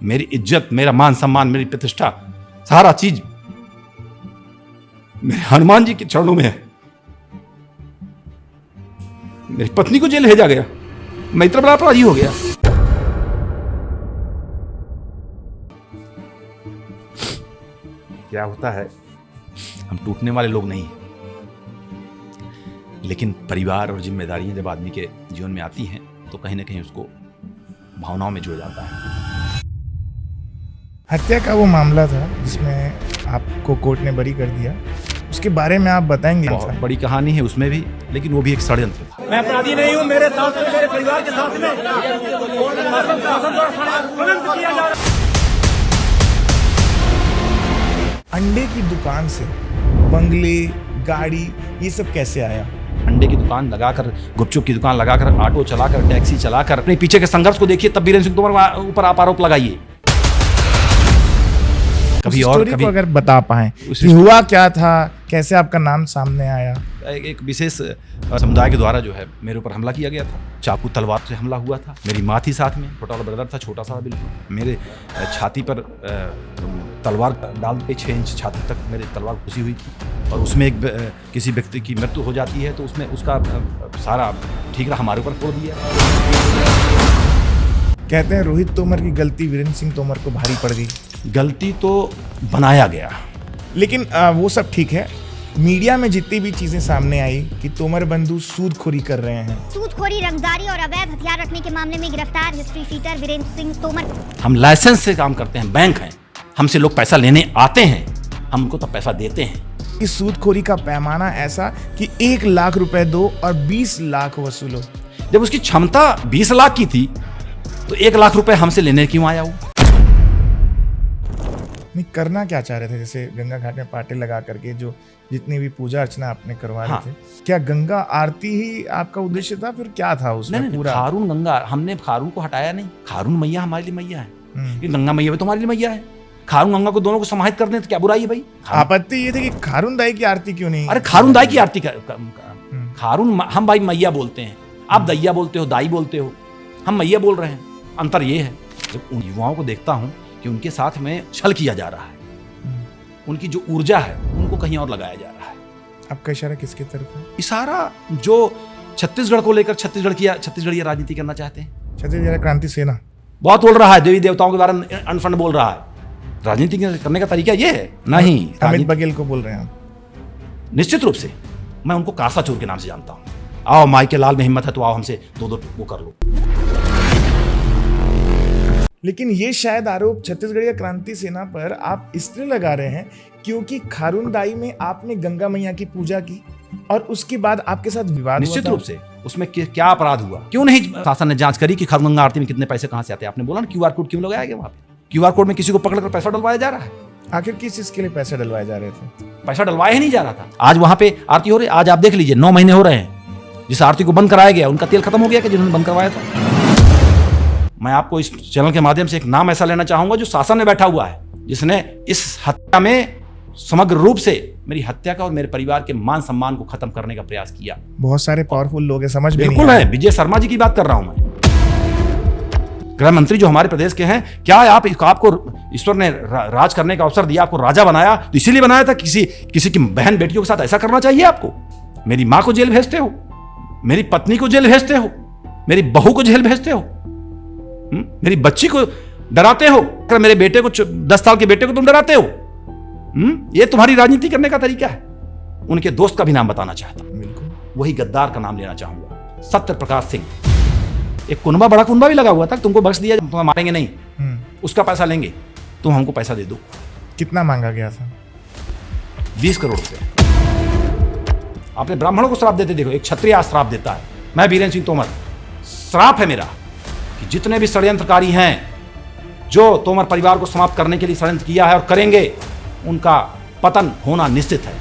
मेरी इज्जत, मेरा मान सम्मान, मेरी प्रतिष्ठा, सारा चीज मेरे हनुमान जी के चरणों में है। मेरी पत्नी को जेल भेजा गया, मैं इतना बड़ा अपराधी हो गया। क्या होता है, हम टूटने वाले लोग नहीं, लेकिन परिवार और जिम्मेदारियां जब आदमी के जीवन में आती हैं तो कहीं ना कहीं उसको भावनाओं में जुड़ जाता है। हत्या का वो मामला था जिसमें आपको कोर्ट ने बरी कर दिया, उसके बारे में आप बताएंगे? बहुत बड़ी कहानी है उसमें भी, लेकिन वो भी एक षड्यंत्र था। मैं अपराधी नहीं हूँ, मेरे साथ में, मेरे परिवार के साथ में किया जा रहा है। अंडे की दुकान से बंगले, गाड़ी, ये सब कैसे आया? अंडे की दुकान लगाकर, गुपचुप की दुकान लगाकर, ऑटो चलाकर, टैक्सी चलाकर, अपने पीछे के संघर्ष को देखिए, तब वीरेंद्र सिंह तोमर ऊपर आप आरोप लगाइए। कभी और कभी अगर बता पाए हुआ क्या था, कैसे आपका नाम सामने आया? एक विशेष समुदाय के द्वारा जो है मेरे ऊपर हमला किया गया था, चाकू तलवार से हमला हुआ था। मेरी माँ थी साथ में, छोटा वाला ब्रदर था, छोटा सा बिल्कुल। मेरे छाती पर तलवार डाल के 6 इंच छाती तक मेरी तलवार घुसी हुई थी, और उसमें किसी व्यक्ति की मृत्यु हो जाती है तो उसमें उसका सारा ठीक रहा, हमारे ऊपर फोड़ दिया। कहते हैं रोहित तोमर की गलती वीरेंद्र सिंह तोमर को भारी पड़ गई। गलती तो बनाया गया, लेकिन वो सब ठीक है। मीडिया में जितनी भी चीजें सामने आई कि तोमर बंधु सूदखोरी कर रहे हैं, सूदखोरी, रंगदारी और अवैध हथियार रखने के मामले में गिरफ्तार हिस्ट्री शीटर वीरेंद्र सिंह तोमर। हम लाइसेंस से काम करते हैं, बैंक हैं, हमसे लोग पैसा लेने आते हैं, हम उनको तो पैसा देते हैं। इस सूदखोरी का पैमाना ऐसा कि 1 लाख रुपए दो और 20 लाख वसूलो। जब उसकी क्षमता 20 लाख की थी तो 1 लाख रुपए हमसे लेने क्यों आया वो? नहीं, करना क्या चाह रहे थे? जैसे गंगा घाट में पाटे लगा करके जो जितनी भी पूजा अर्चना आपने करवा रहे थे, क्या गंगा आरती ही आपका उद्देश्य था, फिर क्या था उसमें? नहीं, पूरा खारून गंगा, हमने खारून को हटाया नहीं। खारून मैया हमारे लिए मैया है, ये गंगा मैया भी तुम्हारे लिए मैया है। खारून गंगा को दोनों को समाहित कर दें तो क्या बुराई है भाई? आपत्ति ये थी कि खारून दाई की आरती क्यों नहीं? अरे खारून दाई की आरती खारून हम भाई मैया बोलते हैं, आप दैया बोलते हो, दाई बोलते हो, हम मैया बोल रहे हैं। अंतर ये है, जब उन युवाओं को देखता हूं कि उनके साथ में छल किया जा रहा है, उनकी जो ऊर्जा है उनको कहीं और लगाया जा रहा है। आपका इशारा किसकी तरफ है? इशारा जो छत्तीसगढ़ को लेकर छत्तीसगढ़ी राजनीति करना चाहते हैं। छत्तीसगढ़ क्रांति सेना बहुत बोल रहा है, देवी देवताओं के बारे में अनफंड बोल रहा है। राजनीति करने का तरीका ये है नहीं। अमित बघेल को बोल रहे हैं आप? निश्चित रूप से मैं उनको कासा चोर के नाम से जानता हूँ। आओ माई के लाल में हिम्मत है तो आओ हमसे दो वो कर लो। लेकिन ये शायद आरोप छत्तीसगढ़ क्रांति सेना पर आप इसलिए लगा रहे हैं क्योंकि खारून दाई में आपने गंगा मैया की पूजा की और उसके बाद आपके साथ विवाद। निश्चित रूप से उसमें क्या अपराध हुआ? क्यों नहीं शासन ने जांच करी कि खारून गंगा आरती में कितने पैसे कहां से आते हैं? आपने बोला ना QR कोड क्यों लगाया गया वहां पे? QR कोड में किसी को पकड़कर पैसा डलवाया जा रहा है। आखिर किस चीज के लिए पैसे डलवाए जा रहे थे? पैसा डलवाया ही नहीं जा रहा था। आज वहां पे आरती हो रही, आज आप देख लीजिए 9 महीने हो रहे हैं जिस आरती को बंद कराया गया, उनका तेल खत्म हो गया कि जिन्होंने बंद करवाया था। मैं आपको इस चैनल के माध्यम से एक नाम ऐसा लेना चाहूंगा जो शासन में बैठा हुआ है, जिसने इस हत्या में समग्र रूप से मेरी हत्या का और मेरे परिवार के मान सम्मान को खत्म करने का प्रयास किया। बहुत सारे पावरफुल लोग हैं, समझ में बिल्कुल है। विजय शर्मा जी की बात कर रहा हूं मैं, गृह मंत्री जो हमारे प्रदेश के हैं। क्या आपको ईश्वर ने राज करने का अवसर दिया, आपको राजा बनाया तो इसीलिए बनाया था किसी की बहन बेटियों के साथ ऐसा करना चाहिए आपको? मेरी माँ को जेल भेजते हो, मेरी पत्नी को जेल भेजते हो, मेरी बहू को जेल भेजते हो, मेरी बच्ची को डराते हो, मेरे बेटे को 10 साल के बेटे को तुम डराते हो। ये तुम्हारी राजनीति करने का तरीका है। उनके दोस्त का भी नाम बताना चाहता हूं, वही गद्दार का नाम लेना चाहूंगा, सत्य प्रकाश सिंह। एक कुनबा, बड़ा कुनबा भी लगा हुआ था, तुमको बख्श दिया, तुम मारेंगे नहीं, उसका पैसा लेंगे, तुम हमको पैसा दे दो। कितना मांगा गया था? 20 करोड़ रुपए। आपने ब्राह्मणों को श्राप देते देखो, एक क्षत्रिय श्राप देता है। मैं वीरेंद्र सिंह तोमर, श्राप है मेरा कि जितने भी षड्यंत्रकारी हैं जो तोमर परिवार को समाप्त करने के लिए षड्यंत्र किया है और करेंगे, उनका पतन होना निश्चित है।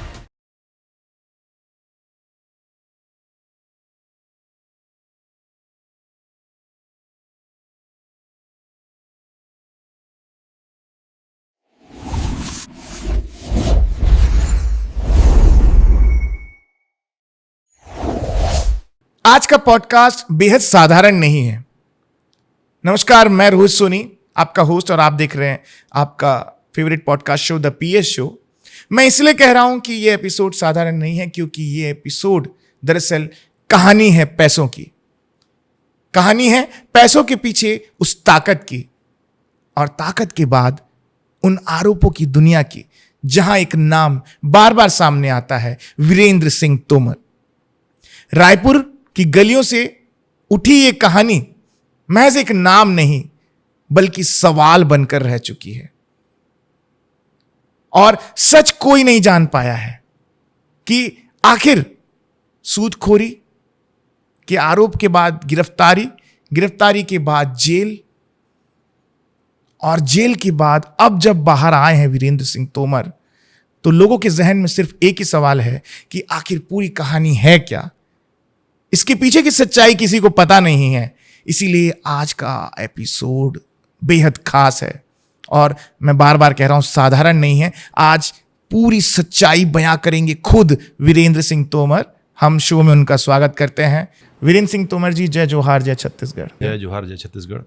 आज का पॉडकास्ट बेहद साधारण नहीं है। नमस्कार, मैं रोहित सोनी आपका होस्ट और आप देख रहे हैं आपका favourite podcast show the PS show. मैं इसलिए कह रहा हूं कि ये एपिसोड साधारण नहीं है, क्योंकि ये एपिसोड दरअसल कहानी है पैसों की। कहानी है पैसों के पीछे उस ताकत की, और ताकत के बाद उन आरोपों की दुनिया की, जहां एक नाम बार बार सामने आता है, वीरेंद्र सिंह तोमर। रायपुर की गलियों से उठी ये कहानी महज एक नाम नहीं बल्कि सवाल बनकर रह चुकी है, और सच कोई नहीं जान पाया है कि आखिर सूदखोरी के आरोप के बाद गिरफ्तारी, गिरफ्तारी के बाद जेल, और जेल के बाद अब जब बाहर आए हैं वीरेंद्र सिंह तोमर, तो लोगों के जहन में सिर्फ एक ही सवाल है कि आखिर पूरी कहानी है क्या। इसके पीछे की सच्चाई किसी को पता नहीं है। इसीलिए आज का एपिसोड बेहद खास है, और मैं बार बार कह रहा हूं साधारण नहीं है। आज पूरी सच्चाई बयां करेंगे खुद वीरेंद्र सिंह तोमर। हम शो में उनका स्वागत करते हैं। वीरेंद्र सिंह तोमर जी, जय जोहार, जय छत्तीसगढ़। जय जोहार, जय छत्तीसगढ़।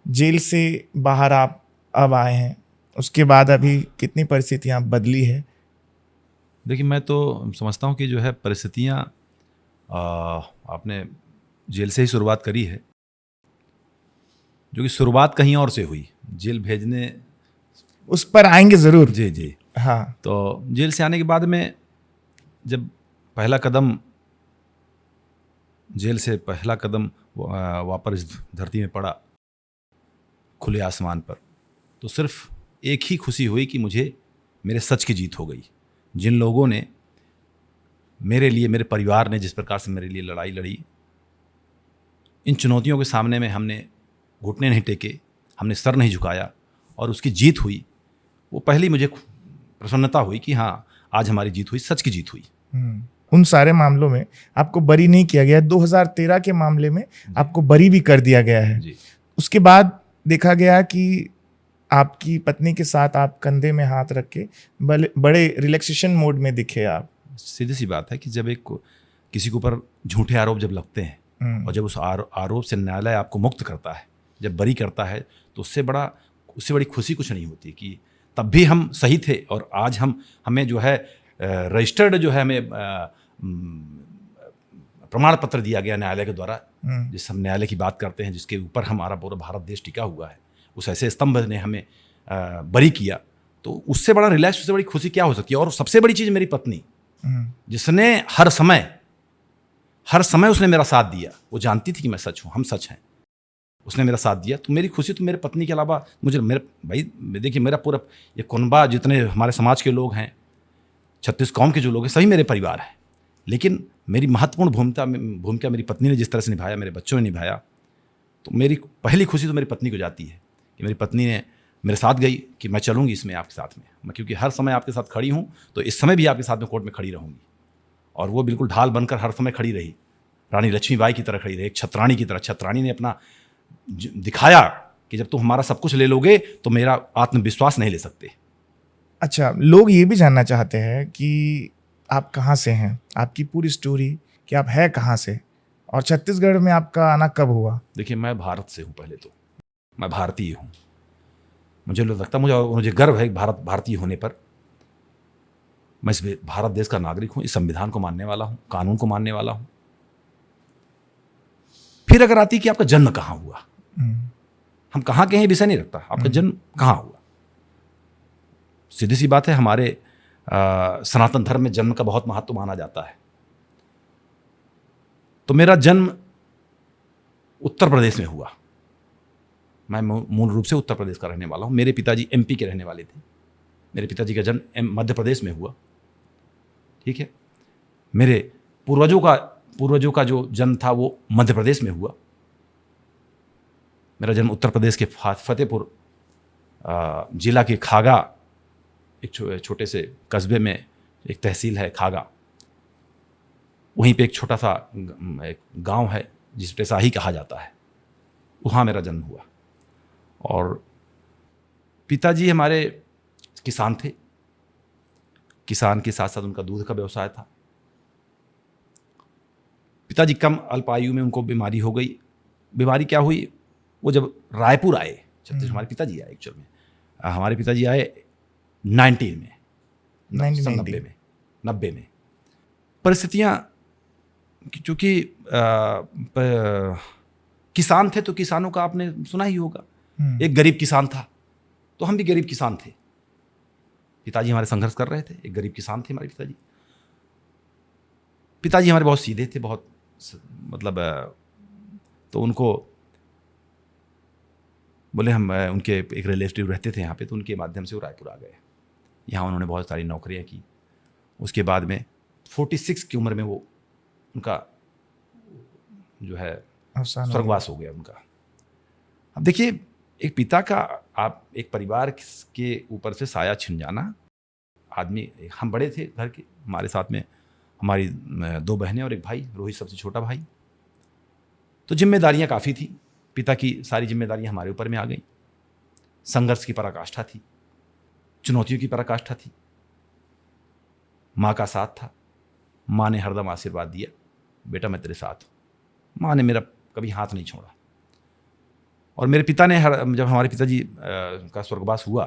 जेल से बाहर आप अब आए हैं, उसके बाद अभी कितनी परिस्थितियां बदली है? देखिए, मैं तो समझता हूँ कि जो है परिस्थितियाँ आपने जेल से ही शुरुआत करी है, जो कि शुरुआत कहीं और से हुई। जेल भेजने उस पर आएंगे जरूर। जी जी। हाँ, तो जेल से आने के बाद में जब पहला कदम, जेल से पहला कदम वापस इस धरती में पड़ा, खुले आसमान पर, तो सिर्फ एक ही खुशी हुई कि मुझे मेरे सच की जीत हो गई। जिन लोगों ने मेरे लिए, मेरे परिवार ने जिस प्रकार से मेरे लिए लड़ाई लड़ी, इन चुनौतियों के सामने में हमने घुटने नहीं टेके, हमने सर नहीं झुकाया, और उसकी जीत हुई। वो पहली मुझे प्रसन्नता हुई कि हाँ, आज हमारी जीत हुई, सच की जीत हुई। उन सारे मामलों में आपको बरी नहीं किया गया। 2013 के मामले में आपको बरी भी कर दिया गया है जी। उसके बाद देखा गया कि आपकी पत्नी के साथ आप कंधे में हाथ रख के बड़े रिलैक्सेशन मोड में दिखे आप। सीधी सी बात है कि जब किसी के ऊपर झूठे आरोप जब लगते हैं, और जब उस आरोप से न्यायालय आपको मुक्त करता है, जब बरी करता है, तो उससे बड़ी खुशी कुछ नहीं होती कि तब भी हम सही थे, और आज हमें जो है रजिस्टर्ड जो है हमें प्रमाण पत्र दिया गया न्यायालय के द्वारा, जिस हम न्यायालय की बात करते हैं, जिसके ऊपर हमारा पूरा भारत देश टिका हुआ है, उस ऐसे स्तंभ ने हमें बरी किया। तो उससे बड़ा रिलैक्स, उससे बड़ी खुशी क्या हो सकती है। और सबसे बड़ी चीज़ मेरी पत्नी, जिसने हर समय उसने मेरा साथ दिया। वो जानती थी कि मैं सच हूँ, हम सच हैं, उसने मेरा साथ दिया। तो मेरी खुशी तो मेरे पत्नी के अलावा मेरे भाई, देखिए, मेरा पूरा ये कुनबा, जितने हमारे समाज के लोग हैं, 36 कौम के जो लोग हैं, सभी मेरे परिवार हैं। लेकिन मेरी महत्वपूर्ण भूमिका मेरी पत्नी ने जिस तरह से निभाया, मेरे बच्चों ने निभाया, तो मेरी पहली खुशी तो मेरी पत्नी को जाती है कि मेरी पत्नी ने मेरे साथ गई कि मैं चलूँगी इसमें आपके साथ में, मैं क्योंकि हर समय आपके साथ खड़ी हूँ, तो इस समय भी आपके साथ में कोर्ट में खड़ी रहूँगी। और वो बिल्कुल ढाल बनकर हर समय खड़ी रही, रानी लक्ष्मीबाई की तरह खड़ी रही, एक छत्राणी की तरह। छत्राणी ने अपना दिखाया कि जब तुम हमारा सब कुछ ले लोगे तो मेरा आत्मविश्वास नहीं ले सकते। अच्छा, लोग ये भी जानना चाहते हैं कि आप कहाँ से हैं, आपकी पूरी स्टोरी, कि आप है कहाँ से, और छत्तीसगढ़ में आपका आना कब हुआ? देखिए, मैं भारत से हूँ, पहले तो मैं भारतीय हूँ। मुझे लगता है, मुझे गर्व है भारतीय होने पर। मैं इस भारत देश का नागरिक हूँ, इस संविधान को मानने वाला हूँ, कानून को मानने वाला हूँ। फिर अगर आती कि आपका जन्म कहाँ हुआ, हम कहाँ के हैं विषय नहीं रखता, आपका जन्म कहाँ हुआ। सीधी सी बात है, हमारे सनातन धर्म में जन्म का बहुत महत्व माना जाता है। तो मेरा जन्म उत्तर प्रदेश में हुआ। मैं मूल रूप से उत्तर प्रदेश का रहने वाला हूँ। मेरे पिताजी एमपी के रहने वाले थे। मेरे पिताजी का जन्म मध्य प्रदेश में हुआ, ठीक है। मेरे पूर्वजों का जो जन्म था वो मध्य प्रदेश में हुआ। मेरा जन्म उत्तर प्रदेश के फतेहपुर जिला के खागा, एक छोटे से कस्बे में एक तहसील है खागा, वहीं पे एक छोटा सा एक गांव है जिसे टेसाही कहा जाता है, वहाँ मेरा जन्म हुआ। और पिताजी हमारे किसान थे। किसान के साथ साथ उनका दूध का व्यवसाय था। पिताजी कम अल्प आयु में उनको बीमारी हो गई। बीमारी क्या हुई, वो जब रायपुर आए, छत्तीसगढ़ हमारे पिताजी आए एक्चुअल में। हमारे पिताजी आए 90 में, 90 में। परिस्थितियाँ, चूँकि किसान थे तो किसानों का आपने सुना ही होगा। एक गरीब किसान था तो हम भी गरीब किसान थे। पिताजी हमारे संघर्ष कर रहे थे, एक गरीब किसान थे हमारे पिताजी। पिताजी हमारे बहुत सीधे थे, बहुत मतलब, तो उनको बोले हम उनके एक रिलेटिव रहते थे यहाँ पे, तो उनके माध्यम से वो रायपुर आ गए। यहाँ उन्होंने बहुत सारी नौकरियाँ की। उसके बाद में 46 की उम्र में वो उनका जो है स्वर्गवास हो गया उनका। अब देखिए, एक पिता का आप एक परिवार के ऊपर से साया छिन जाना, आदमी, हम बड़े थे घर के, हमारे साथ में हमारी 2 बहनें और एक भाई, रोहित सबसे छोटा भाई। तो जिम्मेदारियां काफ़ी थी, पिता की सारी जिम्मेदारियां हमारे ऊपर में आ गई। संघर्ष की पराकाष्ठा थी, चुनौतियों की पराकाष्ठा थी। माँ का साथ था, माँ ने हरदम आशीर्वाद दिया, बेटा मैं तेरे साथ हूँ। माँ ने मेरा कभी हाथ नहीं छोड़ा। और मेरे पिता ने जब हमारे पिताजी का स्वर्गवास हुआ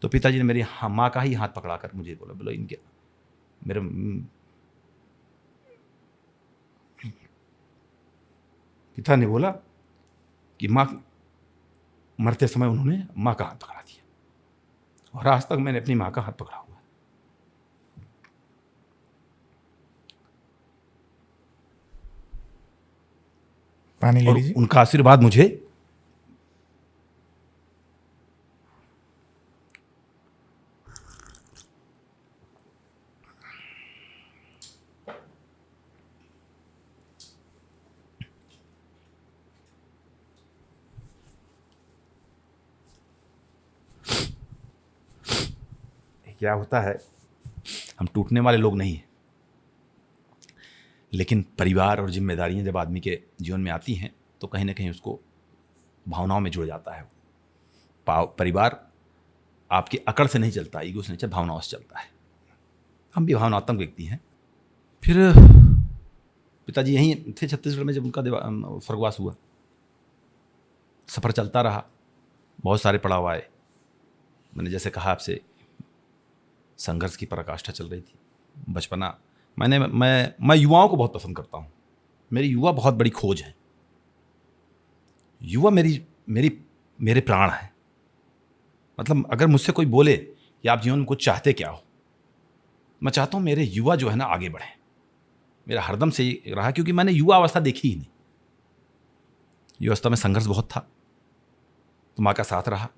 तो पिताजी ने मेरी माँ का ही हाथ पकड़ा कर मुझे बोला इनके मेरे पिता ने बोला कि माँ मरते समय उन्होंने माँ का हाथ पकड़ा दिया, और आज तक मैंने अपनी माँ का हाथ पकड़ा हुआ है। पानी ले और लीजिए। उनका आशीर्वाद मुझे क्या होता है, हम टूटने वाले लोग नहीं हैं, लेकिन परिवार और जिम्मेदारियां जब आदमी के जीवन में आती हैं तो कहीं ना कहीं उसको भावनाओं में जुड़ जाता है। परिवार आपकी अकड़ से नहीं चलता, ईगो से नहीं चलता, भावनाओं से चलता है। हम भी भावनात्मक व्यक्ति हैं। फिर पिताजी यहीं थे छत्तीसगढ़ में जब उनका स्वर्गवास हुआ। सफ़र चलता रहा, बहुत सारे पड़ाव आए। मैंने जैसे कहा आपसे, संघर्ष की पराकाष्ठा चल रही थी। बचपना मैं युवाओं को बहुत पसंद करता हूँ। मेरी युवा बहुत बड़ी खोज है। युवा मेरे प्राण है। मतलब अगर मुझसे कोई बोले कि आप जीवन में कुछ चाहते क्या हो, मैं चाहता हूँ मेरे युवा जो है ना आगे बढ़े। मेरा हरदम से ये रहा, क्योंकि मैंने युवा अवस्था देखी ही नहीं। युवा अवस्था में संघर्ष बहुत था, तो माँ का साथ रहा।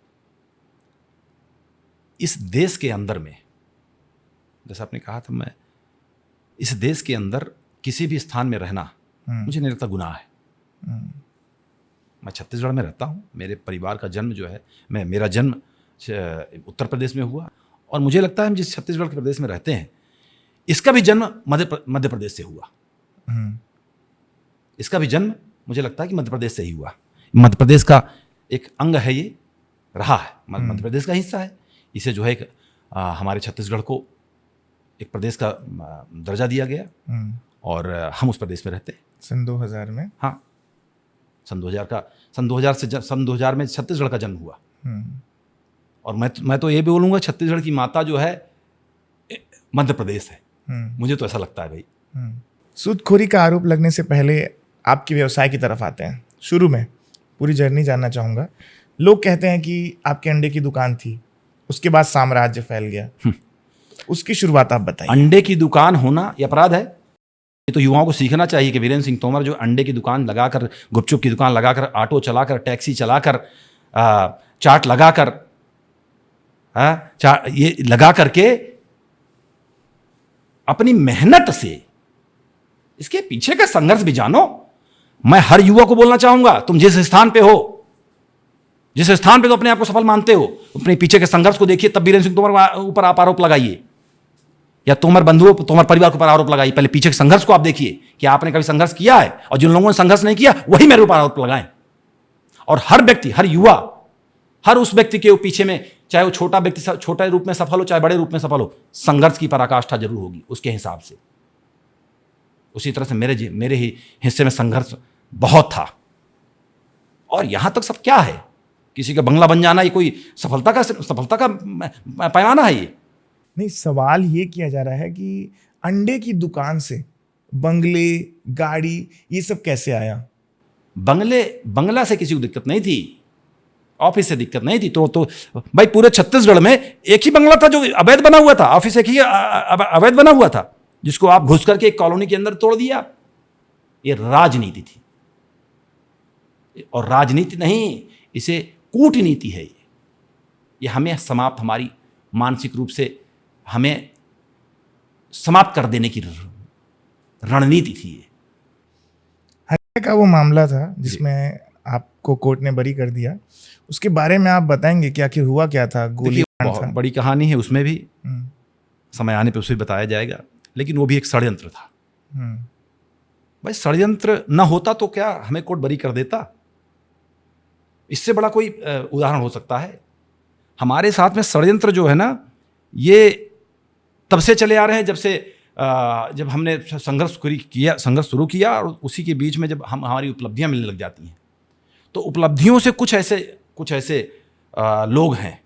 इस देश के अंदर में, जैसा आपने कहा था, मैं इस देश के अंदर किसी भी स्थान में रहना मुझे नहीं लगता गुनाह है। मैं छत्तीसगढ़ में रहता हूँ। मेरे परिवार का जन्म जो है, मेरा जन्म उत्तर प्रदेश में हुआ, और मुझे लगता है हम जिस छत्तीसगढ़ के प्रदेश में रहते हैं, इसका भी जन्म मध्य प्रदेश से हुआ। इसका भी जन्म मुझे लगता है कि मध्य प्रदेश से ही हुआ। मध्य प्रदेश का एक अंग है, ये रहा है, मध्य प्रदेश का हिस्सा है। इसे जो है हमारे छत्तीसगढ़ को एक प्रदेश का दर्जा दिया गया, और हम उस प्रदेश में रहते हैं। सन 2000 में, हाँ, सन 2000 में छत्तीसगढ़ का जन्म हुआ। और मैं तो ये भी बोलूँगा, छत्तीसगढ़ की माता जो है मध्य प्रदेश है। मुझे तो ऐसा लगता है भाई। सूदखोरी का आरोप लगने से पहले आपके व्यवसाय की तरफ आते हैं। शुरू में पूरी जर्नी जानना चाहूँगा। लोग कहते हैं कि आपके अंडे की दुकान थी, उसके बाद साम्राज्य फैल गया। उसकी शुरुआत आप बताइए। अंडे की दुकान होना ये अपराध है। ये तो युवाओं को सीखना चाहिए कि वीरेंद्र सिंह तोमर जो अंडे की दुकान लगाकर, गुपचुप की दुकान लगाकर, ऑटो चलाकर, टैक्सी चलाकर, चाट लगाकर, ये लगा करके अपनी मेहनत से इसके पीछे का संघर्ष भी जानो। मैं हर युवा को बोलना चाहूंगा, तुम जिस स्थान पे हो, जिस स्थान पे तो अपने आप को सफल मानते हो, अपने पीछे के संघर्ष को देखिए, तब वीरेंद्र सिंह तोमर ऊपर आप आरोप लगाइए, या तोमर बंधुओं, तोमर परिवार के ऊपर आरोप लगाइए। पहले पीछे के संघर्ष को आप देखिए कि आपने कभी संघर्ष किया है, और जिन लोगों ने संघर्ष नहीं किया वही मेरे ऊपर आरोप लगाएं। और हर व्यक्ति, हर युवा, हर उस व्यक्ति के पीछे में, चाहे वो छोटा व्यक्ति छोटे रूप में सफल हो, चाहे बड़े रूप में सफल हो, संघर्ष की पराकाष्ठा जरूर होगी उसके हिसाब से। उसी तरह से मेरे ही हिस्से में संघर्ष बहुत था। और यहां तक सब क्या है, किसी का बंगला बन जाना ये कोई सफलता का पैमाना है ये? नहीं, सवाल ये किया जा रहा है कि अंडे की दुकान से बंगले, गाड़ी, ये सब कैसे आया? बंगला से किसी को दिक्कत नहीं थी, ऑफिस से दिक्कत नहीं थी। तो भाई पूरे छत्तीसगढ़ में एक ही बंगला था जो अवैध बना हुआ था, ऑफिस एक ही अवैध बना हुआ था, जिसको आप घुस करके एक कॉलोनी के अंदर तोड़ दिया। ये राजनीति थी, और राजनीति नहीं, इसे कूटनीति है। ये हमें समाप्त, हमारी मानसिक रूप से हमें समाप्त कर देने की रणनीति थी ये। हत्या का वो मामला था जिसमें आपको कोर्ट ने बरी कर दिया, उसके बारे में आप बताएंगे कि आखिर हुआ क्या था? गोली बहुत बड़ी कहानी है, उसमें भी समय आने पे उसे बताया जाएगा, लेकिन वो भी एक षड्यंत्र था। भाई षड्यंत्र ना होता तो क्या हमें कोर्ट बरी कर देता? इससे बड़ा कोई उदाहरण हो सकता है? हमारे साथ में षड्यंत्र जो है ना, ये तब से चले आ रहे हैं जब हमने संघर्ष शुरू किया, और उसी के बीच में जब हमारी उपलब्धियां मिलने लग जाती हैं, तो उपलब्धियों से कुछ ऐसे लोग हैं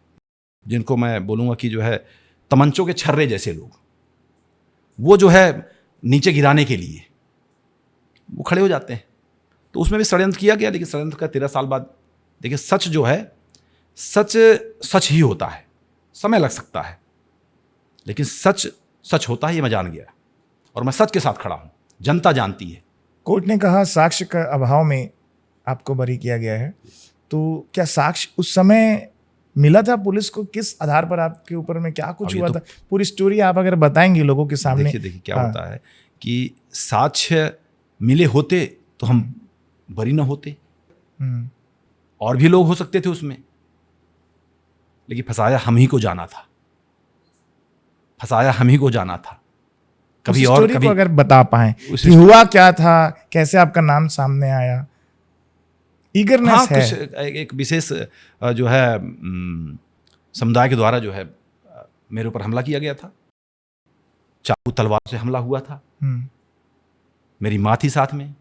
जिनको मैं बोलूँगा कि जो है तमंचों के छर्रे जैसे लोग, वो जो है नीचे गिराने के लिए वो खड़े हो जाते हैं। तो उसमें भी षड्यंत्र किया गया, लेकिन षड्यंत्र का 13 साल बाद देखिए, सच जो है सच ही होता है। समय लग सकता है, लेकिन सच होता है, ये मैं जान गया, और मैं सच के साथ खड़ा हूं, जनता जानती है। कोर्ट ने कहा साक्ष्य का अभाव में आपको बरी किया गया है, तो क्या साक्ष्य उस समय मिला था पुलिस को? किस आधार पर आपके ऊपर में क्या कुछ हुआ था? पूरी स्टोरी आप अगर बताएंगे लोगों के सामने। देखिए क्या होता है कि साक्ष्य मिले होते तो हम बरी ना होते, और भी लोग हो सकते थे उसमें, लेकिन फंसाया हम ही को जाना था, कभी और कभी। अगर बता पाएं कि हुआ क्या था, कैसे आपका नाम सामने आया? ईगरनेस है। कुछ एक विशेष जो है समुदाय के द्वारा जो है मेरे ऊपर हमला किया गया था, चाकू तलवार से हमला हुआ था। मेरी माँ थी साथ में,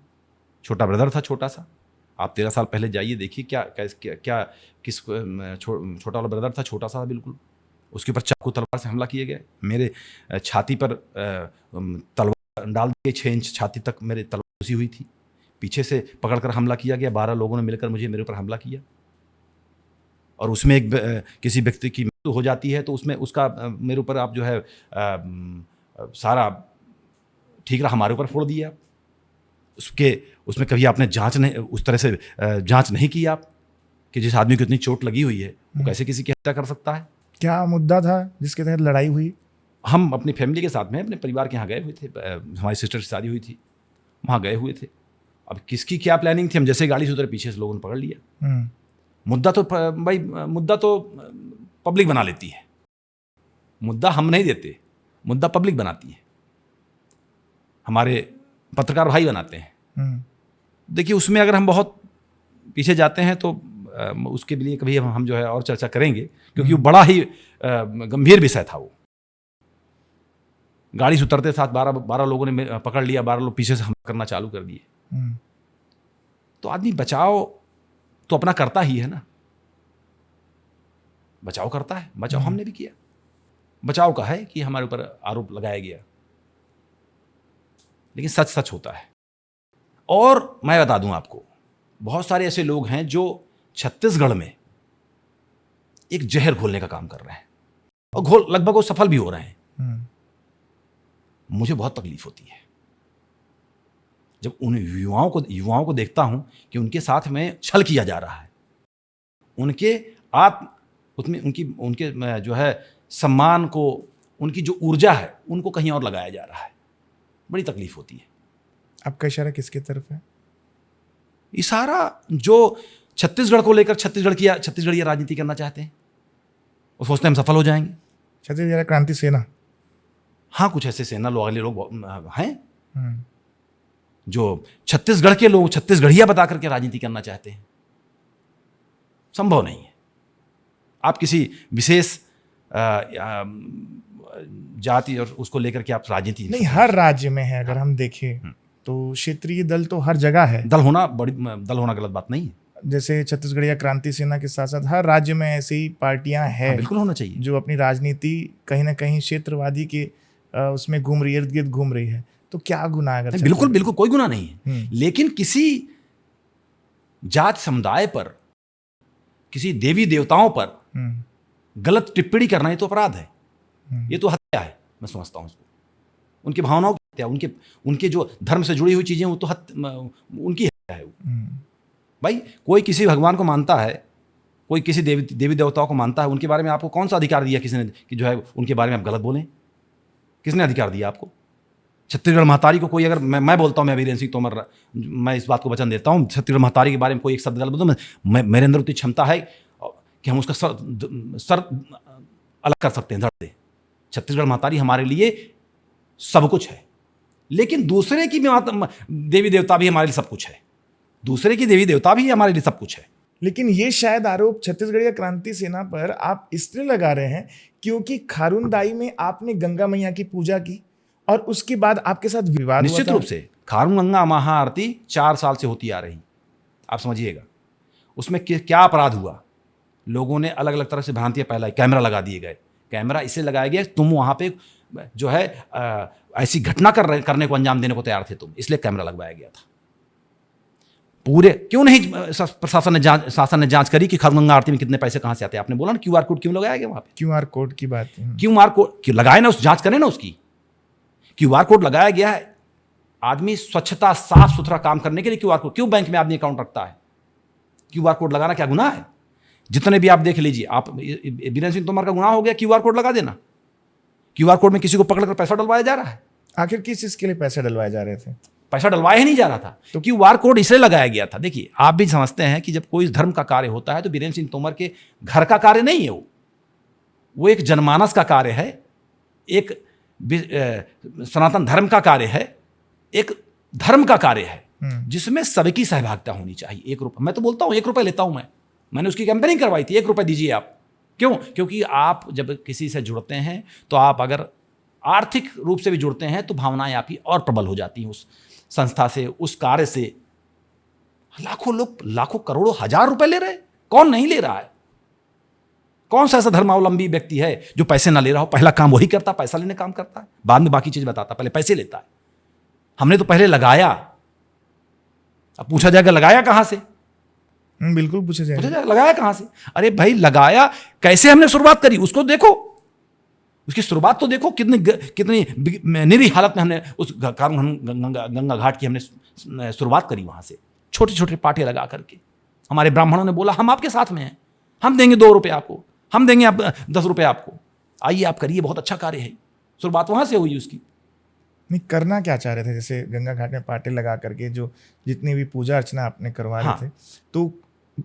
छोटा ब्रदर था छोटा सा। आप 13 साल पहले जाइए, देखिए किस छोटा वाला ब्रदर था, छोटा सा बिल्कुल, उसके ऊपर चाकू तलवार से हमला किया गया। मेरे छाती पर तलवार डाल दिए, 6 इंच छाती तक मेरे तलवार घुसी हुई थी। पीछे से पकड़कर हमला किया गया, 12 लोगों ने मिलकर मेरे ऊपर हमला किया, और उसमें किसी व्यक्ति की मृत्यु हो जाती है, तो उसमें उसका मेरे ऊपर आप जो है सारा ठीकरा हमारे ऊपर फोड़ दिया। उसमें कभी आपने जांच नहीं, उस तरह से जांच नहीं की आप, कि जिस आदमी को इतनी चोट लगी हुई है वो कैसे किसी की हत्या कर सकता है? क्या मुद्दा था जिसके तहत लड़ाई हुई? हम अपनी फैमिली के साथ में अपने परिवार के यहाँ गए हुए थे, हमारी सिस्टर की शादी हुई थी, वहाँ गए हुए थे। अब किसकी क्या प्लानिंग थी, हम जैसे गाड़ी से उतरे पीछे से लोगों ने पकड़ लिया। मुद्दा तो पब्लिक बना लेती है, मुद्दा हम नहीं देते, मुद्दा पब्लिक बनाती है, हमारे पत्रकार भाई बनाते हैं। देखिए उसमें अगर हम बहुत पीछे जाते हैं तो उसके लिए कभी हम जो है और चर्चा करेंगे, क्योंकि वो बड़ा ही गंभीर विषय था। वो गाड़ी से उतरते साथ 12 लोगों ने पकड़ लिया, 12 लोग पीछे से हमला करना चालू कर दिए। तो आदमी बचाव तो अपना करता ही है ना, बचाव करता है, बचाव हमने भी किया। बचाव का है कि हमारे ऊपर आरोप लगाया गया, लेकिन सच होता है। और मैं बता दूं आपको, बहुत सारे ऐसे लोग हैं जो छत्तीसगढ़ में एक जहर घोलने का काम कर रहे हैं, और लगभग वो सफल भी हो रहे हैं। मुझे बहुत तकलीफ होती है जब उन युवाओं को देखता हूं कि उनके साथ में छल किया जा रहा है, उनके जो है सम्मान को, उनकी जो ऊर्जा है उनको कहीं और लगाया जा रहा है। बड़ी तकलीफ होती है। आपका इशारा किसकी तरफ है? इशारा जो छत्तीसगढ़ को लेकर छत्तीसगढ़िया राजनीति करना चाहते हैं, वो सोचते हैं हम सफल हो जाएंगे। छत्तीसगढ़ क्रांति सेना, हाँ, कुछ ऐसे सेना वाले लोग हैं जो छत्तीसगढ़ के लोग छत्तीसगढ़िया बता करके राजनीति करना चाहते हैं। संभव नहीं है। आप किसी विशेष जाति और उसको लेकर के आप राजनीति नहीं, हर राज्य में है। अगर हम देखें तो क्षेत्रीय दल तो हर जगह है। दल होना गलत बात नहीं है। जैसे छत्तीसगढ़िया क्रांति सेना के साथ साथ हर राज्य में ऐसी पार्टियां हैं बिल्कुल होना चाहिए। जो अपनी राजनीति कहीं ना कहीं क्षेत्रवादी के उसमें घूम रही है, इर्द गिर्द घूम रही है, तो क्या गुनाह अगर बिल्कुल बिल्कुल कोई गुनाह नहीं है, लेकिन किसी जात समुदाय पर, किसी देवी देवताओं पर गलत टिप्पणी करना ये तो अपराध है, ये तो हत्या है। मैं समझता हूँ उसको, उनकी भावनाओं की हत्या, उनके जो धर्म से जुड़ी हुई चीजें वो तो उनकी हत्या है। भाई कोई किसी भगवान को मानता है, कोई किसी देवी देवताओं को मानता है, उनके बारे में आपको कौन सा अधिकार दिया किसी ने कि जो है उनके बारे में आप गलत बोलें? किसने अधिकार दिया आपको? छत्तीसगढ़ महतारी को कोई अगर मैं बोलता हूँ, मैं वीरेंद्र सिंह तोमर, मैं इस बात को वचन देता हूँ, छत्तीसगढ़ महतारी के बारे में कोई एक शब्द गलत बोलता हूँ, मेरे अंदर उतनी क्षमता है कि हम उसका सर अलग कर सकते हैं धड़ से। छत्तीसगढ़ महतारी हमारे लिए सब कुछ है, लेकिन दूसरे की देवी देवता भी हमारे लिए सब कुछ है, दूसरे की देवी देवता भी हमारे लिए सब कुछ है। लेकिन ये शायद आरोप छत्तीसगढ़िया क्रांति सेना पर आप इसलिए लगा रहे हैं क्योंकि खारुनदाई में आपने गंगा मैया की पूजा की और उसके बाद आपके साथ विवाद हुआ। निश्चित रूप से खारून गंगा महाआरती 4 साल से होती आ रही, आप समझिएगा उसमें क्या अपराध हुआ। लोगों ने अलग अलग तरह से भ्रांतियां फैलाई, कैमरा लगा दिए गए। कैमरा इसलिए लगाया गया तुम वहां पे जो है ऐसी घटना करने को अंजाम देने को तैयार थे तुम, इसलिए कैमरा लगवाया गया था। पूरे क्यों नहीं शासन ने जांच करी कि खारूगंगा आरती में कितने पैसे कहां से आते हैं? आपने बोला ना क्यूआर कोड क्यों लगाया गया वहां पे? क्यूआर कोड की बात है, क्यूआर कोड क्यों लगाए ना, उस जांच करें ना उसकी। क्यूआर कोड लगाया गया है, आदमी स्वच्छता साफ सुथरा काम करने के लिए क्यूआर कोड, क्यों बैंक में आदमी अकाउंट रखता है? क्यूआर कोड लगाना क्या गुनाह है? जितने भी आप देख लीजिए, आप वीरेंद्र सिंह तोमर का गुनाह हो गया क्यूआर कोड लगा देना। क्यूआर कोड में किसी को पकड़कर पैसा डलवाया जा रहा है। आखिर किस चीज के लिए पैसे डलवाए जा रहे थे? पैसा डलवाया ही नहीं जा रहा था, तो क्यूआर कोड इसलिए लगाया गया था। देखिए आप भी समझते हैं कि जब कोई धर्म का कार्य होता है तो वीरेंद्र सिंह तोमर के घर का कार्य नहीं है, वो एक जनमानस का कार्य है, एक सनातन धर्म का कार्य है, एक धर्म का कार्य है जिसमें सबकी सहभागिता होनी चाहिए। 1 रुपये, मैं तो बोलता हूँ 1 रुपये लेता हूं मैंने उसकी कैंपेनिंग करवाई थी, 1 रुपये दीजिए आप। क्यों? क्योंकि आप जब किसी से जुड़ते हैं तो आप अगर आर्थिक रूप से भी जुड़ते हैं तो भावनाएं आपकी और प्रबल हो जाती हैं उस संस्था से, उस कार्य से। लाखों लोग, लाखों करोड़ों हजार रुपए ले रहे हैं, कौन नहीं ले रहा है? कौन सा ऐसा धर्मावलंबी व्यक्ति है जो पैसे ना ले रहा हो? पहला काम वही करता, पैसा लेने काम करता है, बाद में बाकी चीज बताता, पहले पैसे लेता है। हमने तो पहले लगाया। अब पूछा जाएगा लगाया कहां से? बिल्कुल पूछा जाएगा लगाया कहां से? अरे भाई लगाया कैसे, हमने शुरुआत करी उसको देखो, उसकी शुरुआत तो देखो, कितनी निरी हालत में हमने उस गंगा घाट की हमने शुरुआत करी। वहां से छोटे छोटे पाटे लगा करके हमारे ब्राह्मणों ने बोला हम आपके साथ में हैं, हम देंगे 2 रुपये आपको, हम देंगे 10 रुपये आपको, आइए आप करिए, बहुत अच्छा कार्य है। शुरुआत वहां से हुई उसकी। नहीं, करना क्या चाह रहे थे? जैसे गंगा घाट में पाटे लगा करके जो जितनी भी पूजा अर्चना आपने करवा रहे थे, तो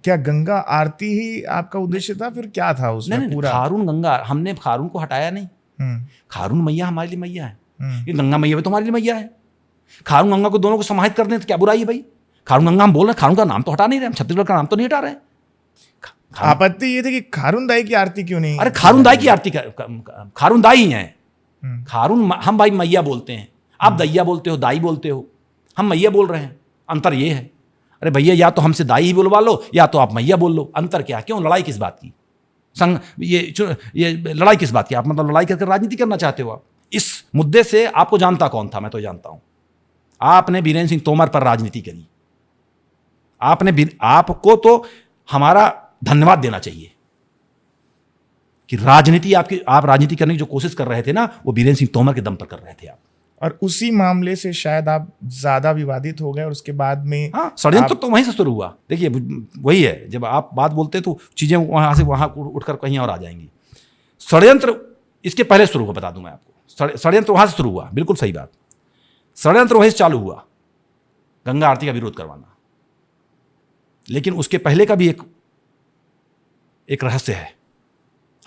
क्या गंगा आरती ही आपका उद्देश्य था, फिर क्या था उसमें? नहीं, पूरा खारून गंगा, हमने खारून को हटाया नहीं। खारून मैया हमारे लिए मैया है, ये गंगा मैया भी तो हमारे लिए मैया है। खारून गंगा को दोनों को समाहित कर दें तो क्या बुराई है भाई? खारून गंगा हम बोल रहे हैं, खारून का नाम तो हटा नहीं रहे हम, छत्तीसगढ़ का नाम तो नहीं हटा रहे। आपत्ति ये थी कि खारूनदाई की आरती क्यों नहीं? अरे खारूनदाई की आरती खारूनदाई ही है। खारून हम भाई मैया बोलते हैं, आप दैया बोलते हो, दाई बोलते हो, हम मैया बोल रहे हैं, अंतर ये है। अरे भैया या तो हमसे दाई ही बोलवा लो या तो आप मैया बोल लो, अंतर क्या? क्यों लड़ाई किस बात की? ये लड़ाई किस बात की? आप मतलब लड़ाई करके राजनीति करना चाहते हो आप? इस मुद्दे से आपको जानता कौन था? मैं तो जानता हूं। आपने वीरेंद्र सिंह तोमर पर राजनीति करी, आपको तो हमारा धन्यवाद देना चाहिए कि राजनीति आप राजनीति करने की जो कोशिश कर रहे थे ना, वो वीरेंद्र सिंह तोमर के दम पर कर रहे थे आप। और उसी मामले से शायद आप ज्यादा विवादित हो गए और उसके बाद में षड्यंत्र तो वहीं से शुरू हुआ। देखिए वही है, जब आप बात बोलते तो चीजें वहां से वहां उठकर कहीं और आ जाएंगी। षड्यंत्र इसके पहले शुरू हुआ, बता दूं मैं आपको। षड्यंत्र वहां से शुरू हुआ, बिल्कुल सही बात। षड्यंत्र वहीं से चालू हुआ, गंगा आरती का विरोध करवाना। लेकिन उसके पहले का भी एक रहस्य है।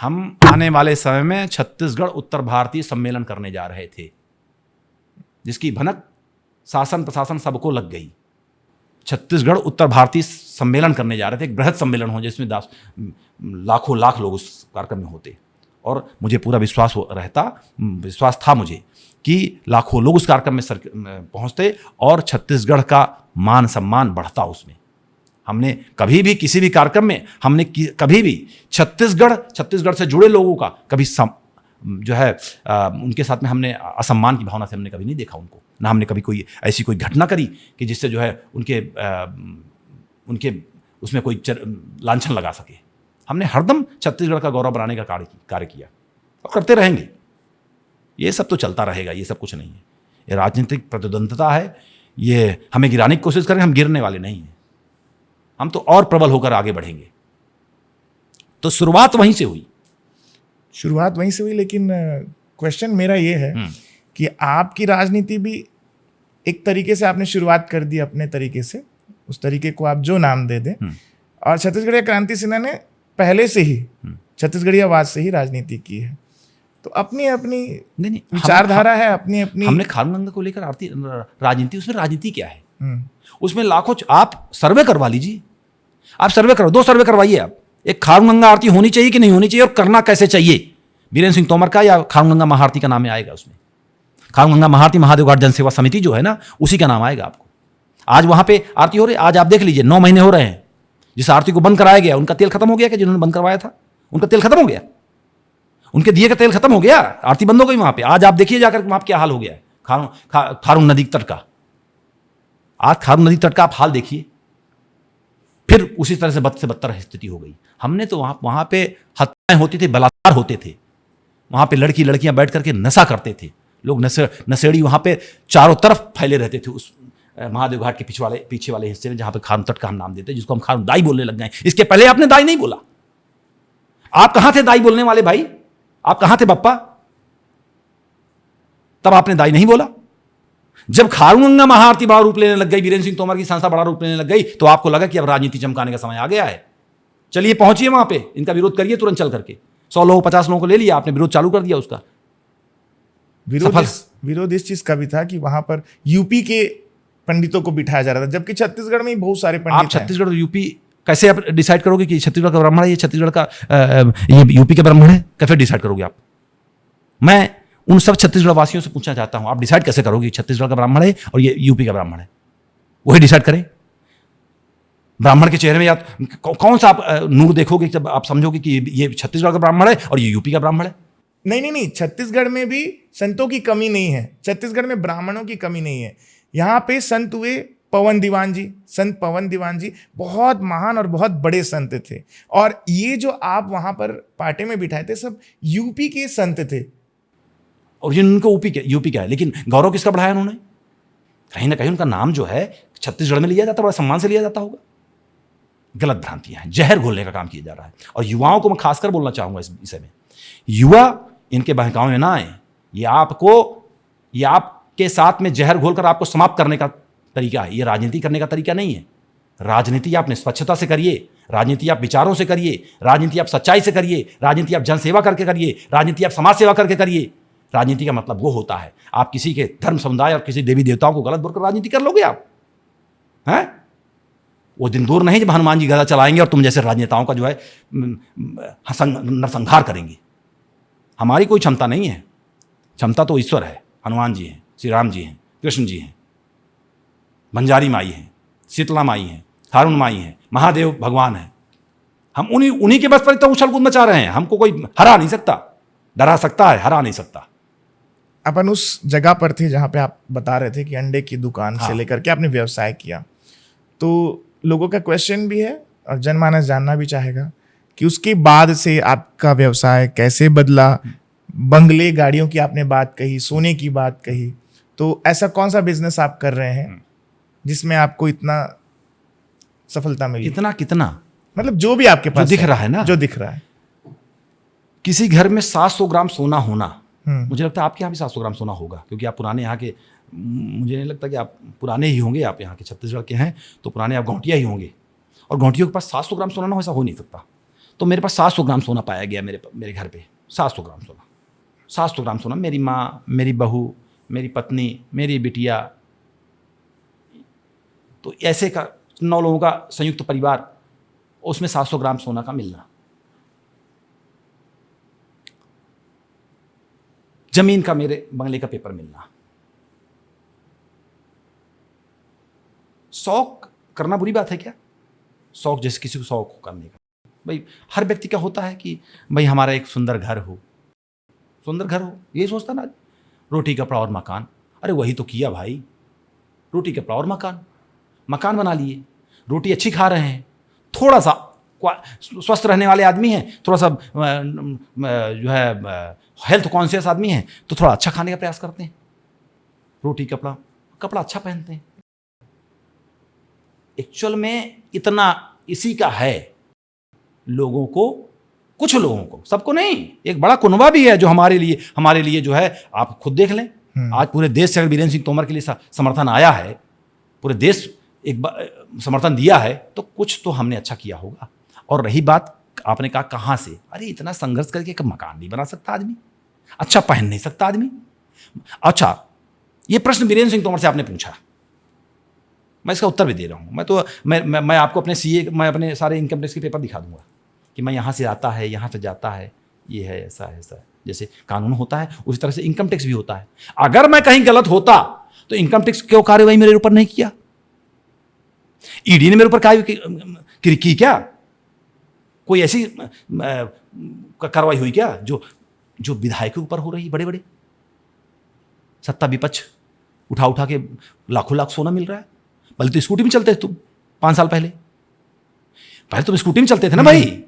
हम आने वाले समय में छत्तीसगढ़ उत्तर भारतीय सम्मेलन करने जा रहे थे, जिसकी भनक शासन प्रशासन सबको लग गई। छत्तीसगढ़ उत्तर भारतीय सम्मेलन करने जा रहे थे, एक बृहद सम्मेलन हो जिसमें लाखों लाख लोग उस कार्यक्रम में होते, और मुझे पूरा विश्वास था मुझे कि लाखों लोग उस कार्यक्रम में पहुंचते और छत्तीसगढ़ का मान सम्मान बढ़ता उसमें। हमने कभी भी किसी भी कार्यक्रम में हमने कभी भी छत्तीसगढ़ से जुड़े लोगों का कभी जो है उनके साथ में हमने असम्मान की भावना से हमने कभी नहीं देखा उनको, ना हमने कभी कोई ऐसी कोई घटना करी कि जिससे जो है उनके उसमें कोई लांछन लगा सके। हमने हरदम छत्तीसगढ़ का गौरव बढ़ाने का कार्य किया और करते रहेंगे। ये सब तो चलता रहेगा, ये सब कुछ नहीं है। ये राजनीतिक प्रतिद्वंद्विता है, ये हमें गिराने की कोशिश करें, हम गिरने वाले नहीं हैं, हम तो और प्रबल होकर आगे बढ़ेंगे। तो शुरुआत वहीं से हुई। लेकिन क्वेश्चन मेरा ये है कि आपकी राजनीति भी एक तरीके से आपने शुरुआत कर दी अपने तरीके से, उस तरीके को आप जो नाम दे दें, और छत्तीसगढ़ीय क्रांति सेना ने पहले से ही छत्तीसगढ़ीयवाद से ही राजनीति की है। तो अपनी अपनी विचारधारा है, अपनी अपनी। हमने खारून गंगा को लेकर राजनीति, उसमें राजनीति क्या है? उसमें लाखों, आप सर्वे करवा लीजिए, आप सर्वे करो, 2 सर्वे करवाइए आप। एक खारून गंगा आरती होनी चाहिए कि नहीं होनी चाहिए और करना कैसे चाहिए, वीरेंद्र सिंह तोमर का या खारून गंगा महाआरती का नाम आएगा उसमें। खारून गंगा महाआरती महादेव घाट जनसेवा समिति जो है ना, उसी का नाम आएगा आपको। आज वहां पे आरती हो रही, आज आप देख लीजिए 9 महीने हो रहे हैं जिस आरती को बंद कराया गया, उनका तेल खत्म हो गया, कि जिन्होंने बंद करवाया था उनका तेल खत्म हो गया, उनके दिए का तेल खत्म हो गया, आरती बंद हो गई वहां पे। आज आप देखिए जाकर वहां क्या हाल हो गया है खारून नदी तट का। आज खारून नदी तट का आप हाल देखिए, फिर उसी तरह से बद से बदतर स्थिति हो गई। हमने तो वहां पे हत्याएं होती थी, बलात्कार होते थे, वहां पे लड़कियां बैठ करके नशा करते थे लोग, नशेड़ी वहां पे चारों तरफ फैले रहते थे उस महादेव घाट के पीछे वाले हिस्से में, जहां पे खारून तट का हम नाम देते, जिसको हम खारून दाई बोलने लग गए। इसके पहले आपने दाई नहीं बोला। आप कहां थे दाई बोलने वाले भाई? आप कहां थे बप्पा? तब आपने दाई नहीं बोला। जब खारून गंगा महाआरती बड़ा रूप लेने लग गई, वीरेंद्र सिंह तोमर की संस्था बड़ा रूप लेने लग गई, तो आपको लगा कि अब राजनीति चमकाने का समय आ गया है। चलिए पहुंचिए वहां पे, इनका विरोध करिए तुरंत चल करके। 100 लोगों 50 लोगों को ले लिया आपने, विरोध चालू कर दिया उसका। विरोध इस चीज का भी था कि वहां पर यूपी के पंडितों को बिठाया जा रहा था, जबकि छत्तीसगढ़ में बहुत सारे पंडित। आप छत्तीसगढ़ और यूपी कैसे आप डिसाइड करोगे कि छत्तीसगढ़ का ब्राह्मण है, ये छत्तीसगढ़ का ये यूपी का ब्राह्मण है? कैसे डिसाइड करोगे आप? मैं उन सब छत्तीसगढ़ वासियों से पूछना चाहता हूं, आप डिसाइड कैसे करोगे छत्तीसगढ़ का ब्राह्मण है और ये यूपी का ब्राह्मण है? वही डिसाइड करें। ब्राह्मण के चेहरे में आप कौन सा आप नूर देखोगे जब आप समझोगे कि ये छत्तीसगढ़ का ब्राह्मण है और ये यूपी का ब्राह्मण है? नहीं, छत्तीसगढ़ में भी संतों की कमी नहीं है, छत्तीसगढ़ में ब्राह्मणों की कमी नहीं है। यहाँ पे संत हुए संत पवन दीवान जी बहुत महान और बहुत बड़े संत थे, और ये जो आप वहां पर पार्टी में बिठाए थे सब यूपी के संत थे। और जिनको यूपी का है, लेकिन गौरव किसका बढ़ाया उन्होंने? कहीं ना कहीं उनका नाम जो है छत्तीसगढ़ में लिया जाता, बड़ा सम्मान से लिया जाता होगा। गलत भ्रांतियां हैं, जहर घोलने का काम किया जा रहा है। और युवाओं को मैं खासकर बोलना चाहूंगा इस विषय में, युवा इनके बहकावे में ना आए। ये आपके साथ में जहर घोलकर आपको समाप्त करने का तरीका है, ये राजनीति करने का तरीका नहीं है। राजनीति आप निष्पक्षता से करिए, राजनीति आप विचारों से करिए, राजनीति आप सच्चाई से करिए, राजनीति आप जनसेवा करके करिए, राजनीति आप समाज सेवा करके करिए। राजनीति का मतलब वो होता है, आप किसी के धर्म समुदाय और किसी देवी देवताओं को गलत बोलकर राजनीति कर लोगे आप, हैं? वो दिन दूर नहीं जब हनुमान जी गदा चलाएंगे और तुम जैसे राजनेताओं का जो है नरसंहार करेंगे। हमारी कोई क्षमता नहीं है, क्षमता तो ईश्वर है। हनुमान जी हैं, श्री राम जी हैं, कृष्ण जी हैं, बंजारी माई हैं, शीतला माई हैं, खारून माई हैं, महादेव भगवान हैं। हम उन्हीं के बस पर तो उछल कूद मचा रहे हैं। हमको कोई हरा नहीं सकता, डरा सकता है, हरा नहीं सकता। अपन उस जगह पर थे जहां पे आप बता रहे थे कि अंडे की दुकान से लेकर के आपने व्यवसाय किया, तो लोगों का क्वेश्चन भी है और जनमानस जानना भी चाहेगा कि उसके बाद से आपका व्यवसाय कैसे बदला। बंगले गाड़ियों की आपने बात कही, सोने की बात कही, तो ऐसा कौन सा बिजनेस आप कर रहे हैं जिसमें आपको इतना सफलता मिली? इतना कितना मतलब जो भी आपके पास दिख रहा है ना, जो दिख रहा है। किसी घर में 700 ग्राम सोना होना, मुझे लगता है आपके यहाँ भी 700 ग्राम सोना होगा, क्योंकि आप पुराने यहाँ के, मुझे नहीं लगता कि आप पुराने ही होंगे, आप यहाँ के छत्तीसगढ़ के हैं तो पुराने आप गौंटिया ही होंगे, और गौंटियों के पास 700 ग्राम सोना ना हो, ऐसा हो नहीं सकता। तो मेरे पास 700 ग्राम सोना पाया गया मेरे घर पे। 700 ग्राम सोना, 700 ग्राम सोना। मेरी माँ, मेरी बहू, मेरी पत्नी, मेरी बिटिया, तो ऐसे का 9 लोगों का संयुक्त परिवार, उसमें 700 ग्राम सोना का मिलना। जमीन का, मेरे बंगले का पेपर मिलना। शौक करना बुरी बात है क्या? शौक जैसे किसी को शौक हो करने का, भाई हर व्यक्ति का होता है कि भाई हमारा एक सुंदर घर हो, यही सोचता ना, रोटी कपड़ा और मकान। अरे वही तो किया भाई, रोटी कपड़ा और मकान बना लिए, रोटी अच्छी खा रहे हैं, थोड़ा सा स्वस्थ रहने वाले आदमी हैं, थोड़ा सा जो है हेल्थ कॉन्शियस आदमी है, तो थोड़ा अच्छा खाने का प्रयास करते हैं, रोटी कपड़ा अच्छा पहनते हैं। एक्चुअल में इतना इसी का है लोगों को, कुछ लोगों को, सबको नहीं। एक बड़ा कुनबा भी है जो हमारे लिए जो है, आप खुद देख लें, आज पूरे देश से अगर वीरेंद्र सिंह तोमर के लिए समर्थन आया है, पूरे देश एक समर्थन दिया है, तो कुछ तो हमने अच्छा किया होगा। और रही बात आपने कहा कहाँ से, अरे इतना संघर्ष करके एक मकान नहीं बना सकता आदमी, अच्छा पहन नहीं सकता आदमी। अच्छा, ये प्रश्न वीरेंद्र सिंह तोमर से आपने पूछा, मैं इसका उत्तर भी दे रहा हूँ। मैं आपको अपने सीए, मैं अपने सारे इनकम टैक्स के पेपर दिखा दूंगा कि मैं यहाँ से आता है, यहाँ से जाता है, ये है, ऐसा है, ऐसा है। जैसे कानून होता है उसी तरह से इनकम टैक्स भी होता है। अगर मैं कहीं गलत होता तो इनकम टैक्स क्यों कार्रवाई मेरे ऊपर नहीं किया? ईडी ने मेरे ऊपर की क्या? कोई ऐसी कार्रवाई हुई क्या जो विधायक के ऊपर हो रही? बड़े बड़े सत्ता विपक्ष उठा के लाखों लाख सोना मिल रहा है। पहले तो स्कूटी में चलते थे तुम, 5 साल पहले तुम स्कूटी में चलते थे ना भाई।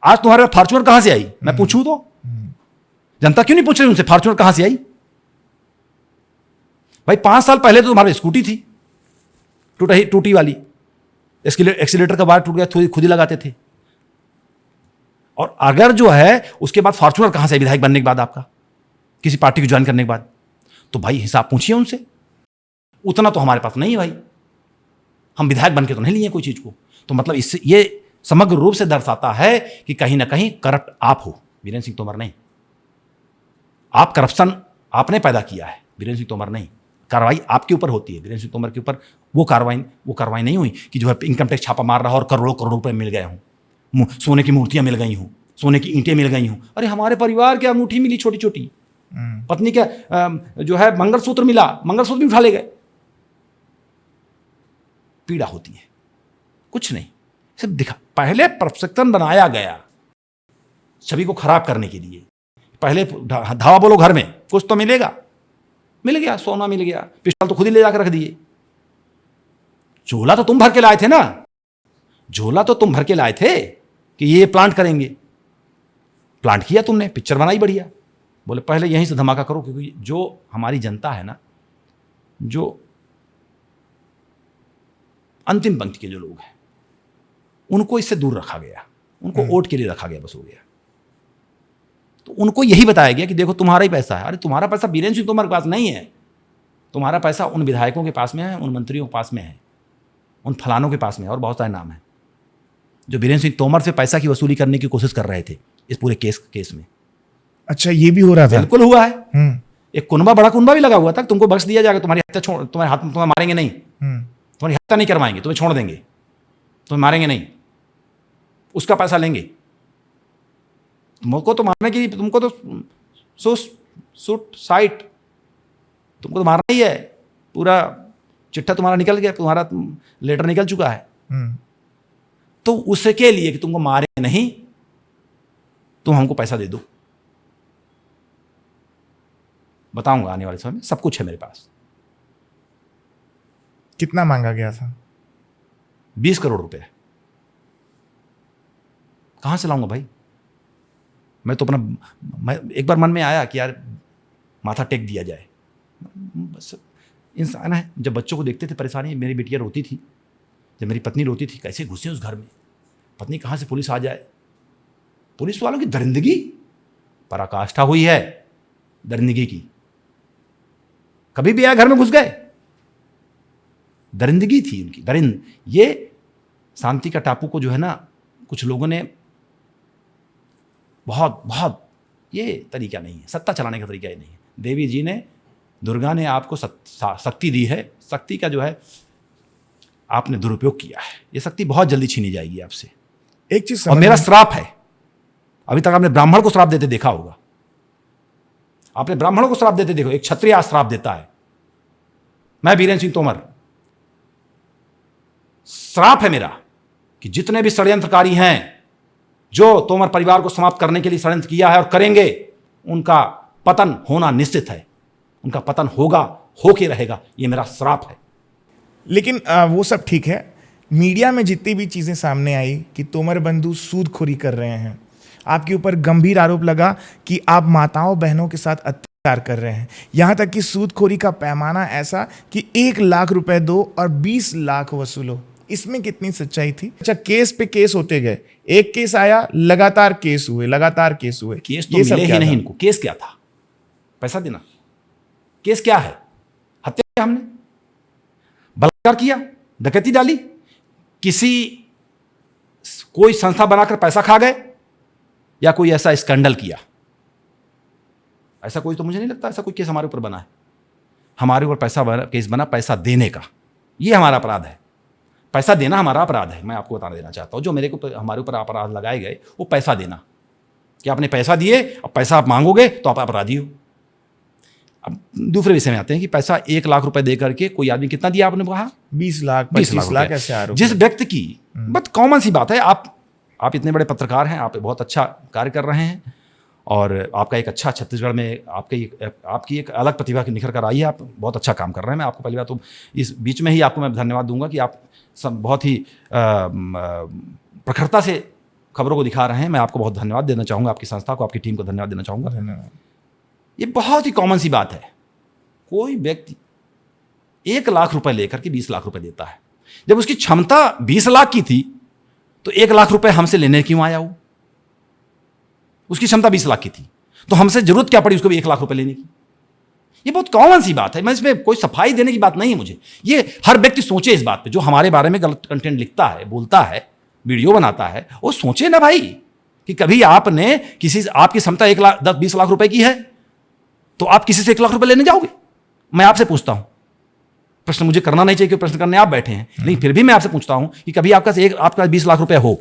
आज तुम्हारे फॉर्च्यूनर कहां से आई? मैं पूछूं तो जनता क्यों नहीं पूछ रही उनसे फॉर्च्यूनर कहां से आई? भाई 5 साल पहले तो तुम्हारी स्कूटी थी टूटी वाली, एक्सीलेटर का बार टूट गया, खुद ही लगाते थे। और अगर जो है उसके बाद फॉर्च्यूनर कहां से विधायक बनने के बाद, आपका किसी पार्टी को ज्वाइन करने के बाद, तो भाई हिसाब पूछिए उनसे। उतना तो हमारे पास नहीं है भाई, हम विधायक बन के तो नहीं लिए कोई चीज को। तो मतलब इससे ये समग्र रूप से दर्शाता है कि कहीं ना कहीं करप्ट आप हो, वीरेंद्र सिंह तोमर नहीं। आप करप्शन आपने पैदा किया है, वीरेंद्र सिंह तोमर नहीं। कार्रवाई आपके ऊपर होती है, वीरेंद्र सिंह तोमर के ऊपर वो कार्रवाई नहीं हुई कि जो है इनकम टैक्स छापा मार रहा और करोड़ों रुपए मिल गए हों, सोने की मूर्तियां मिल गई हों, सोने की ईंटें मिल गई हों। अरे हमारे परिवार की अंगूठी मिली छोटी छोटी, पत्नी का जो है मंगलसूत्र मिला, मंगलसूत्र भी उठा ले गए। पीड़ा होती है, कुछ नहीं, सिर्फ दिखा। पहले प्रशिक्षण बनाया गया छवि को खराब करने के लिए। पहले धावा बोलो घर में, कुछ तो मिलेगा, मिल गया, सोना मिल गया, पिस्टल तो खुद ही ले जाकर रख दिए। झोला तो तुम भर के लाए थे ना, झोला तो तुम भर के लाए थे कि ये प्लांट करेंगे। प्लांट किया तुमने, पिक्चर बनाई बढ़िया, बोले पहले यहीं से धमाका करो, क्योंकि जो हमारी जनता है ना, जो अंतिम पंक्ति के जो लोग हैं, उनको इससे दूर रखा गया, उनको वोट के लिए रखा गया, बस हो गया। तो उनको यही बताया गया कि देखो तुम्हारा ही पैसा है। अरे तुम्हारा पैसा वीरेंद्र सिंह तोमर के पास नहीं है, तुम्हारा पैसा उन विधायकों के पास में है, उन मंत्रियों के पास में है, उन फलानों के पास में है, और बहुत सारे नाम हैं जो वीरेंद्र सिंह तोमर से पैसा की वसूली करने की कोशिश कर रहे थे इस पूरे केस में। अच्छा, ये भी हो रहा था? बिल्कुल हुआ है। एक कुनबा, बड़ा कुनबा भी लगा हुआ था, तुमको बख्श दिया जाएगा, तुम्हारी हत्या तुम्हारे हाथ में, तुम्हें मारेंगे नहीं, तुम्हारी हत्या नहीं करवाएंगे, तुम्हें छोड़ देंगे, तुम्हें मारेंगे नहीं, उसका पैसा लेंगे। तुमको तो मारने की, तुमको तो सूट साइट, तुमको तो मारना ही है। पूरा चिट्ठा तुम्हारा निकल गया, तुम्हारा लेटर निकल चुका है। तो उसके लिए कि तुमको मारे नहीं, तुम हमको पैसा दे दो। बताऊंगा आने वाले समय में, सब कुछ है मेरे पास। कितना मांगा गया था? 20 करोड़ रुपए। कहां से लाऊंगा भाई? मैं तो मैं एक बार मन में आया कि यार माथा टेक दिया जाए, बस इंसान है। जब बच्चों को देखते थे परेशानी, मेरी बेटियां रोती थी, जब मेरी पत्नी रोती थी, कैसे घुसे उस घर में, पत्नी कहाँ से पुलिस आ जाए। पुलिस वालों की दरिंदगी, पराकाष्ठा हुई है दरिंदगी की। कभी भी आए घर में घुस गए, दरिंदगी थी उनकी। ये शांति का टापू को जो है ना, कुछ लोगों ने बहुत ये तरीका नहीं है, सत्ता चलाने का तरीका ही नहीं है। देवी जी ने, दुर्गा ने आपको शक्ति दी है, शक्ति का जो है आपने दुरुपयोग किया है। ये शक्ति बहुत जल्दी छीनी जाएगी आपसे। एक चीज और मेरा श्राप है, अभी तक आपने ब्राह्मण को श्राप देते देखा होगा, आपने ब्राह्मणों को श्राप देते देखो, एक क्षत्रिय आज श्राप देता है, मैं वीरेंद्र सिंह तोमर, श्राप है मेरा कि जितने भी षड्यंत्रकारी हैं जो तोमर परिवार को समाप्त करने के लिए षड्यंत्र किया है और करेंगे, उनका पतन होना निश्चित है। उनका पतन होगा, होके रहेगा, ये मेरा श्राप है। लेकिन वो सब ठीक है। मीडिया में जितनी भी चीज़ें सामने आई कि तोमर बंधु सूदखोरी कर रहे हैं, आपके ऊपर गंभीर आरोप लगा कि आप माताओं बहनों के साथ अत्याचार कर रहे हैं, यहाँ तक कि सूदखोरी का पैमाना ऐसा कि 1 लाख रुपए दो और 20 लाख वसूलो। इसमें कितनी सच्चाई थी? अच्छा, केस पे केस होते गए, एक केस आया, लगातार केस हुए, लगातार केस हुए। केस तो मिले ही नहीं इनको। केस क्या था? पैसा देना। केस क्या है? हत्या किया हमने, बलात्कार किया, डकैती डाली, कोई संस्था बनाकर पैसा खा गए, या कोई ऐसा स्कैंडल किया? ऐसा कोई तो मुझे नहीं लगता ऐसा कोई केस हमारे ऊपर बना है। हमारे ऊपर केस बना पैसा देने का। ये हमारा अपराध है। पैसा देना हमारा अपराध है। मैं आपको बता देना चाहता हूं, जो हमारे ऊपर अपराध लगाए गए वो पैसा देना, कि आपने पैसा दिए, अब पैसा आप मांगोगे तो आप अपराधी हो। अब दूसरे विषय में आते हैं कि पैसा 1 लाख रुपए दे करके कोई आदमी कितना दिया आपने कहा? 20 लाख 25 लाख ऐसे आरोप। जिस व्यक्ति की, बस कॉमन सी बात है, आप इतने बड़े पत्रकार हैं, आप बहुत अच्छा कार्य कर रहे हैं और आपका एक अच्छा छत्तीसगढ़ में आपकी एक अलग प्रतिभा की निखर कर आई है। आप बहुत अच्छा काम कर रहे हैं। मैं आपको पहली बात तो इस बीच में ही आपको मैं धन्यवाद दूंगा कि आप सब बहुत ही प्रखरता से खबरों को दिखा रहे हैं। मैं आपको बहुत धन्यवाद देना चाहूँगा, आपकी संस्था को, आपकी टीम को धन्यवाद देना चाहूँगा। धन्यवाद। ये बहुत ही कॉमन सी बात है। कोई व्यक्ति 1 लाख रुपए लेकर के 20 लाख रुपए देता है। जब उसकी क्षमता 20 लाख की थी तो 1 लाख रुपए हमसे लेने क्यों आया? वो उसकी क्षमता 20 लाख की थी तो हमसे जरूरत क्या पड़ी उसको भी 1 लाख रुपए लेने की? ये बहुत कॉमन सी बात है। मैं इसमें कोई सफाई देने की बात नहीं है मुझे। ये हर व्यक्ति सोचे इस बात पे, जो हमारे बारे में गलत कंटेंट लिखता है, बोलता है, वीडियो बनाता है, वो सोचे ना भाई कि कभी आपने आपकी क्षमता 1 लाख 10-20 लाख रुपए की है तो आप किसी से 1 लाख रुपए लेने जाओगे? मैं आपसे पूछता हूं, प्रश्न मुझे करना नहीं चाहिए क्योंकि प्रश्न करने आप बैठे हैं, लेकिन फिर भी मैं आपसे पूछता हूं कि कभी आपका 20 लाख रुपए हो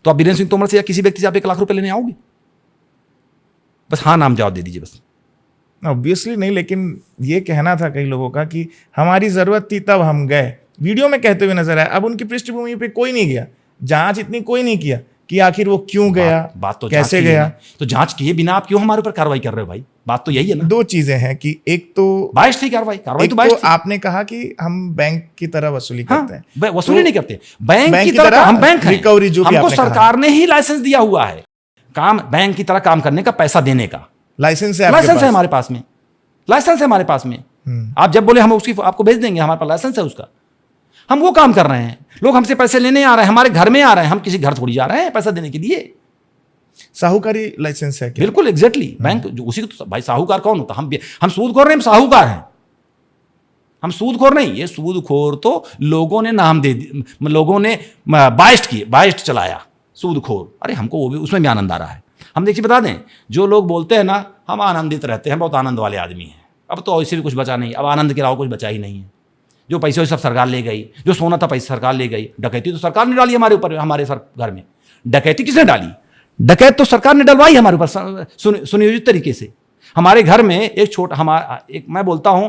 तो आप वीरेंद्र सिंह तोमर से या किसी व्यक्ति से आप 1 लाख रुपए लेने आओगे? बस हाँ नाम जवाब दे दीजिए बस। ऑब्वियसली नहीं, लेकिन ये कहना था कई लोगों का कि हमारी जरूरत थी तब हम गए, वीडियो में कहते हुए नजर आए। अब उनकी पृष्ठभूमि पे कोई नहीं गया, जांच इतनी कोई नहीं किया कि आखिर वो क्यों गया, बात तो कैसे गया। तो जांच किए बिना आप क्यों हमारे ऊपर कार्रवाई कर रहे हो भाई? बात तो यही है ना। 2 चीजें हैं कि एक तो बाइश थी कार्रवाई तो बाइश थी। आपने कहा कि हम बैंक की तरह वसूली करते हैं। वसूली नहीं करते, बैंक की तरह हम बैंक हैं। रिकवरी जो भी हमको आपने सरकार ने ही लाइसेंस दिया हुआ है काम बैंक की तरह काम करने का, पैसा देने का लाइसेंस है हमारे पास में। लाइसेंस है हमारे पास में। आप जब बोले हम उसकी आपको भेज देंगे, हमारे पास लाइसेंस है उसका, हम वो काम कर रहे हैं। लोग हमसे पैसे लेने आ रहे हैं, हमारे घर में आ रहे हैं, हम किसी घर थोड़ी जा रहे हैं पैसा देने के लिए। साहूकारी लाइसेंस है क्या? बिल्कुल एग्जैक्टली। बैंक जो उसी को तो भाई साहूकार कौन होता? हम सूदखोर नहीं, हम साहूकार हैं। हम सूदखोर नहीं, ये सूदखोर तो लोगों ने नाम दे दिया, लोगों ने बाइस्ट चलाया सूदखोर। अरे हमको वो भी उसमें भी आनंद आ रहा है। हम देखिए बता दें, जो लोग बोलते हैं ना हम आनंदित रहते हैं, बहुत आनंद वाले आदमी हैं, अब तो ऐसे भी कुछ बचा नहीं, अब आनंद के अलावा कुछ बचा ही नहीं है। जो पैसे सब सरकार ले गई, जो सोना था पैसे सरकार ले गई, डकैती तो सरकार ने डाली हमारे ऊपर, हमारे घर में। डकैती किसने डाली? डकैत तो सरकार ने डलवाई हमारे ऊपर सुनियोजित तरीके से। हमारे घर में एक मैं बोलता हूं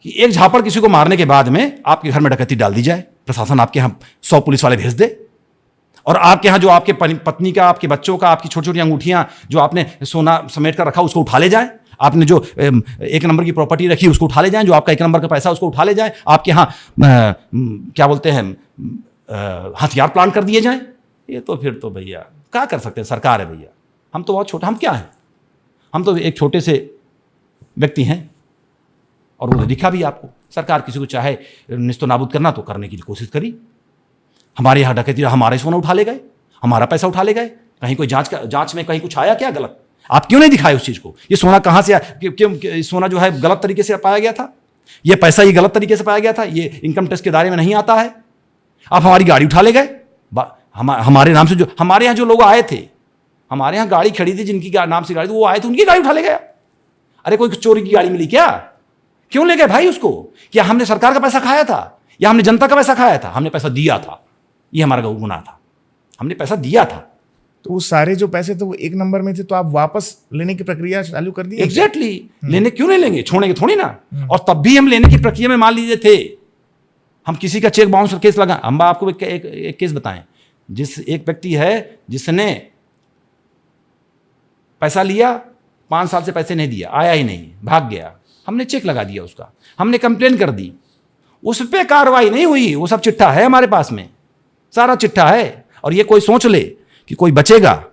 कि एक झापड़ किसी को मारने के बाद में आपके घर में डकैती डाल दी जाए, प्रशासन आपके यहाँ 100 पुलिस वाले भेज दे और आपके यहाँ जो आपके पत्नी का, आपके बच्चों का, आपकी छोटी छोटी अंगूठियां जो आपने सोना समेट कर रखा उसको उठा ले जाए, आपने जो 1 नंबर की प्रॉपर्टी रखी उसको उठा ले जाए, जो आपका 1 नंबर का पैसा उसको उठा ले जाए, आपके यहाँ क्या बोलते हैं हथियार प्लांट कर दिए जाए। ये तो फिर तो भैया क्या कर सकते हैं, सरकार है भैया। हम तो बहुत छोटे, हम क्या हैं? हम तो एक छोटे से व्यक्ति हैं और वो दिखा भी आपको। सरकार किसी को चाहे निस्तो नाबूद करना तो करने की कोशिश करी। हमारे यहाँ डकैती, हमारे सोना उठा ले गए, हमारा पैसा उठा ले गए। कहीं कोई जांच में कहीं कुछ आया क्या गलत? आप क्यों नहीं दिखाए उस चीज को? ये सोना कहाँ से क्यों सोना जो है गलत तरीके से पाया गया था, ये पैसा ये गलत तरीके से पाया गया था, ये इनकम टैक्स के दायरे में नहीं आता है। आप हमारी गाड़ी उठा ले गए, हमारे नाम से जो हमारे यहाँ जो लोग आए थे, हमारे यहाँ गाड़ी खड़ी थी जिनकी नाम से गाड़ी थी, वो आए थे उनकी गाड़ी उठा ले गया। अरे कोई चोरी की गाड़ी मिली क्या? क्यों ले गए भाई उसको? क्या हमने सरकार का पैसा खाया था या हमने जनता का पैसा खाया था? हमने पैसा दिया था, ये हमारा गुनाह था, हमने पैसा दिया था। तो वो सारे जो पैसे थे वो 1 नंबर में थे, तो आप वापस लेने की प्रक्रिया चालू कर दी? एग्जैक्टली। लेने क्यों नहीं लेंगे, छोड़ेंगे थोड़ी ना। और तब भी हम लेने की प्रक्रिया में मान लीजिए थे, हम किसी का चेक बाउंस केस लगा, हम आपको एक केस बताएं, एक व्यक्ति है जिसने पैसा लिया, 5 साल से पैसे नहीं दिया, आया ही नहीं, भाग गया, हमने चेक लगा दिया उसका, हमने कंप्लेन कर दी, उस पर कार्रवाई नहीं हुई। वो सब चिट्ठा है हमारे पास में, सारा चिट्ठा है। और ये कोई सोच ले कि कोई बचेगा,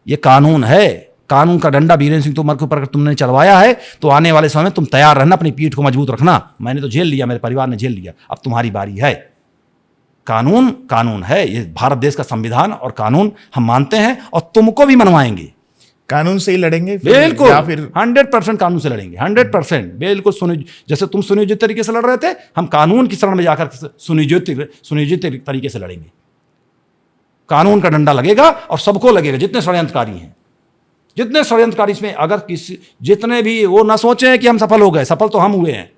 ये कानून है, कानून का डंडा वीरेंद्र सिंह तोमर के ऊपर अगर तुमने चलवाया है तो आने वाले समय में तुम तैयार रहना, अपनी पीठ को मजबूत रखना। मैंने तो झेल लिया, मेरे परिवार ने झेल लिया, अब तुम्हारी बारी है। कानून कानून है, ये भारत देश का संविधान और कानून हम मानते हैं और तुमको भी मनवाएंगे। कानून से ही लड़ेंगे बिल्कुल, या फिर 100% कानून से लड़ेंगे, 100% बिल्कुल। जैसे तुम सुनियोजित तरीके से लड़ रहे थे, हम कानून की शरण में जाकर सुनियोजित तरीके से लड़ेंगे। कानून का डंडा लगेगा और सबको लगेगा, जितने षड्यंत्रकारी हैं, जितने षड्यंत्रकारी इसमें, अगर किसी जितने भी वो ना सोचें कि हम सफल हो गए, सफल तो हम हुए हैं।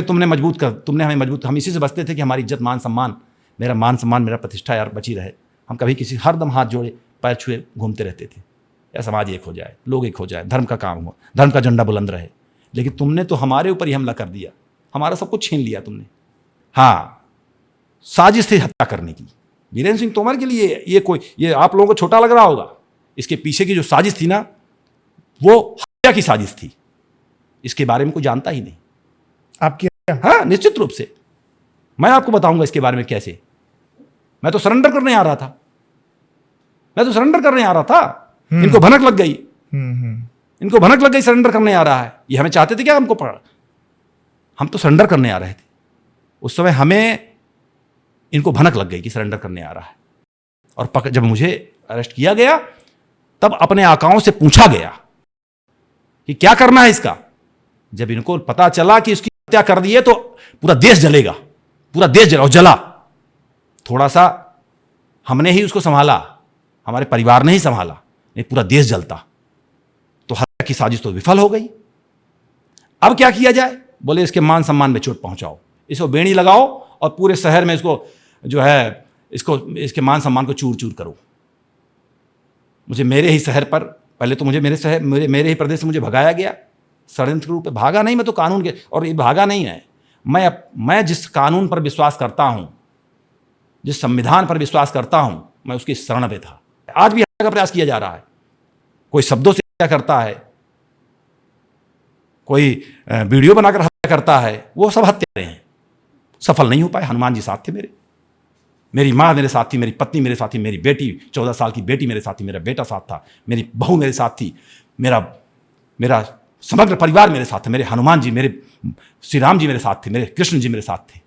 तुमने हमें मजबूत, हम इसी से बचते थे कि हमारी इज्जत, मान सम्मान, मेरा मान सम्मान, मेरा प्रतिष्ठा यार बची रहे। हम कभी किसी, हरदम हाथ जोड़े पैर छुए घूमते रहते थे, या समाज एक हो जाए, लोग एक हो जाए, धर्म का काम हो, धर्म का झंडा बुलंद रहे। लेकिन तुमने तो हमारे ऊपर ही हमला कर दिया, हमारा सब कुछ छीन लिया तुमने। हाँ, साजिश थी हत्या करने की वीरेंद्र सिंह तोमर के लिए। ये आप लोगों को छोटा लग रहा होगा, इसके पीछे की जो साजिश थी ना, वो हत्या की साजिश थी। इसके बारे में कोई जानता ही नहीं। आपकी? हाँ, निश्चित रूप से मैं आपको बताऊंगा इसके बारे में कैसे। मैं तो सरेंडर करने आ रहा था, इनको भनक लग गई, इनको भनक लग गई, सरेंडर करने आ रहा है। ये हमें चाहते थे क्या हमको पड़ा? हम तो सरेंडर करने आ रहे थे। उस समय हमें, इनको भनक लग गई कि सरेंडर करने आ रहा है। और जब मुझे अरेस्ट किया गया, तब अपने आकाओं से पूछा गया कि क्या करना है इसका। जब इनको पता चला कि इसकी हत्या कर दी है तो पूरा देश जलेगा, पूरा देश जला, और जला। थोड़ा सा हमने ही उसको संभाला, हमारे परिवार ने ही संभाला, नहीं पूरा देश जलता। तो हत्या की साजिश तो विफल हो गई। अब क्या किया जाए? बोले इसके मान सम्मान में चोट पहुंचाओ, इसको बेड़ी लगाओ और पूरे शहर में इसको जो है, इसके मान सम्मान को चूर चूर करो। मुझे मेरे ही शहर पर, पहले तो मुझे मेरे ही प्रदेश से मुझे भगाया गया, षड्यंत्र रूप में भागा नहीं, मैं तो कानून के, और ये भागा नहीं है, मैं जिस कानून पर विश्वास करता हूं, जिस संविधान पर विश्वास करता हूं, मैं उसकी शरण में था। आज भी हत्या का प्रयास किया जा रहा है, कोई शब्दों से हत्या करता है, कोई वीडियो बनाकर हत्या करता है, वो सब हत्यारे हैं, सफल नहीं हो पाए। हनुमान जी साथ थे मेरी माँ मेरे साथ थी, मेरी पत्नी मेरे साथ थी, मेरी बेटी 14 साल की बेटी मेरे साथ थी, मेरा बेटा साथ था, मेरी बहू मेरे साथ थी, मेरा समग्र परिवार मेरे साथ था, मेरे हनुमान जी, मेरे श्री राम जी मेरे साथ थे, मेरे कृष्ण जी मेरे साथ थे।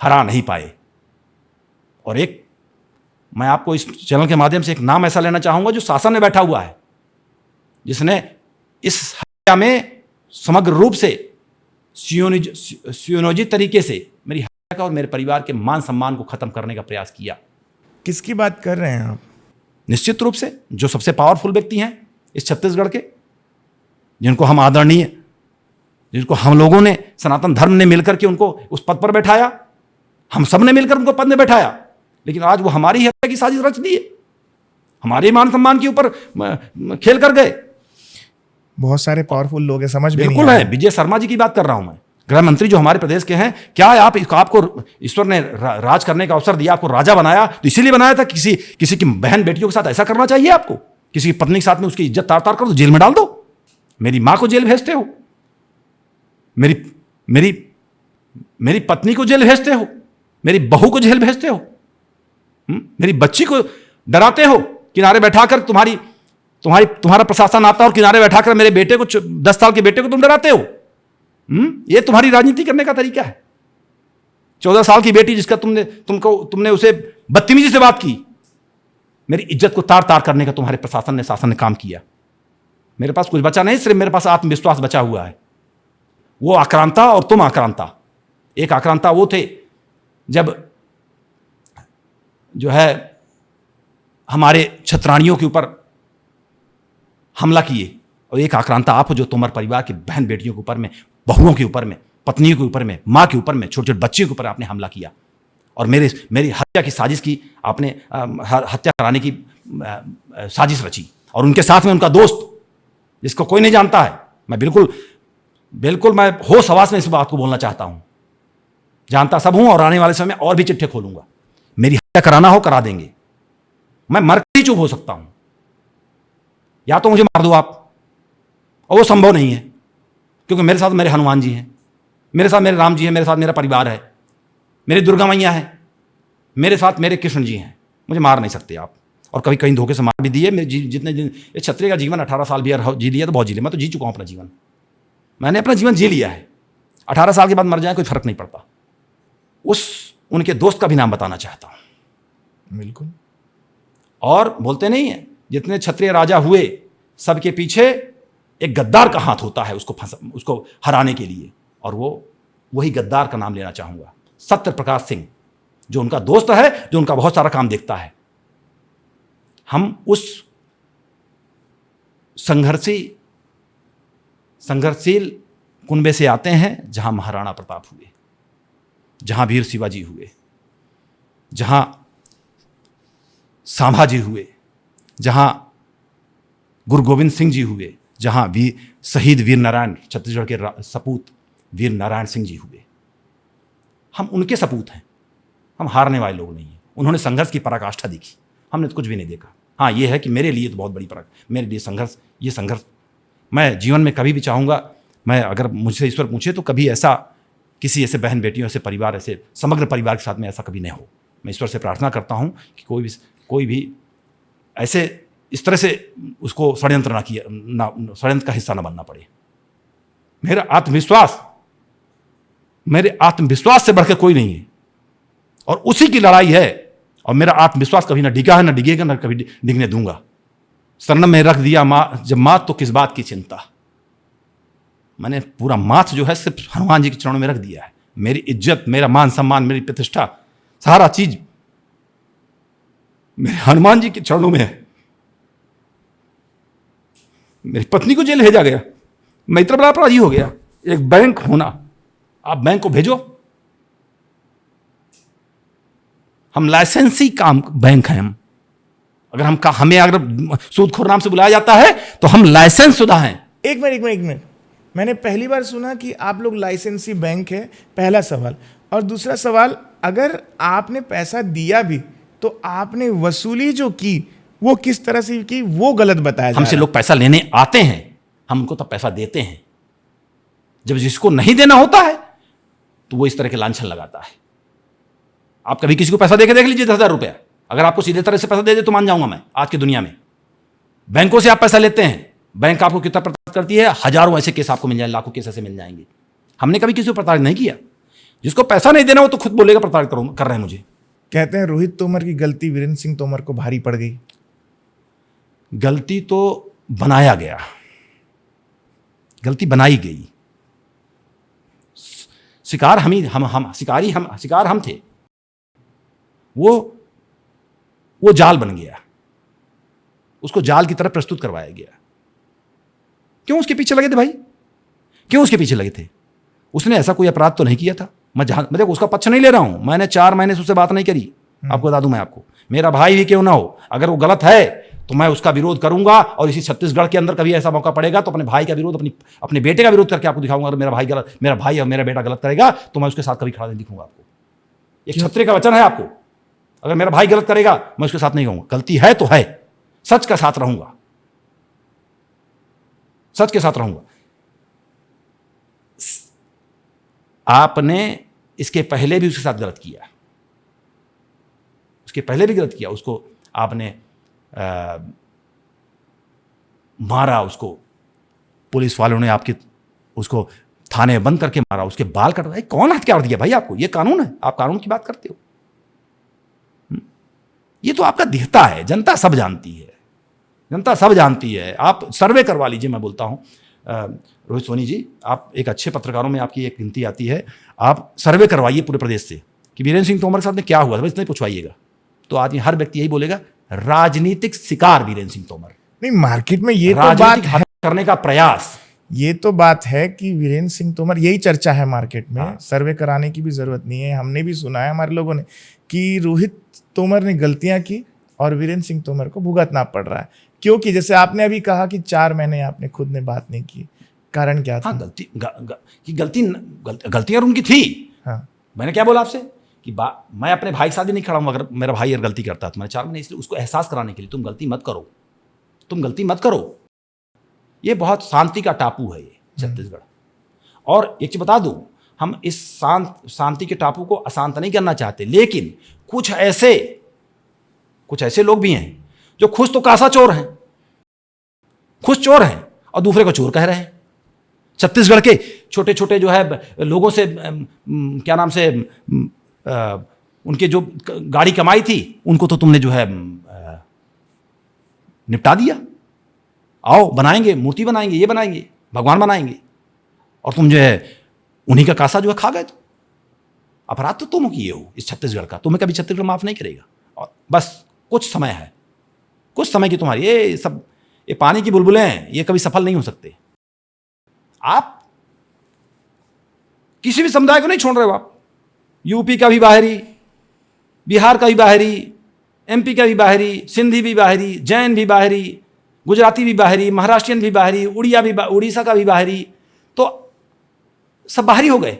हरा नहीं पाए। और मैं आपको इस चैनल के माध्यम से एक नाम ऐसा लेना चाहूंगा जो शासन में बैठा हुआ है, जिसने इस हत्या में समग्र रूप से सुनियोजित तरीके से मेरी हत्या का और मेरे परिवार के मान सम्मान को खत्म करने का प्रयास किया। किसकी बात कर रहे हैं आप? निश्चित रूप से जो सबसे पावरफुल व्यक्ति हैं इस छत्तीसगढ़ के, जिनको हम आदरणीय, जिनको हम लोगों ने, सनातन धर्म ने मिलकर के उनको उस पद पर बैठाया, हम सब ने मिलकर उनको पद में बैठाया, लेकिन आज वो हमारी हत्या की साजिश रच दी है, हमारे मान सम्मान के ऊपर खेल कर गए। बहुत सारे पावरफुल लोग हैं, समझ में बिल्कुल है। विजय शर्मा जी की बात कर रहा हूं मैं, गृह मंत्री जो हमारे प्रदेश के हैं। क्या आपको ईश्वर ने राज करने का अवसर दिया, आपको राजा बनाया, तो इसीलिए बनाया था किसी की बहन बेटियों के साथ ऐसा करना चाहिए आपको? किसी की पत्नी के साथ में उसकी इज्जत तार तार कर दो, जेल में डाल दो। मेरी मां को जेल भेजते हो, मेरी पत्नी को जेल भेजते हो, मेरी बहू को जेल भेजते हो, मेरी बच्ची को डराते हो, किनारे बैठाकर तुम्हारा प्रशासन आता है और किनारे बैठाकर मेरे बेटे को, 10 साल के बेटे को तुम डराते हो। ये तुम्हारी राजनीति करने का तरीका है। 14 साल की बेटी जिसका तुमने उसे बदतमीजी से बात की, मेरी इज्जत को तार तार करने का तुम्हारे प्रशासन ने, शासन ने काम किया। मेरे पास कुछ बचा नहीं, सिर्फ मेरे पास आत्मविश्वास बचा हुआ है। वो आक्रांता और तुम आक्रांता। एक आक्रांता वो थे जब जो है हमारे छत्राणियों के ऊपर हमला किए, और एक आक्रांता आप हो जो तोमर परिवार के बहन बेटियों के ऊपर में, बहुओं के ऊपर में, पत्नियों के ऊपर में, माँ के ऊपर में, छोटे छोटे बच्चों के ऊपर आपने हमला किया और मेरी हत्या की साजिश की, आपने हत्या कराने की साजिश रची। और उनके साथ में उनका दोस्त जिसको कोई नहीं जानता है। मैं बिल्कुल मैं होश हवास में इस बात को बोलना चाहता हूं जानता सब हूं और आने वाले समय में और भी चिट्ठे खोलूंगा। मेरी हत्या कराना हो करा देंगे, मैं मर के ही चुप हो सकता हूं, या तो मुझे मार दो आप, और वो संभव नहीं है क्योंकि मेरे साथ मेरे हनुमान जी हैं, मेरे साथ मेरे राम जी हैं, मेरे साथ मेरा परिवार है, मेरी दुर्गा मैया है, मेरे साथ मेरे कृष्ण जी हैं। मुझे मार नहीं सकते आप। और कभी कहीं धोखे से मार भी दिए। मेरे जितने दिन ये क्षत्रिय का जीवन 18 साल भी जी लिया तो बहुत जी लिया। मैं तो जी चुका हूं अपना जीवन, मैंने अपना जीवन जी लिया है। 18 साल के बाद मर जाए कोई फर्क नहीं पड़ता। उनके दोस्त का भी नाम बताना चाहता हूं। बिल्कुल। और बोलते नहीं है जितने क्षत्रिय राजा हुए सबके पीछे एक गद्दार का हाथ होता है उसको हराने के लिए, और वही गद्दार का नाम लेना चाहूंगा, सत्य प्रकाश सिंह, जो उनका दोस्त है, जो उनका बहुत सारा काम देखता है। हम उस संघर्षशील कुनबे से आते हैं जहां महाराणा प्रताप हुए, जहां वीर शिवाजी हुए, जहां संभाजी हुए, जहां गुरु गोविंद सिंह जी हुए, जहां शहीद वीर नारायण, छत्तीसगढ़ के सपूत वीर नारायण सिंह जी हुए। हम उनके सपूत हैं, हम हारने वाले लोग नहीं हैं। उन्होंने संघर्ष की पराकाष्ठा देखी, हमने तो कुछ भी नहीं देखा। हाँ, ये है कि मेरे लिए तो बहुत बड़ी मेरे लिए ये संघर्ष मैं जीवन में कभी भी चाहूँगा। मैं अगर मुझसे ईश्वर पूछे तो कभी ऐसा किसी ऐसे बहन बेटियों, ऐसे परिवार, ऐसे समग्र परिवार के साथ में ऐसा कभी नहीं हो। मैं ईश्वर से प्रार्थना करता हूँ कि कोई भी ऐसे इस तरह से उसको षड्यंत्र षड्यंत्र का हिस्सा न बनना पड़े। मेरे आत्मविश्वास से बढ़कर कोई नहीं है, और उसी की लड़ाई है। और मेरा आत्मविश्वास कभी ना डिगा है, ना डिगेगा, ना कभी डिगने दूंगा। शरणम में रख दिया जब मात तो किस बात की चिंता। मैंने पूरा माथ जो है सिर्फ हनुमान जी के चरणों में रख दिया है। मेरी इज्जत, मेरा मान सम्मान, मेरी प्रतिष्ठा, सारा चीज मेरे हनुमान जी के चरणों में है। मेरी पत्नी को जेल भेजा गया, मैं इतना बड़ा अपराधी हो गया। एक बैंक होना, आप बैंक को भेजो, हम लाइसेंसी काम बैंक हैं। हमें अगर सूदखोर नाम से बुलाया जाता है तो हम लाइसेंस शुदा हैं। एक मिनट, मैंने पहली बार सुना कि आप लोग लाइसेंसी बैंक है, पहला सवाल। और दूसरा सवाल, अगर आपने पैसा दिया भी तो आपने वसूली जो की वो किस तरह से की, वो गलत बताया। हमसे लोग पैसा लेने आते हैं, हम उनको तब पैसा देते हैं। जब जिसको नहीं देना होता है तो वो इस तरह के लांछन लगाता है। आप कभी किसी को पैसा देके देख लीजिए 10,000 रुपया, अगर आपको सीधे तरह से पैसा दे दे तो मान जाऊंगा मैं। आज की दुनिया में बैंकों से आप पैसा लेते हैं, बैंक आपको कितना प्रताड़ित करती है। हजारों ऐसे केस आपको मिल जाएंगे, लाखों केस ऐसे मिल जाएंगे। हमने कभी किसी को प्रताड़ित नहीं किया। जिसको पैसा नहीं देना वो तो खुद बोलेगा प्रताड़ित कर रहे हैं मुझे। कहते हैं रोहित तोमर की गलती वीरेंद्र सिंह तोमर को भारी पड़ गई। गलती तो बनाया गया, गलती बनाई गई। शिकार शिकार हम थे। वो जाल बन गया, उसको जाल की तरह प्रस्तुत करवाया गया। क्यों उसके पीछे लगे थे भाई? क्यों उसके पीछे लगे थे? उसने ऐसा कोई अपराध तो नहीं किया था। मैं देखो उसका पक्ष नहीं ले रहा हूं। मैंने 4 महीने से उससे बात नहीं करी। आपको बता दूं, मैं आपको, मेरा भाई भी क्यों ना हो, अगर वो गलत है तो मैं उसका विरोध करूंगा। और इसी छत्तीसगढ़ के अंदर कभी ऐसा मौका पड़ेगा तो अपने भाई का विरोध, अपने बेटे का विरोध करके आपको दिखाऊंगा। अगर मेरा भाई और मेरा बेटा गलत करेगा तो मैं उसके साथ कभी खड़ा नहीं दिखूंगा आपको। एक क्षत्रिय का वचन है आपको, अगर मेरा भाई गलत करेगा मैं उसके साथ नहीं कहूंगा। गलती है तो है, सच का साथ रहूंगा, सच के साथ रहूंगा। आपने इसके पहले भी उसके साथ गलत किया, उसके पहले भी गलत किया। उसको आपने मारा, उसको पुलिस वालों ने उसको थाने में बंद करके मारा, उसके बाल कटवाए। कौन हथियार दिया भाई आपको? ये कानून है, आप कानून की बात करते हो। ये तो आपका दिखता है, जनता सब जानती है, जनता सब जानती है। आप सर्वे करवा लीजिए। मैं बोलता हूं रोहित सोनी जी, आप एक अच्छे पत्रकारों में आपकी एक गिनती आती है, आप सर्वे करवाइए पूरे प्रदेश से कि वीरेंद्र सिंह तोमर के साथ में क्या हुआ था, इतना ही पूछवाइएगा तो आदमी, हर व्यक्ति यही बोलेगा, राजनीतिक शिकार वीरेंद्र सिंह तोमर। नहीं, मार्केट में ये तो बात राजनीतिक करने का प्रयास, ये तो बात है कि वीरेंद्र सिंह तोमर, यही चर्चा है मार्केट में। सर्वे कराने की भी जरूरत नहीं है। हमने भी सुना है, हमारे लोगों ने, कि रोहित तोमर ने गलतियां की और वीरेंद्र सिंह तोमर को भुगतना पड़ रहा है। क्योंकि जैसे आपने अभी कहा कि 4 महीने आपने खुद ने बात नहीं की, कारण क्या था? गलतियां उनकी थी। हाँ, मैंने क्या बोला आपसे कि मैं अपने भाई के साथ भी नहीं खड़ा हूं अगर मेरा भाई अगर गलती करता है तो मैंने 4 महीने इसलिए उसको एहसास कराने के लिए तुम गलती मत करो, तुम गलती मत करो। ये बहुत शांति का टापू है ये छत्तीसगढ़। और एक चीज बता दूं, हम इस शांति के टापू को अशांत नहीं करना चाहते, लेकिन कुछ ऐसे लोग भी हैं जो खुद तो कासा चोर हैं, खुद चोर हैं और दूसरे को चोर कह रहे हैं। छत्तीसगढ़ के छोटे छोटे जो है लोगों से क्या नाम से उनके जो गाड़ी कमाई थी उनको तो तुमने जो है निपटा दिया। आओ बनाएंगे, मूर्ति बनाएंगे, ये बनाएंगे, भगवान बनाएंगे, और तुम जो है उन्हीं का कासा जो है खा गए। तो अपराध तो तुम किए हो इस छत्तीसगढ़ का, तुम्हें कभी छत्तीसगढ़ माफ नहीं करेगा। और बस कुछ समय है, कुछ समय की तुम्हारी ये पानी की बुलबुलें हैं, ये कभी सफल नहीं हो सकते। आप किसी भी समुदाय को नहीं छोड़ रहे हो। आप यूपी का भी बाहरी, बिहार का भी बाहरी, एमपी का भी बाहरी, सिंधी भी बाहरी, जैन भी बाहरी, गुजराती भी बाहरी, महाराष्ट्रियन भी बाहरी, उड़ीसा का भी बाहरी, तो सब बाहरी हो गए।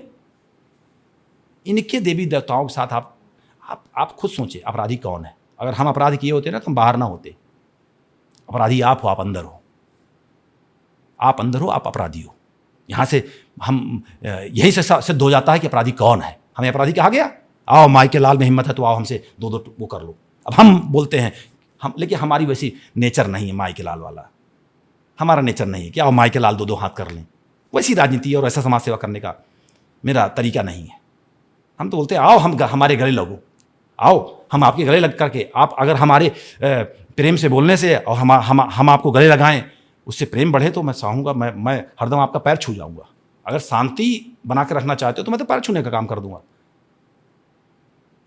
इनके देवी देवताओं के साथ आप खुद सोचिए अपराधी कौन है। अगर हम अपराध किए होते ना तो हम बाहर ना होते। अपराधी आप हो, आप अंदर हो, आप अंदर हो, आप अपराधी हो। यहां से हम यही से सिद्ध हो जाता है कि अपराधी कौन है। हमें अपराधी कहा गया, आओ माई के लाल में हिम्मत है तो आओ हमसे दो वो कर लो। अब हम बोलते हैं लेकिन हमारी वैसी नेचर नहीं है माई के लाल वाला, हमारा नेचर नहीं है कि आओ माई के लाल दो हाथ कर लें। वैसी राजनीति और ऐसा समाज सेवा करने का मेरा तरीका नहीं है। हम तो बोलते हैं आओ हमारे गले लगो, आओ हम आपके गले लग करके, आप अगर हमारे प्रेम से बोलने से और हम आपको गले लगाएं, उससे प्रेम बढ़े तो मैं चाहूँगा, मैं हरदम आपका पैर छू जाऊँगा। अगर शांति बना के रखना चाहते हो तो मैं तो पैर छूने का काम कर दूंगा।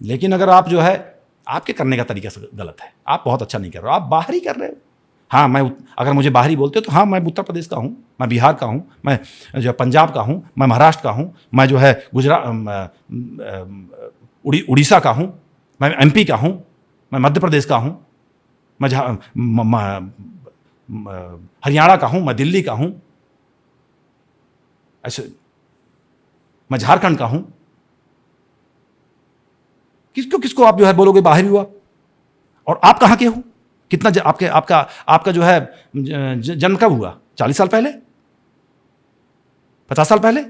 लेकिन अगर आप जो है आपके करने का तरीका गलत है, आप बहुत अच्छा नहीं कर रहे हो, आप बाहरी कर रहे हो। हाँ, मैं अगर मुझे बाहरी बोलते हो तो हाँ, मैं उत्तर प्रदेश का हूँ, मैं बिहार का हूँ, मैं जो है पंजाब का हूँ, मैं महाराष्ट्र का हूँ, मैं जो है उड़ीसा का हूँ, मैं एमपी का हूँ, मैं मध्य प्रदेश का हूँ, मैं हरियाणा का हूँ, मैं दिल्ली का हूँ, ऐसे मैं झारखंड का हूँ। किसको आप जो है बोलोगे बाहरी हुआ? और आप कहाँ के हो? कितना आपका जो है जन्म कब हुआ? 40 साल पहले, 50 साल पहले,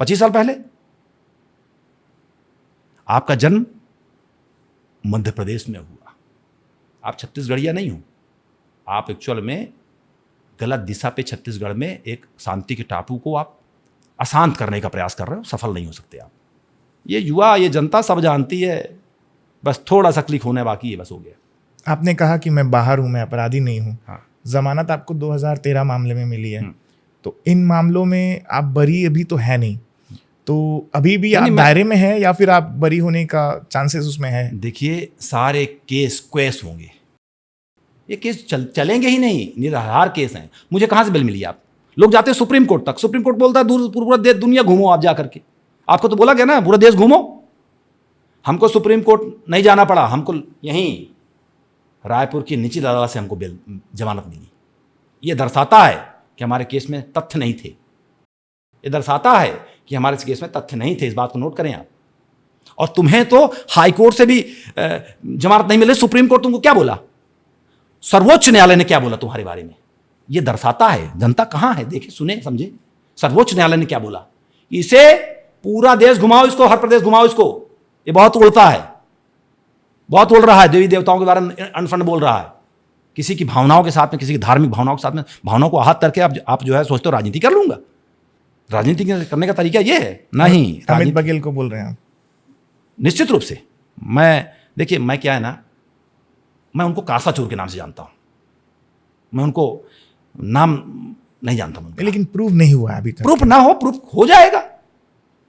25 साल पहले? आपका जन्म मध्य प्रदेश में हुआ। आप छत्तीसगढ़िया नहीं हो। आप एक्चुअल में गलत दिशा पे छत्तीसगढ़ में एक शांति के टापू को आप अशांत करने का प्रयास कर रहे हो, सफल नहीं हो सकते आप। ये युवा, ये जनता सब जानती है, बस थोड़ा सा क्लिक होने बाकी है, बस हो गया। आपने कहा कि मैं बाहर हूं, मैं अपराधी नहीं हूं। हाँ। जमानत आपको 2013 मामले में मिली है, तो इन मामलों में आप बरी अभी तो है नहीं, तो अभी भी आप दायरे में है या फिर आप बरी होने का चांसेस उसमें है? देखिए, सारे केस क्वेस होंगे, ये केस चलेंगे ही नहीं, निराधार केस हैं। मुझे कहां से बिल मिली? आप लोग जाते हैं सुप्रीम कोर्ट तक, सुप्रीम कोर्ट बोलता है पूरा दुनिया घूमो आप जा करके। आपको तो बोला गया ना पूरा देश घूमो। हमको सुप्रीम कोर्ट नहीं जाना पड़ा, हमको यहीं रायपुर की निचली अदालत से हमको जमानत मिली। ये दर्शाता है कि हमारे केस में तथ्य नहीं थे, ये दर्शाता है कि हमारे इस केस में तथ्य नहीं थे। इस बात को नोट करें आप। और तुम्हें तो हाई कोर्ट से भी जमानत नहीं मिले, सुप्रीम कोर्ट तुमको क्या बोला, सर्वोच्च न्यायालय ने क्या बोला तुम्हारे बारे में? ये दर्शाता है जनता कहां है, देखे सुने समझे। सर्वोच्च न्यायालय ने क्या बोला, इसे पूरा देश घुमाओ, इसको हर प्रदेश घुमाओ, इसको ये बहुत उड़ता है, बहुत उड़ रहा है, देवी देवताओं के बारे में अनफंड बोल रहा है, किसी की भावनाओं के साथ में, किसी की धार्मिक भावनाओं के साथ में, भावनाओं को आहत करके आप जो है सोचते हो राजनीति कर लूंगा। राजनीति करने का तरीका ये है नहीं। अमित बघेल को बोल रहे हैं आप? निश्चित रूप से देखिए, मैं क्या है ना, मैं उनको कासा चोर के नाम से जानता हूं, मैं उनको नाम नहीं जानता हूं। लेकिन प्रूफ नहीं हुआ अभी तक। प्रूफ ना हो, प्रूफ हो जाएगा,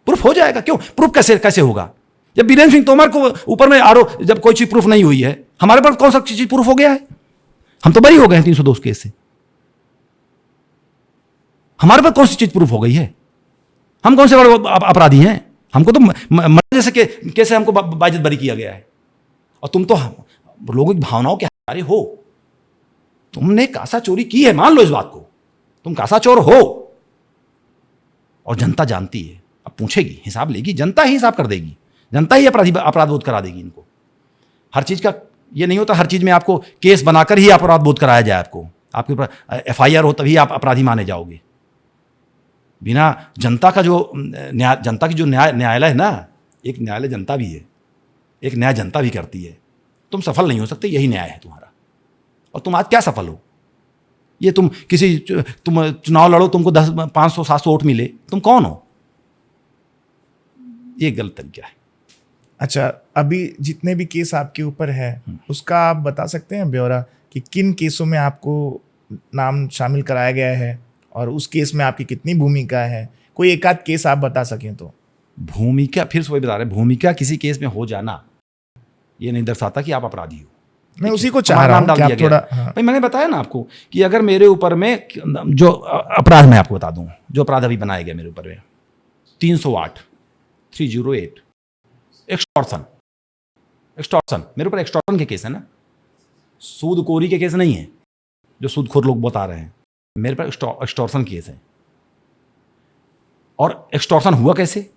प्रूफ हो जाएगा। क्यों प्रूफ कैसे होगा? जब बीरेंद्र सिंह तोमर को ऊपर में आरोप, जब कोई चीज प्रूफ नहीं हुई है, हमारे पास कौन सा चीज प्रूफ हो गया है? हम तो बरी हो गए हैं 302 केस से। हमारे पास कौन सी चीज प्रूफ हो गई है? हम कौन से बड़े अपराधी हैं? हमको तो मर्डर जैसे कैसे हमको बाइज्जत बरी किया गया है। और तुम तो लोगों की भावनाओं के हमारे हो। तुमने कासा चोरी की है, मान लो इस बात को, तुम कासा चोर हो, और जनता जानती है। अब पूछेगी, हिसाब लेगी, जनता ही हिसाब कर देगी। जनता ही अपराध बोध करा देगी इनको। हर चीज़ का ये नहीं होता, हर चीज़ में आपको केस बनाकर ही अपराध बोध कराया जाए। आपके ऊपर FIR हो तभी आप अपराधी माने जाओगे। बिना जनता का जो जनता की जो न्यायालय है ना, एक न्यायालय जनता भी है, एक न्याय जनता भी करती है। तुम सफल नहीं हो सकते, यही न्याय है तुम्हारा। और तुम आज क्या सफल हो? ये तुम चुनाव लड़ो, तुमको 500-700 वोट मिले, तुम कौन हो? ये गलत तरीका है। अच्छा, अभी जितने भी केस आपके ऊपर है उसका आप बता सकते हैं ब्यौरा कि किन केसों में आपको नाम शामिल कराया गया है और उस केस में आपकी कितनी भूमिका है? कोई एक आध केस आप बता सकें तो। भूमिका, फिर से वही बता रहे हैं, भूमिका किसी केस में हो जाना ये नहीं दर्शाता कि आप अपराधी हो। मैं उसी को चाह रहा हूं कि आप थोड़ा भाई, मैंने बताया ना आपको कि अगर मेरे ऊपर में जो अपराध, मैं आपको बता दूं, जो अपराध अभी बनाया गया मेरे ऊपर में 308 एक्सटॉर्शन, मेरे ऊपर एक्सटॉर्शन के केस है ना, सूदखोरी के केस नहीं है जो सूदखोर लोग बता रहे हैं। मेरे पर एक्सटॉर्शन केस है। और एक्सटॉर्शन हुआ कैसे?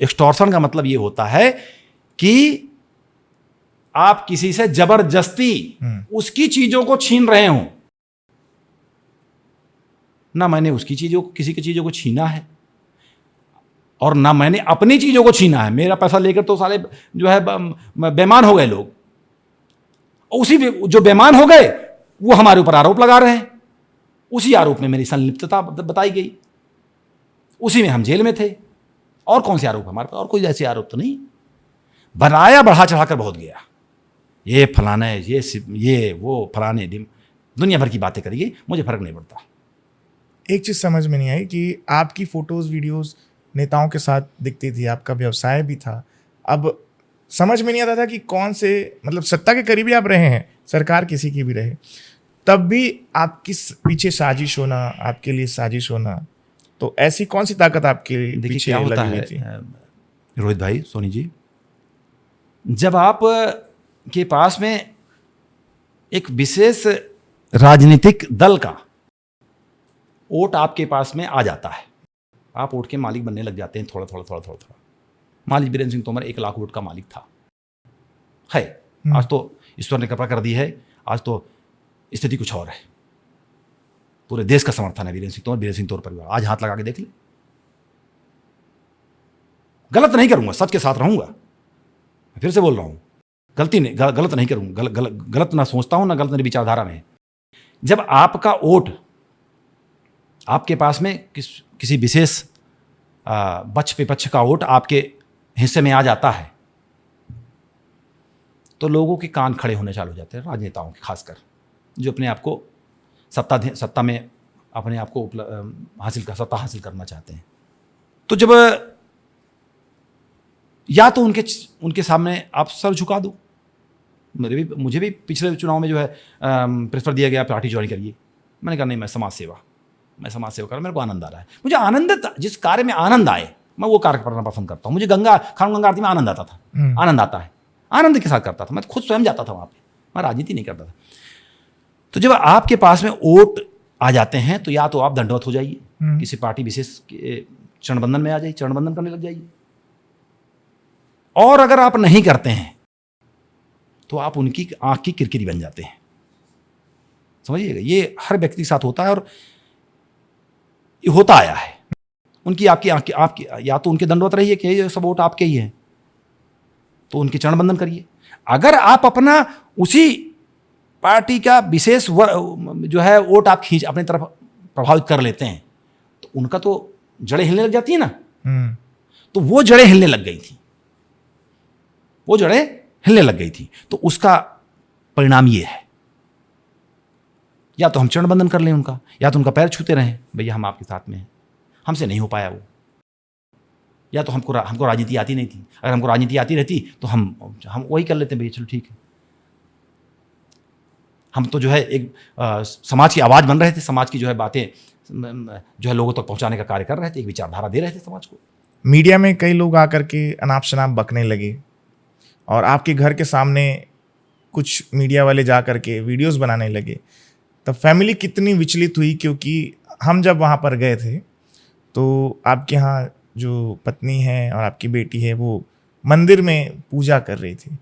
एक्सटॉर्शन का मतलब ये होता है कि आप किसी से जबरदस्ती उसकी चीजों को छीन रहे हो। ना मैंने उसकी चीजों, किसी की चीजों को छीना है और ना मैंने अपनी चीजों को छीना है। मेरा पैसा लेकर तो साले जो है बेईमान हो गए लोग। उसी जो बेईमान हो गए वो हमारे ऊपर आरोप लगा रहे हैं। उसी आरोप में मेरी संलिप्तता बताई गई, उसी में हम जेल में थे। और कौन से आरोप हमारे पास? और कोई ऐसे आरोप तो नहीं। बनाया बढ़ा चढ़ाकर बहुत गया, ये फलाने, ये वो फलाने, दुनिया भर की बातें करिए, मुझे फर्क नहीं पड़ता। एक चीज़ समझ में नहीं आई कि आपकी फोटोज वीडियोस नेताओं के साथ दिखती थी, आपका व्यवसाय भी था। अब समझ में नहीं आता था कि कौन से, मतलब सत्ता के करीबी आप रहे हैं, सरकार किसी की भी रहे, तब भी आपकी पीछे साजिश होना, आपके लिए साजिश होना, तो ऐसी कौन सी ताकत आपके पीछे क्या होता लगी है हुई थी? रोहित भाई, सोनी जी, जब आप के पास में एक विशेष राजनीतिक दल का वोट आपके पास में आ जाता है, आप वोट के मालिक बनने लग जाते हैं थोड़ा थोड़ा। मान लीजिए वीरेंद्र सिंह तोमर 1 लाख वोट का मालिक था, है। आज तो ईश्वर ने कृपा कर दी है, आज तो स्थिति कुछ और है। पूरे देश का समर्थन है वीरेंद्र सिंह तोमर परिवार। आज हाथ लगा के देख ले। गलत नहीं करूंगा, सच के साथ रहूंगा। मैं फिर से बोल रहा हूं, गलत नहीं करूंगा, गलत ना सोचता हूं, ना गलत मेरी विचारधारा में। जब आपका वोट आपके पास में किसी विशेष पक्ष विपक्ष का वोट आपके हिस्से में आ जाता है, तो लोगों के कान खड़े होने चालू हो जाते हैं, राजनेताओं के खासकर, जो अपने आप को सत्ता में अपने आप को सत्ता हासिल करना चाहते हैं। तो जब या तो उनके सामने आप सर झुका दो। मुझे भी पिछले चुनाव में जो है प्रेफर दिया गया, पार्टी ज्वाइन करिए। मैंने कहा नहीं, मैं समाज सेवा कर, मेरे को आनंद आ रहा है। मुझे आनंद, जिस कार्य में आनंद आए मैं वो कार्य करना पसंद करता हूँ। मुझे गंगा आरती में आनंद आता था, आनंद आता है, आनंद के साथ करता था। मैं खुद स्वयं जाता था वहाँ पे, मैं राजनीति नहीं करता था। तो जब आपके पास में वोट आ जाते हैं तो या तो आप दंडवत हो जाइए, किसी पार्टी विशेष चरणबंधन में आ जाइए, चरणबंधन करने लग जाइए। और अगर आप नहीं करते हैं तो आप उनकी आंख की किरकिरी बन जाते हैं। समझिएगा, ये हर व्यक्ति के साथ होता है और ये होता आया है। उनकी आपकी या तो उनके दंडवत रहिए कि ये सब वोट आपके ही हैं, तो उनके चरणबंधन करिए। अगर आप अपना उसी पार्टी का विशेष जो है वोट आप अपनी तरफ प्रभावित कर लेते हैं, तो उनका तो जड़ें हिलने लग जाती है ना। तो वो जड़ें हिलने लग गई थी, तो उसका परिणाम ये है, या तो हम चरणबंधन कर लें उनका, या तो उनका पैर छूते रहें, भैया हम आपके साथ में हैं, हमसे नहीं हो पाया वो। या तो हमको राजनीति आती नहीं थी, अगर हमको राजनीति आती रहती तो हम वही कर लेते, भैया चलो ठीक है। हम तो जो है एक समाज की आवाज़ बन रहे थे, समाज की जो है बातें जो है लोगों तक पहुंचाने का कार्य कर रहे थे, एक विचारधारा दे रहे थे समाज को। मीडिया में कई लोग आकर के अनाप शनाप बकने लगे और आपके घर के सामने कुछ मीडिया वाले जा कर के वीडियोस बनाने लगे, तब फैमिली कितनी विचलित हुई? क्योंकि हम जब वहाँ पर गए थे तो आपके यहाँ जो पत्नी है और आपकी बेटी है वो मंदिर में पूजा कर रही थी।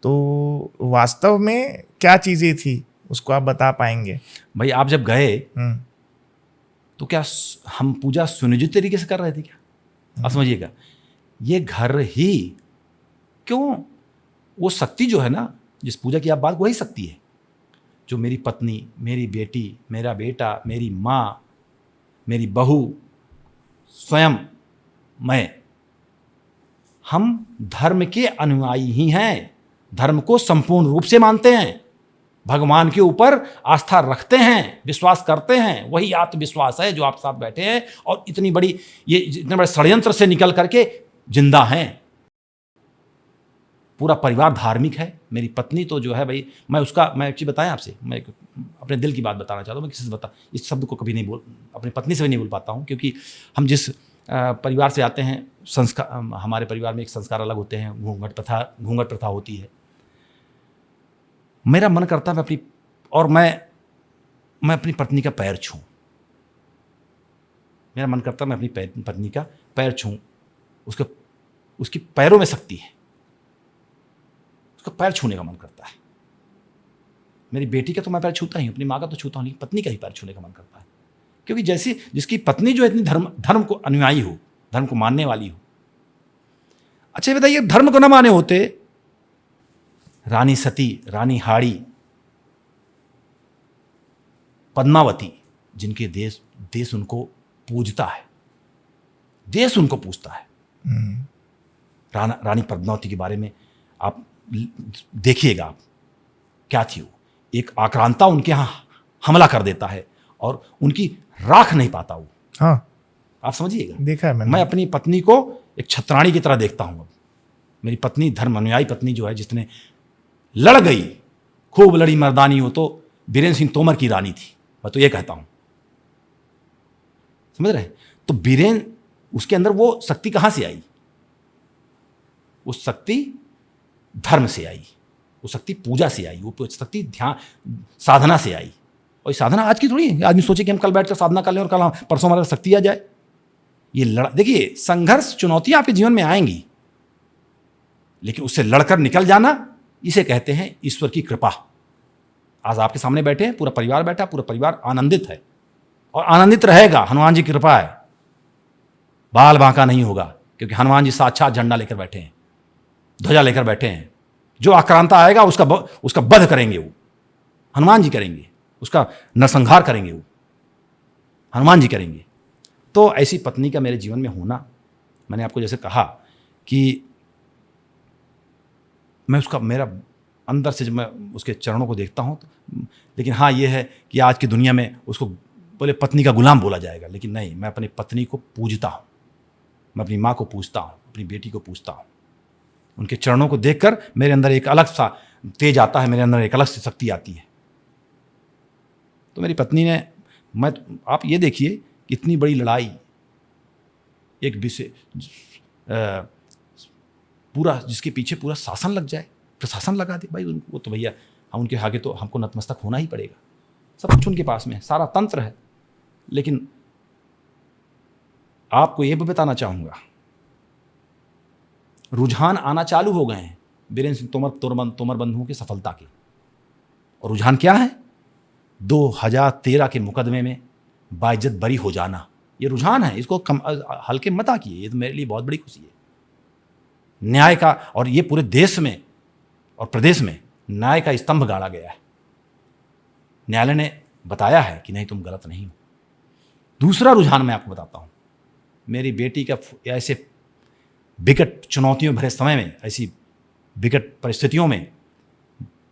तो वास्तव में क्या चीजें थी उसको आप बता पाएंगे? भाई आप जब गए तो क्या हम पूजा सुनियोजित तरीके से कर रहे थे क्या? आप समझिएगा, ये घर ही क्यों, वो शक्ति जो है ना, जिस पूजा की आप बात, वही शक्ति है जो मेरी पत्नी, मेरी बेटी, मेरा बेटा, मेरी माँ, मेरी बहू, स्वयं मैं, हम धर्म के अनुयायी ही हैं, धर्म को संपूर्ण रूप से मानते हैं, भगवान के ऊपर आस्था रखते हैं, विश्वास करते हैं। वही आत्मविश्वास है जो आप साथ बैठे हैं और इतनी बड़ी, ये इतने बड़े षड्यंत्र से निकल करके जिंदा हैं। पूरा परिवार धार्मिक है। मेरी पत्नी तो जो है भाई, मैं एक चीज़ बताएं आपसे, मैं अपने दिल की बात बताना चाहता हूँ। मैं किसी से इस शब्द को कभी नहीं अपनी पत्नी से भी नहीं बोल पाता हूँ, क्योंकि हम जिस परिवार से आते हैं, संस्कार, हमारे परिवार में एक संस्कार अलग होते हैं, घूंघट प्रथा होती है। मेरा मन करता है मैं अपनी पत्नी का पैर छूं। मेरा मन करता है मैं अपनी पत्नी का पैर छूं। उसके पैरों में शक्ति है, उसका पैर छूने का मन करता है। मेरी बेटी का तो मैं पैर छूता ही हूं, अपनी माँ का तो छूता हूं, लेकिन पत्नी का ही पैर छूने का मन करता है, क्योंकि जैसी जिसकी पत्नी जो इतनी धर्म को अनुयायी हो, धर्म को मानने वाली हो। अच्छा ये बताइए, धर्म को न माने होते रानी सती, रानी हाड़ी, पद्मावती, जिनके देश उनको पूजता है, देश उनको पूजता है। रानी पद्मावती के बारे में आप देखिएगा, आप क्या थी वो, एक आक्रांता उनके यहाँ हमला कर देता है और उनकी राख नहीं पाता वो। हाँ, आप समझिएगा, देखा है मैंने। मैं अपनी पत्नी को एक छत्राणी की तरह देखता हूं। अब मेरी पत्नी, धर्म अनुयायी पत्नी जो है, जिसने लड़ गई, खूब लड़ी मर्दानी हो, तो बीरेंद्र सिंह तोमर की रानी थी, मैं तो ये कहता हूं। समझ रहे हैं? तो बीरेंद्र, उसके अंदर वो शक्ति कहां से आई? वो शक्ति धर्म से आई, वो शक्ति पूजा से आई, वो शक्ति ध्यान साधना से आई। और ये साधना आज की थोड़ी है। आदमी सोचे कि हम कल बैठकर साधना कर लें और कल परसों हमारे शक्ति आ जाए। ये देखिए, संघर्ष, चुनौतियां आपके जीवन में आएंगी, लेकिन उससे लड़कर निकल जाना, इसे कहते हैं ईश्वर की कृपा। आज आपके सामने बैठे हैं, पूरा परिवार बैठा, पूरा परिवार आनंदित है और आनंदित रहेगा। हनुमान जी की कृपा है, बाल बांका नहीं होगा, क्योंकि हनुमान जी साक्षात झंडा लेकर बैठे हैं, ध्वजा लेकर बैठे हैं। जो आक्रांता आएगा उसका वध करेंगे, वो हनुमान जी करेंगे, उसका नरसंहार करेंगे, वो हनुमान जी करेंगे। तो ऐसी पत्नी का मेरे जीवन में होना, मैंने आपको जैसे कहा कि मैं मेरा अंदर से जब मैं उसके चरणों को देखता हूँ तो, लेकिन हाँ ये है कि आज की दुनिया में उसको बोले पत्नी का गुलाम बोला जाएगा, लेकिन नहीं, मैं अपनी पत्नी को पूजता हूँ, मैं अपनी माँ को पूजता हूँ, अपनी बेटी को पूजता हूँ। उनके चरणों को देखकर मेरे अंदर एक अलग सा तेज आता है, मेरे अंदर एक अलग सी शक्ति आती है। तो मेरी पत्नी ने, आप ये देखिए, इतनी बड़ी लड़ाई, एक विषय पूरा, जिसके पीछे पूरा शासन लग जाए, प्रशासन लगा दे भाई, वो तो भैया हम उनके आगे तो हमको नतमस्तक होना ही पड़ेगा। सब कुछ उनके पास में, सारा तंत्र है। लेकिन आपको ये भी बताना चाहूंगा, रुझान आना चालू हो गए हैं बीरेंद्र सिंह तोमर बंधुओं की सफलता के। और रुझान क्या है? 2013 के मुकदमे में बाइज्जत बरी हो जाना, ये रुझान है। इसको हल्के मत आकिए, ये तो मेरे लिए बहुत बड़ी खुशी है। न्याय का, और ये पूरे देश में और प्रदेश में न्याय का स्तंभ गाड़ा गया है। न्यायालय ने बताया है कि नहीं, तुम गलत नहीं हो। दूसरा रुझान मैं आपको बताता हूं, मेरी बेटी का ऐसे विकट चुनौतियों भरे समय में, ऐसी विकट परिस्थितियों में,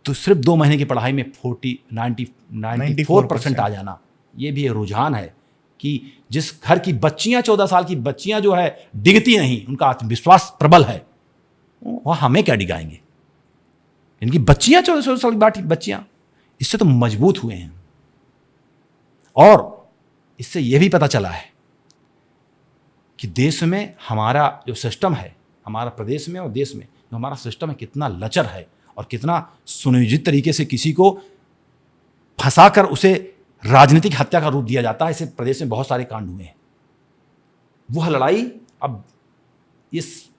तो सिर्फ 2 महीने की पढ़ाई में 94% आ जाना, ये भी एक रुझान है कि जिस घर की बच्चियां, 14 साल की बच्चियां जो है डिगती नहीं, उनका आत्मविश्वास प्रबल है, वह हमें क्या डिगाएंगे? इनकी बच्चियां, 14 साल की बच्चियां, इससे तो मजबूत हुए हैं। और इससे यह भी पता चला है कि देश में हमारा जो सिस्टम है, हमारा प्रदेश में और देश में जो हमारा सिस्टम है, कितना लचर है और कितना सुनियोजित तरीके से किसी को फंसाकर उसे राजनीतिक हत्या का रूप दिया जाता है। इसे प्रदेश में बहुत सारे कांड हुए हैं। वह लड़ाई अब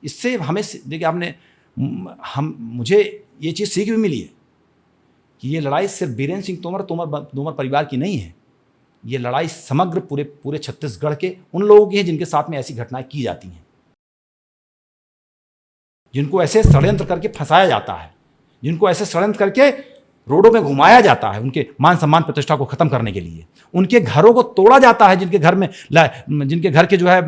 इससे हमें देखिए आपने मुझे ये चीज़ सीख भी मिली है कि ये लड़ाई सिर्फ बीरेंद्र सिंह तोमर परिवार की नहीं है। ये लड़ाई समग्र पूरे छत्तीसगढ़ के उन लोगों की है जिनके साथ में ऐसी घटनाएं की जाती हैं, जिनको ऐसे षड्यंत्र करके फंसाया जाता है, जिनको ऐसे षड्यंत्र करके रोडों में घुमाया जाता है उनके मान सम्मान प्रतिष्ठा को खत्म करने के लिए, उनके घरों को तोड़ा जाता है, जिनके घर के जो है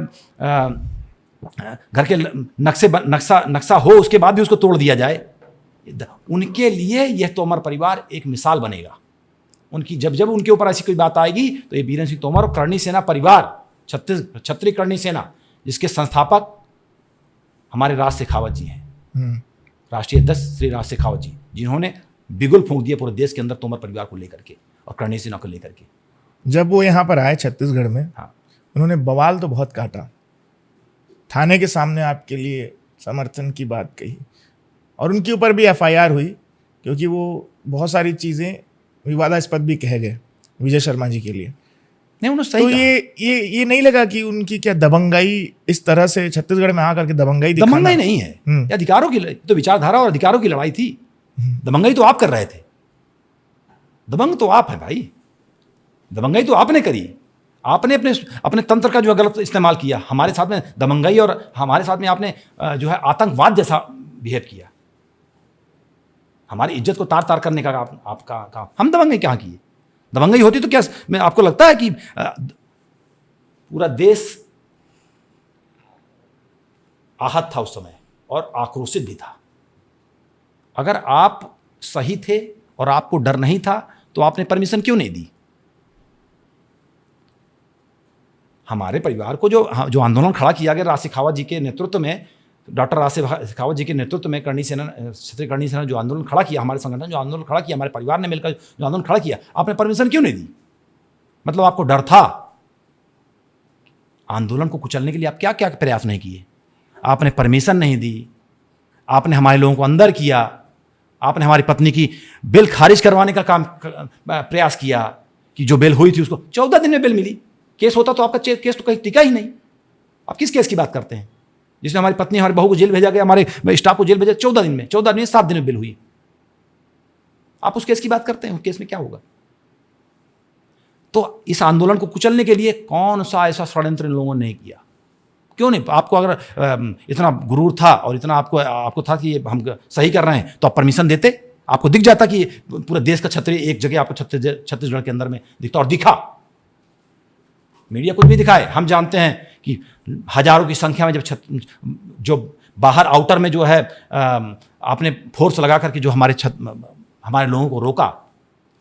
घर के नक्शा हो उसके बाद भी उसको तोड़ दिया जाए। उनके लिए यह तोमर परिवार एक मिसाल बनेगा। उनकी जब उनके ऊपर ऐसी कोई बात आएगी तो ये बीरेंद्र सिंह तोमर और करणी सेना परिवार, क्षत्रिय करणी सेना, जिसके संस्थापक हमारे राज शेखावत जी हैं, राष्ट्रीय अध्यक्ष श्री राज शेखावत जी, जिन्होंने बिगुल फूंक दिया पूरे देश के अंदर तोमर परिवार को लेकर के और करणी सेना को लेकर के। जब वो यहाँ पर आए छत्तीसगढ़ में, हाँ, उन्होंने बवाल तो बहुत काटा, थाने के सामने आपके लिए समर्थन की बात कही और उनके ऊपर भी एफआईआर हुई क्योंकि वो बहुत सारी चीज़ें विवादास्पद भी कह गए विजय शर्मा जी के लिए। नहीं, उन्होंने सही तो कहा। ये नहीं लगा कि उनकी क्या दबंगाई, इस तरह से छत्तीसगढ़ में आकर के दबंगाई दिखाना? दबंगाई नहीं है, ये अधिकारों की तो विचारधारा और अधिकारों की लड़ाई थी। दबंगाई तो आप कर रहे थे, दबंग तो आप है भाई, दबंगाई तो आपने करी। आपने अपने तंत्र का जो है गलत इस्तेमाल किया हमारे साथ में, दबंगाई, और हमारे साथ में आपने जो है आतंकवाद जैसा बिहेव किया, हमारी इज्जत को तार तार करने का आपका काम। हम दबंगाई कहाँ किए? दबंगाई होती तो क्या मैं आपको लगता है कि पूरा देश आहत था उस समय और आक्रोशित भी था? अगर आप सही थे और आपको डर नहीं था तो आपने परमिशन क्यों नहीं दी? हमारे परिवार को जो आंदोलन खड़ा किया गया राज शेखावत जी के नेतृत्व में, डॉक्टर राज शेखावत जी के नेतृत्व में क्षत्रिय करणी सेना जो आंदोलन खड़ा किया, हमारे संगठन जो आंदोलन खड़ा किया, हमारे परिवार ने मिलकर जो आंदोलन खड़ा किया, आपने परमिशन क्यों नहीं दी? मतलब आपको डर था? आंदोलन को कुचलने के लिए आप क्या क्या प्रयास नहीं किए? आपने परमिशन नहीं दी, आपने हमारे लोगों को अंदर किया, आपने हमारी पत्नी की बिल खारिज करवाने का प्रयास किया कि जो बिल हुई थी उसको 14 दिन में बिल मिली। केस होता तो आपका केस तो कहीं टिका ही नहीं। आप किस केस की बात करते हैं जिसमें हमारी पत्नी, हमारी बहू को जेल भेजा गया, हमारे स्टाफ को जेल भेजा 14 दिन में, 7 दिन में बिल हुई। आप उस केस की बात करते हैं, उस केस में क्या होगा? तो इस आंदोलन को कुचलने के लिए कौन सा ऐसा षड्यंत्र इन लोगों ने किया? क्यों नहीं? आपको अगर इतना गुरूर था और इतना आपको था कि हम सही कर रहे हैं तो आप परमिशन देते? आपको दिख जाता कि पूरे देश का क्षत्रिय एक जगह आपको छत्तीसगढ़ के अंदर में दिखता, और दिखा। मीडिया कुछ भी दिखाए, हम जानते हैं कि हजारों की संख्या में जो बाहर आउटर में जो है आपने फोर्स लगा करके जो हमारे लोगों को रोका,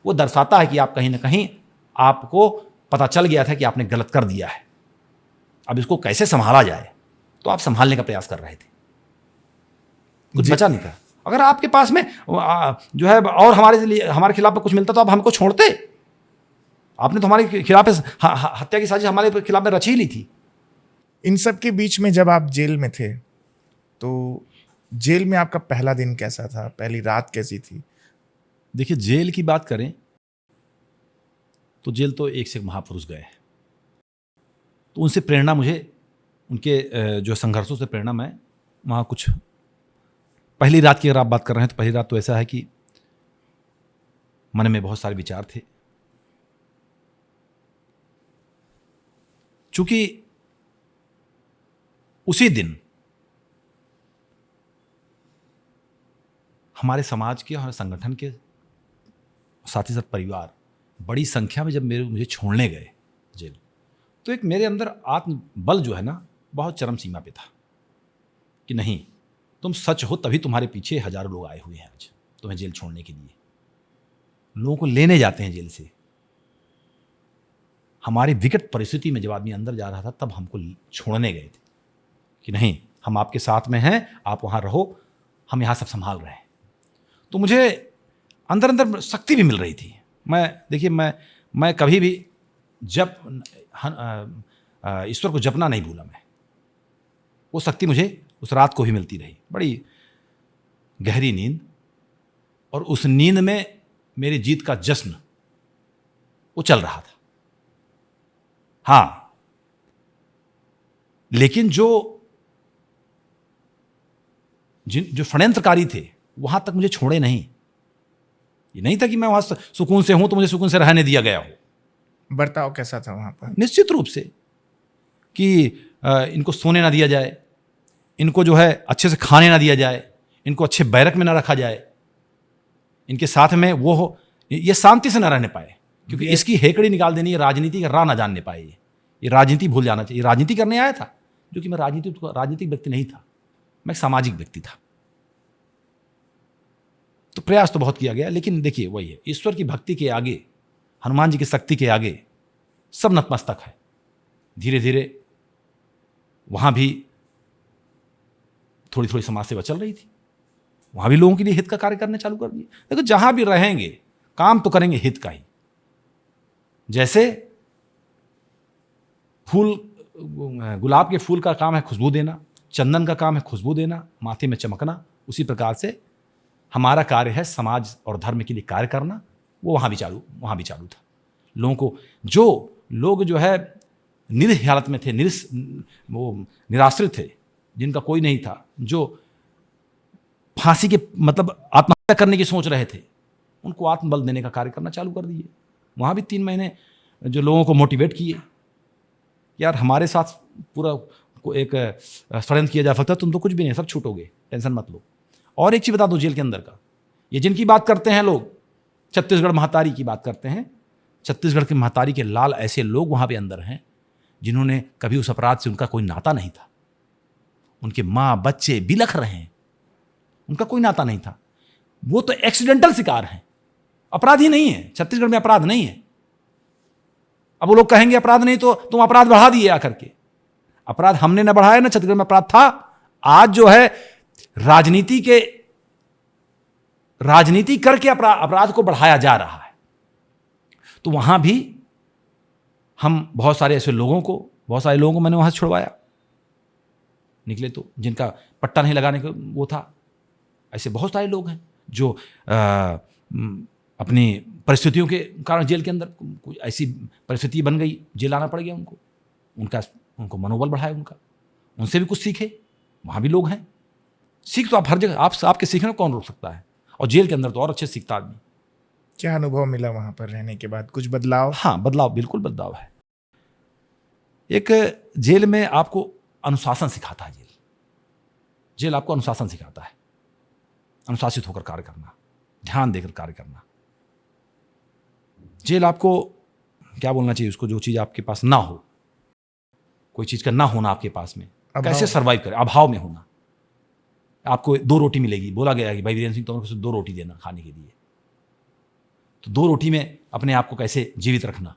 वो दर्शाता है कि आप कहीं ना कहीं आपको पता चल गया था कि आपने गलत कर दिया है। अब इसको कैसे संभाला जाए, तो आप संभालने का प्रयास कर रहे थे, कुछ बचा नहीं था। अगर आपके पास में जो है और हमारे खिलाफ में कुछ मिलता तो आप हमको छोड़ते? आपने तो हमारे खिलाफ हत्या की साजिश हमारे खिलाफ में रची ही ली थी। इन सब के बीच में जब आप जेल में थे तो जेल में आपका पहला दिन कैसा था, पहली रात कैसी थी? देखिए, जेल की बात करें तो जेल तो एक से एक महापुरुष गए, तो उनसे प्रेरणा मुझे, उनके जो संघर्षों से प्रेरणा मैं वहाँ कुछ, पहली रात की अगर आप बात कर रहे हैं तो पहली रात तो ऐसा है कि मन में बहुत सारे विचार थे। चूंकि उसी दिन हमारे समाज के और संगठन के साथ ही साथ परिवार बड़ी संख्या में जब मुझे छोड़ने गए जेल, तो एक मेरे अंदर आत्मबल जो है ना बहुत चरम सीमा पे था कि नहीं, तुम सच हो तभी तुम्हारे पीछे हजारों लोग आए हुए हैं आज तुम्हें जेल छोड़ने के लिए। लोगों को लेने जाते हैं जेल से। हमारी विकट परिस्थिति में जब आदमी अंदर जा रहा था तब हमको छोड़ने गए थे कि नहीं, हम आपके साथ में हैं, आप वहाँ रहो, हम यहाँ सब संभाल रहे हैं। तो मुझे अंदर अंदर शक्ति भी मिल रही थी। देखिए मैं कभी भी ईश्वर को जपना नहीं भूला। मैं वो शक्ति मुझे उस रात को भी मिलती रही, बड़ी गहरी नींद, और उस नींद में मेरी जीत का जश्न वो चल रहा था। हाँ, लेकिन जो जो षड्यंत्रकारी थे वहां तक मुझे छोड़े नहीं। ये नहीं था कि मैं वहां सुकून से हूं तो मुझे सुकून से रहने दिया गया हो। बर्ताव कैसा था वहां पर? निश्चित रूप से कि इनको सोने ना दिया जाए, इनको जो है अच्छे से खाने ना दिया जाए, इनको अच्छे बैरक में ना रखा जाए, इनके साथ में वो हो, ये शांति से ना रहने पाए, क्योंकि इसकी हेकड़ी निकाल देनी, ये राजनीति का राह ना जानने पाए, ये राजनीति भूल जाना चाहिए। राजनीति करने आया था, जो कि मैं राजनीतिक व्यक्ति नहीं था, मैं एक सामाजिक व्यक्ति था। तो प्रयास तो बहुत किया गया, लेकिन देखिए वही है, ईश्वर की भक्ति के आगे, हनुमान जी की शक्ति के आगे सब नतमस्तक है। धीरे धीरे वहां भी थोड़ी थोड़ी समाज सेवा चल रही थी, वहां भी लोगों के लिए हित का कार्य करने चालू कर दिए। देखो जहां भी रहेंगे काम तो करेंगे हित का ही। जैसे फूल, गुलाब के फूल का काम है खुशबू देना, चंदन का काम है खुशबू देना, माथे में चमकना, उसी प्रकार से हमारा कार्य है समाज और धर्म के लिए कार्य करना। वो वहां भी चालू था। लोगों को, जो लोग जो है निरीह हालत में थे, निराश्रित थे, जिनका कोई नहीं था, जो फांसी के मतलब आत्महत्या करने की सोच रहे थे, उनको आत्मबल देने का कार्य करना चालू कर दिए। वहाँ भी 3 महीने जो लोगों को मोटिवेट किए, यार हमारे साथ पूरा एक षड्यंत्र किया जा सकता है, तुम तो कुछ भी नहीं, सब छूटोगे, टेंशन मत लो। और एक चीज़ बता दो, जेल के अंदर का, ये जिनकी बात करते हैं लोग, छत्तीसगढ़ महतारी की बात करते हैं, छत्तीसगढ़ के महतारी के लाल ऐसे लोग वहाँ पे अंदर हैं जिन्होंने कभी उस अपराध से उनका कोई नाता नहीं था। उनके माँ बच्चे बिलख रहे हैं, उनका कोई नाता नहीं था। वो तो एक्सीडेंटल शिकार हैं, अपराध ही नहीं है। छत्तीसगढ़ में अपराध नहीं है। अब वो लोग कहेंगे अपराध नहीं, तो तुम अपराध बढ़ा दिए आकर के। अपराध हमने न बढ़ाया, ना छत्तीसगढ़ में अपराध था। आज जो है राजनीति करके अपराध को बढ़ाया जा रहा है। तो वहां भी हम बहुत सारे लोगों को मैंने वहां से छुड़वाया, निकले तो जिनका पट्टा नहीं लगाने का वो था। ऐसे बहुत सारे लोग हैं जो अपनी परिस्थितियों के कारण जेल के अंदर कोई ऐसी परिस्थिति बन गई, जेल आना पड़ गया उनको मनोबल बढ़ाए, उनसे भी कुछ सीखे। वहाँ भी लोग हैं, सीख तो आप हर जगह, आपके सीखने को कौन रोक सकता है। और जेल के अंदर तो और अच्छे सीखता आदमी। क्या अनुभव मिला वहाँ पर रहने के बाद? कुछ बदलाव? हाँ, बदलाव, बिल्कुल बदलाव है। एक जेल में आपको अनुशासन सिखाता है। जेल आपको अनुशासन सिखाता है, अनुशासित होकर कार्य करना, ध्यान देकर कार्य करना। जेल आपको क्या बोलना चाहिए उसको, जो चीज़ आपके पास ना हो, कोई चीज़ का ना होना आपके पास में, कैसे सर्वाइव करें, अभाव में होना। आपको 2 रोटी मिलेगी, बोला गया कि भाई वीरेंद्र सिंह तोमर को 2 रोटी देना खाने के लिए, तो 2 रोटी में अपने आप को कैसे जीवित रखना।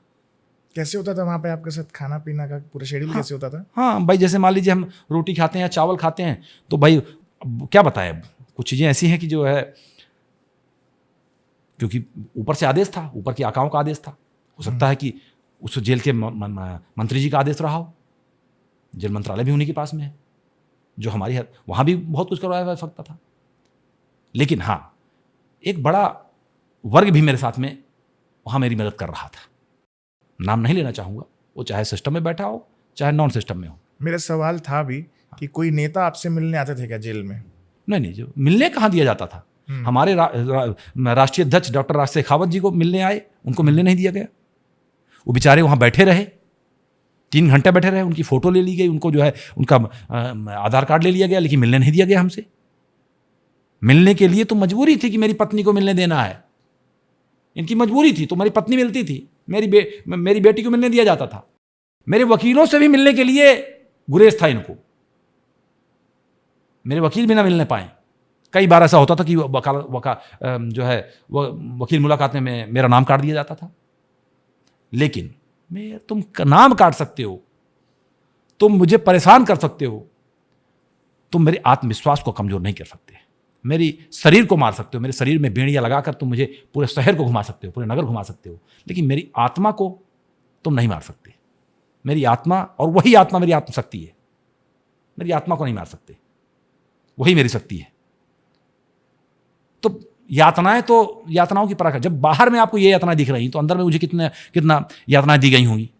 कैसे होता था वहाँ पे आपके साथ खाना पीना का पूरा शेड्यूल? कैसे होता था? हाँ भाई, जैसे मान लीजिए हम रोटी खाते हैं या चावल खाते हैं, तो भाई क्या बताएं, कुछ चीज़ें ऐसी हैं कि जो है, क्योंकि ऊपर से आदेश था, ऊपर के आकाओं का आदेश था। हो सकता है कि उस जेल के मंत्री जी का आदेश रहा हो, जेल मंत्रालय भी उन्हीं के पास में है, जो हमारी है, वहाँ भी बहुत कुछ करवाया जा सकता था। लेकिन हाँ, एक बड़ा वर्ग भी मेरे साथ में वहाँ मेरी मदद कर रहा था। नाम नहीं लेना चाहूँगा, वो चाहे सिस्टम में बैठा हो चाहे नॉन सिस्टम में हो। मेरा सवाल था भी कि कोई नेता आपसे मिलने आते थे क्या जेल में? नहीं, जो मिलने कहाँ दिया जाता था। हमारे राष्ट्रीय अध्यक्ष डॉक्टर राज शेखावत जी को मिलने आए, उनको मिलने नहीं दिया गया। वो बेचारे वहाँ बैठे रहे, 3 घंटे बैठे रहे, उनकी फ़ोटो ले ली गई, उनको जो है उनका आधार कार्ड ले लिया गया, लेकिन मिलने नहीं दिया गया हमसे। मिलने के लिए तो मजबूरी थी कि मेरी पत्नी को मिलने देना है, इनकी मजबूरी थी, तो मेरी पत्नी मिलती थी, मेरी बेटी को मिलने दिया जाता था। मेरे वकीलों से भी मिलने के लिए गुरेज था इनको, मेरे वकील भी ना मिलने पाए। कई बार ऐसा होता था कि वकील मुलाकात में मेरा नाम काट दिया जाता था। लेकिन तुम नाम काट सकते हो, तुम मुझे परेशान कर सकते हो, तुम मेरे आत्मविश्वास को कमजोर नहीं कर सकते, मेरी शरीर को मार सकते हो, मेरे शरीर में बेड़ियां लगाकर तुम मुझे पूरे शहर को घुमा सकते हो, पूरे नगर घुमा सकते हो, लेकिन मेरी आत्मा को तुम नहीं मार सकते। मेरी आत्मा, और वही आत्मा मेरी आत्मशक्ति है, मेरी आत्मा को नहीं मार सकते, वही मेरी शक्ति है। तो यातनाओं की परख है। जब बाहर में आपको ये यातनाएं दिख रही, तो अंदर में मुझे कितना यातनाएं दी गई होंगी।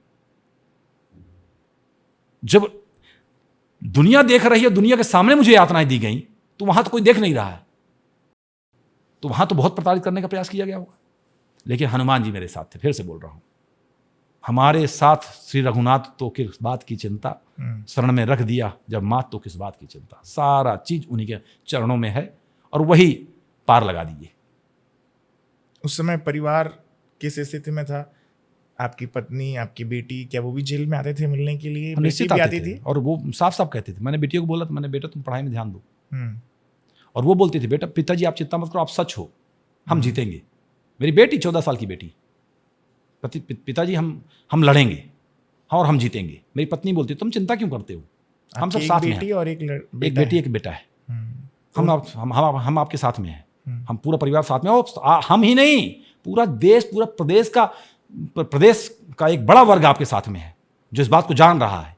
जब दुनिया देख रही है, दुनिया के सामने मुझे यातनाएं दी गई, तो वहां तो कोई देख नहीं रहा है, तो वहां तो बहुत प्रताड़ित करने का प्रयास किया गया होगा। लेकिन हनुमान जी मेरे साथ थे, फिर से बोल रहा हूं, हमारे साथ श्री रघुनाथ तो किस बात की चिंता, शरण में रख दिया जब मात तो किस बात की चिंता। सारा चीज उन्हीं के चरणों में है और वही पार लगा दिए। उस समय परिवार किस स्थिति में था? आपकी पत्नी, आपकी बेटी, क्या वो भी जेल में आते थे मिलने के लिए? बेटी निश्चित भी आते आती थे थी? और वो साफ साफ कहते थे। मैंने बेटियों को बोला था, मैंने बेटा तुम पढ़ाई में ध्यान दो, हम्म, और वो बोलती थी बेटा पिताजी आप चिंता मत करो, आप सच हो, हम जीतेंगे। मेरी बेटी 14 साल की बेटी, पिताजी हम लड़ेंगे और हम जीतेंगे। मेरी पत्नी बोलती तुम चिंता क्यों करते हो, हम सब आपकी साथ एक में बेटी हैं। और एक एक बेटी एक बेटा है, हम आपके साथ में हैं, हम पूरा परिवार साथ में। और हम ही नहीं, पूरा देश, पूरा प्रदेश का एक बड़ा वर्ग आपके साथ में है, जो इस बात को जान रहा है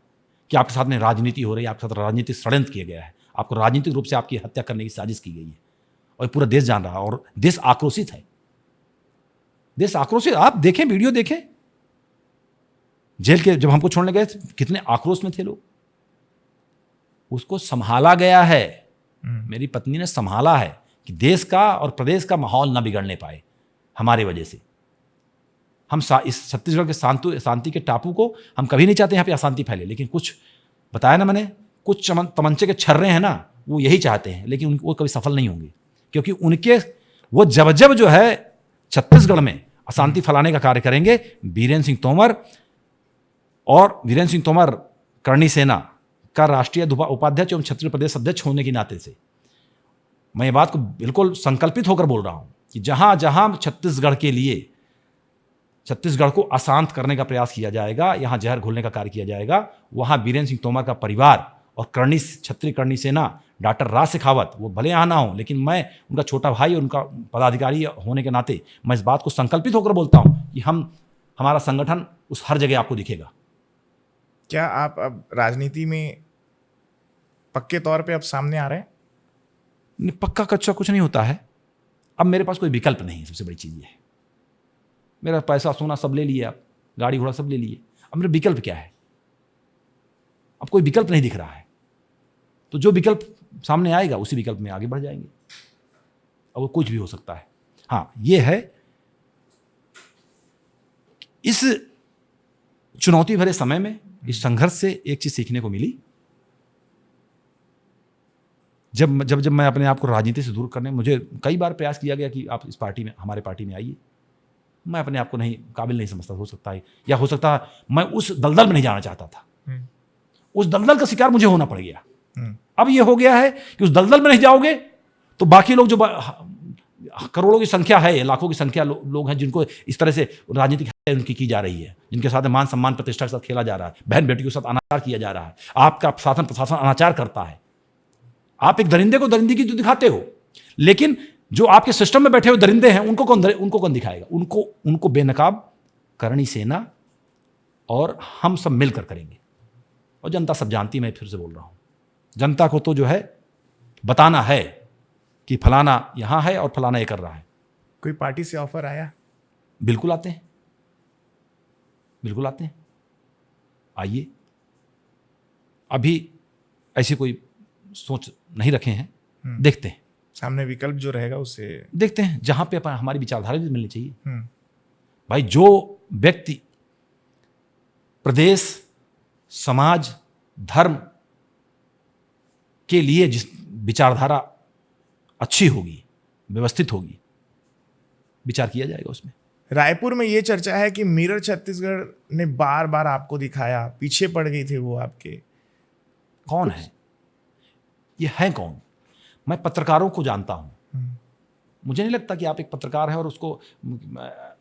कि आपके साथ में राजनीति हो रही है, आपके साथ राजनीतिक षड्यंत्र किया गया है, आपको राजनीतिक रूप से आपकी हत्या करने की साजिश की गई है, और पूरा देश जान रहा है। और देश आक्रोशित है, देश आक्रोशित। आप देखें, वीडियो देखें, जेल के जब हमको छोड़ने गए कितने आक्रोश में थे लोग। उसको संभाला गया है, मेरी पत्नी ने संभाला है कि देश का और प्रदेश का माहौल ना बिगड़ने पाए हमारे वजह से। हम इस छत्तीसगढ़ के शांति के टापू को हम कभी नहीं चाहते यहाँ पे अशांति फैले, लेकिन कुछ बताया ना मैंने, कुछ तमंचे के छर्रे हैं ना, वो यही चाहते हैं, लेकिन वो कभी सफल नहीं होंगे, क्योंकि उनके वो जब जो है छत्तीसगढ़ में अशांति फैलाने का कार्य करेंगे, वीरेंद्र सिंह तोमर, और वीरेंद्र सिंह तोमर करणी सेना का राष्ट्रीय उपाध्यक्ष एवं छत्तीसगढ़ प्रदेश अध्यक्ष होने के नाते से मैं ये बात को बिल्कुल संकल्पित होकर बोल रहा हूं कि जहां जहां छत्तीसगढ़ को अशांत करने का प्रयास किया जाएगा, यहां जहर घोलने का कार्य किया जाएगा, वहां वीरेंद्र सिंह तोमर का परिवार और क्षत्रिय करणी सेना, डॉक्टर राज शेखावत, वो भले यहाँ ना हो, लेकिन मैं उनका छोटा भाई और उनका पदाधिकारी होने के नाते मैं इस बात को संकल्पित होकर बोलता हूं कि हमारा संगठन उस हर जगह आपको दिखेगा। क्या आप अब राजनीति में पक्के तौर पे अब सामने आ रहे हैं? पक्का कच्चा कुछ नहीं होता है। अब मेरे पास कोई विकल्प नहीं है, सबसे बड़ी चीज़ ये है। मेरा पैसा सोना सब ले लिए आप, गाड़ी घोड़ा सब ले लिए, अब मेरा विकल्प क्या है? अब कोई विकल्प नहीं दिख रहा है, तो जो विकल्प सामने आएगा उसी विकल्प में आगे बढ़ जाएंगे। अब वो कुछ भी हो सकता है। हाँ, ये है, इस चुनौती भरे समय में, इस संघर्ष से एक चीज सीखने को मिली। जब मैं अपने आप को राजनीति से दूर करने, मुझे कई बार प्रयास किया गया कि आप इस पार्टी में, हमारे पार्टी में आइए। मैं अपने आप को काबिल नहीं समझता, हो सकता है, या हो सकता है मैं उस दलदल में नहीं जाना चाहता था। उस दलदल का शिकार मुझे होना पड़ गया। अब ये हो गया है कि उस दलदल में नहीं जाओगे तो बाकी लोग, जो करोड़ों की संख्या है, लाखों की संख्या लोग हैं जिनको इस तरह से राजनीतिक हत्या उनकी की जा रही है, जिनके साथ मान सम्मान प्रतिष्ठा के साथ खेला जा रहा है, बहन बेटियों के साथ अनाचार किया जा रहा है, आपका शासन प्रशासन अनाचार करता है। आप एक दरिंदे को दरिंदगी तो दिखाते हो, लेकिन जो आपके सिस्टम में बैठे हुए दरिंदे हैं उनको कौन दिखाएगा? उनको बेनकाब करणी सेना और हम सब मिलकर करेंगे। और जनता सब जानती है, मैं फिर से बोल रहा हूं, जनता को तो जो है बताना है कि फलाना यहां है और फलाना ये कर रहा है। कोई पार्टी से ऑफर आया? बिल्कुल आते हैं, बिल्कुल आते हैं, आइए। अभी ऐसी कोई सोच नहीं रखे हैं, देखते हैं सामने विकल्प जो रहेगा उससे देखते हैं, जहां पे हमारी विचारधारा भी मिलनी चाहिए। भाई, जो व्यक्ति प्रदेश, समाज, धर्म के लिए जिस विचारधारा अच्छी होगी, व्यवस्थित होगी, विचार किया जाएगा उसमें। रायपुर में ये चर्चा है कि मिरर छत्तीसगढ़ ने बार बार आपको दिखाया, पीछे पड़ गई थे वो आपके। कौन है ये? है कौन? मैं पत्रकारों को जानता हूं। मुझे नहीं लगता कि आप एक पत्रकार हैं और उसको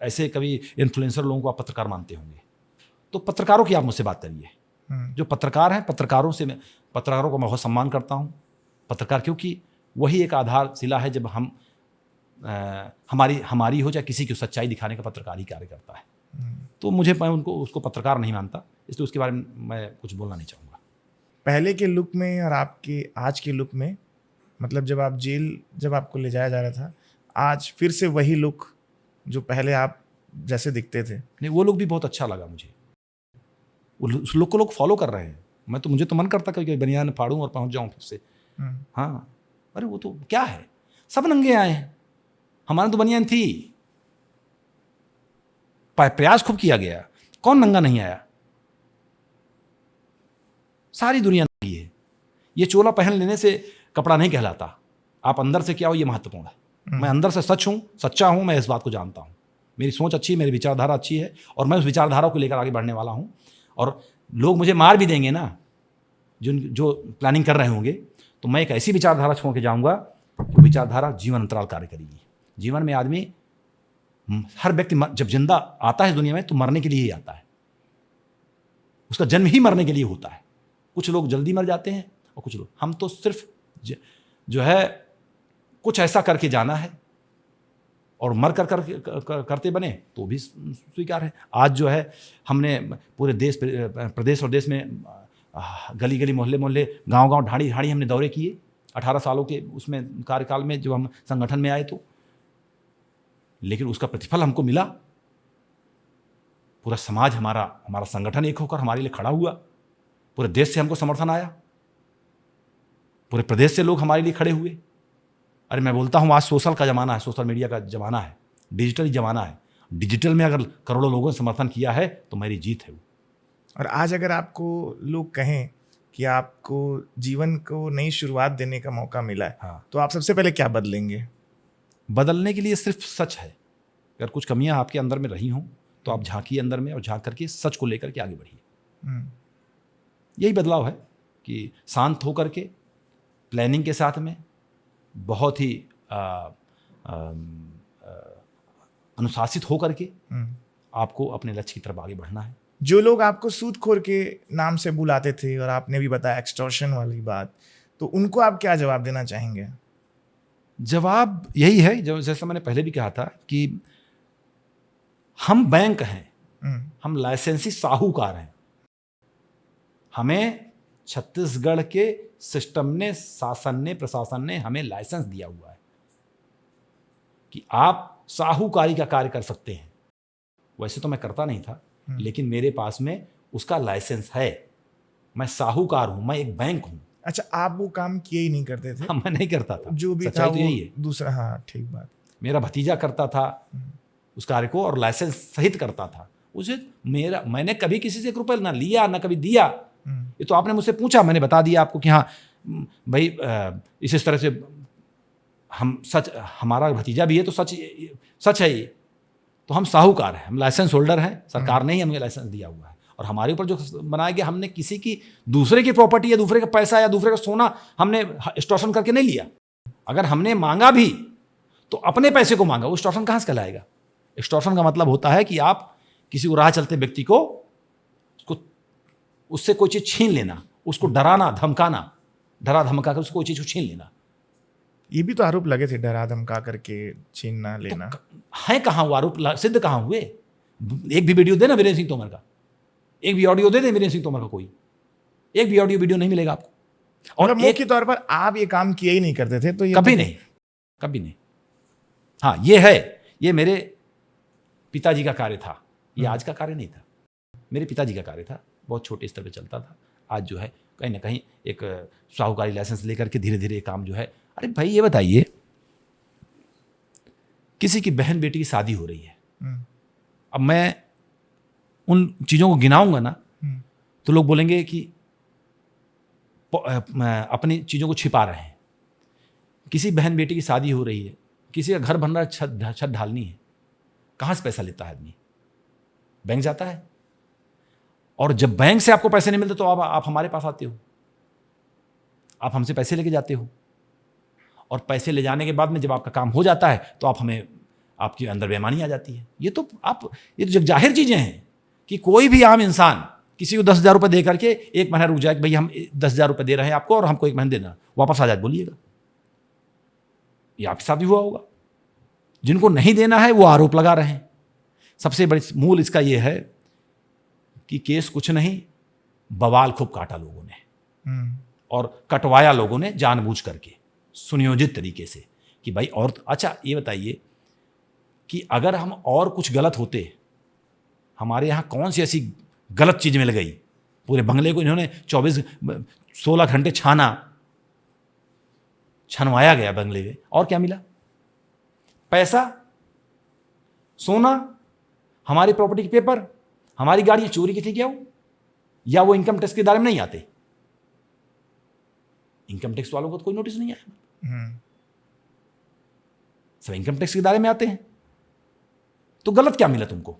ऐसे कभी इन्फ्लुएंसर लोगों को आप पत्रकार मानते होंगे। तो पत्रकारों की आप मुझसे बात करिए। जो पत्रकार हैं, पत्रकारों को मैं बहुत सम्मान करता हूं। पत्रकार, क्योंकि वही एक आधारशिला है, जब हम हमारी हो चाहे किसी की सच्चाई दिखाने का पत्रकार ही कार्य करता है। तो मैं उसको पत्रकार नहीं मानता, इसलिए उसके बारे में मैं कुछ बोलना नहीं चाहूँगा। पहले के लुक में और आपके आज के लुक में, मतलब जब आपको ले जाया जा रहा था, आज फिर से वही लुक जो पहले आप जैसे दिखते थे? नहीं, वो लुक भी बहुत अच्छा लगा मुझे। उस लुक को लोग फॉलो कर रहे हैं। मुझे तो मन करता कभी बनियान फाड़ूं और पहुंच जाऊं फिर से। हाँ, अरे वो तो क्या है, सब नंगे आए हैं, हमारे तो बनियान थी। प्रयास खूब किया गया, कौन नंगा नहीं आया? सारी दुनिया नंगी है। ये चोला पहन लेने से कपड़ा नहीं कहलाता, आप अंदर से क्या हो ये महत्वपूर्ण है। मैं अंदर से सच हूं, सच्चा हूं, मैं इस बात को जानता हूं, मेरी सोच अच्छी है, मेरी विचारधारा अच्छी है, और मैं उस विचारधारा को लेकर आगे बढ़ने वाला हूं। और लोग मुझे मार भी देंगे ना, जो प्लानिंग कर रहे होंगे, तो मैं एक ऐसी विचारधारा छोड़ के जाऊंगा, जो विचारधारा जीवन अंतराल कार्य करेगी। जीवन में आदमी, हर व्यक्ति जब जिंदा आता है दुनिया में तो मरने के लिए ही आता है, उसका जन्म ही मरने के लिए होता है। कुछ लोग जल्दी मर जाते हैं और कुछ लोग, हम तो सिर्फ जो है कुछ ऐसा करके जाना है, और मर करते बने तो भी स्वीकार है। आज जो है हमने पूरे देश, प्रदेश और देश में गली गली, मोहल्ले मोहल्ले, गांव गांव, ढाड़ी ढाड़ी हमने दौरे किए 18 सालों के उसमें कार्यकाल में, जो हम संगठन में आए तो। लेकिन उसका प्रतिफल हमको मिला, पूरा समाज, हमारा संगठन एक होकर हमारे लिए खड़ा हुआ, पूरे देश से हमको समर्थन आया, पूरे प्रदेश से लोग हमारे लिए खड़े हुए। अरे मैं बोलता हूँ, आज सोशल का ज़माना है, सोशल मीडिया का ज़माना है, डिजिटल ज़माना है। डिजिटल में अगर करोड़ों लोगों ने समर्थन किया है तो मेरी जीत है वो। और आज अगर आपको लोग कहें कि आपको जीवन को नई शुरुआत देने का मौका मिला है, हाँ, तो आप सबसे पहले क्या बदलेंगे? बदलने के लिए सिर्फ सच है। अगर कुछ कमियां आपके अंदर में रही हों तो आप झांकिए अंदर में, और झांक करके सच को लेकर के आगे बढ़िए। यही बदलाव है कि शांत होकर के, प्लानिंग के साथ में, बहुत ही अनुशासित होकर के आपको अपने लक्ष्य की तरफ आगे बढ़ना है। जो लोग आपको सूदखोर के नाम से बुलाते थे, और आपने भी बताया एक्सटॉर्शन वाली बात, तो उनको आप क्या जवाब देना चाहेंगे? जवाब यही है, जो जैसा मैंने पहले भी कहा था, कि हम बैंक हैं, हम लाइसेंसी साहूकार हैं। हमें छत्तीसगढ़ के सिस्टम ने, शासन ने, प्रशासन ने हमें लाइसेंस दिया हुआ है कि आप साहूकारी का कार्य कर सकते हैं। वैसे तो मैं करता नहीं था, लेकिन मेरे पास में उसका लाइसेंस है। मैं साहूकार हूं, मैं एक बैंक हूं। अच्छा, आप वो काम किए ही नहीं करते थे? हाँ, मैं नहीं करता था, जो भी था सच्चाई वो तो यही है। दूसरा, हाँ ठीक बात। मेरा भतीजा करता था उस कार्य को, और लाइसेंस सहित करता था उसे। मैंने कभी किसी से 1 रुपये ना लिया, ना कभी दिया। ये तो आपने मुझसे पूछा, मैंने बता दिया आपको कि हाँ भाई, इस तरह से हम सच, हमारा भतीजा भी है तो सच है ये। तो हम साहूकार हैं, हम लाइसेंस होल्डर हैं, सरकार ने ही हमें लाइसेंस दिया हुआ है। और हमारे ऊपर जो बनाया गया, हमने किसी की, दूसरे की प्रॉपर्टी या दूसरे का पैसा या दूसरे का सोना हमने एक्सटॉर्शन करके नहीं लिया। अगर हमने मांगा भी तो अपने पैसे को मांगा, वो एक्सटॉर्शन कहाँ से कहलाएगा? एक्सटॉर्शन का मतलब होता है कि आप किसी को, राह चलते व्यक्ति को, उससे कोई चीज़ छीन लेना, उसको डराना, धमकाना, डरा धमका कर उसको कोई चीज़ छीन लेना। ये भी तो आरोप लगे थे, डरा धमका करके छीनना लेना। तो है कहाँ वो आरोप, सिद्ध कहाँ हुए? एक भी वीडियो दे ना वीरेंद्र सिंह तोमर का, एक भी ऑडियो दे दे वीरेंद्र सिंह तोमर का, कोई एक भी ऑडियो वीडियो नहीं मिलेगा आपको। और मुख्य तौर पर आप ये काम किए ही नहीं करते थे, तो ये कभी नहीं, कभी नहीं। हाँ, ये है, ये मेरे पिताजी का कार्य था, ये आज का कार्य नहीं था, मेरे पिताजी का कार्य था, बहुत छोटे स्तर पे चलता था। आज जो है कहीं ना कहीं एक साहूकारी लाइसेंस लेकर के धीरे धीरे काम जो है। अरे भाई ये बताइए, किसी की बहन बेटी की शादी हो रही है, अब मैं उन चीज़ों को गिनाऊंगा ना तो लोग बोलेंगे कि अपनी चीज़ों को छिपा रहे हैं। किसी बहन बेटी की शादी हो रही है, किसी का घर बन रहा है, छत ढालनी है, कहाँ से पैसा लेता है आदमी? बैंक जाता है। और जब बैंक से आपको पैसे नहीं मिलते तो आप हमारे पास आते हो, आप हमसे पैसे लेके जाते हो, और पैसे ले जाने के बाद में जब आपका काम हो जाता है तो आप हमें, आपके अंदर बेईमानी आ जाती है। ये तो जग जाहिर चीज़ें हैं कि कोई भी आम इंसान किसी को 10,000 रुपये दे करके 1 महीना रुक जाए कि भाई हम 10,000 रुपये दे रहे हैं आपको और हमको 1 महीना देना, वापस आ जाए बोलिएगा। ये आपके साथ भी हुआ होगा। जिनको नहीं देना है वो आरोप लगा रहे हैं। सबसे बड़ी मूल इसका ये है कि केस कुछ नहीं, बवाल खूब काटा लोगों ने, और कटवाया लोगों ने जानबूझ करके, सुनियोजित तरीके से कि भाई। और अच्छा ये बताइए कि अगर हम और कुछ गलत होते, हमारे यहाँ कौन सी ऐसी गलत चीज़ मिल गई? पूरे बंगले को इन्होंने 16 घंटे छाना, छनवाया गया बंगले में, और क्या मिला? पैसा, सोना, हमारी प्रॉपर्टी के पेपर, हमारी गाड़ी चोरी की थी क्या वो? या वो इनकम टैक्स के दायरे में नहीं आते? इनकम टैक्स वालों को तो कोई नोटिस नहीं आया, सब इनकम टैक्स के दायरे में आते हैं। तो गलत क्या मिला तुमको?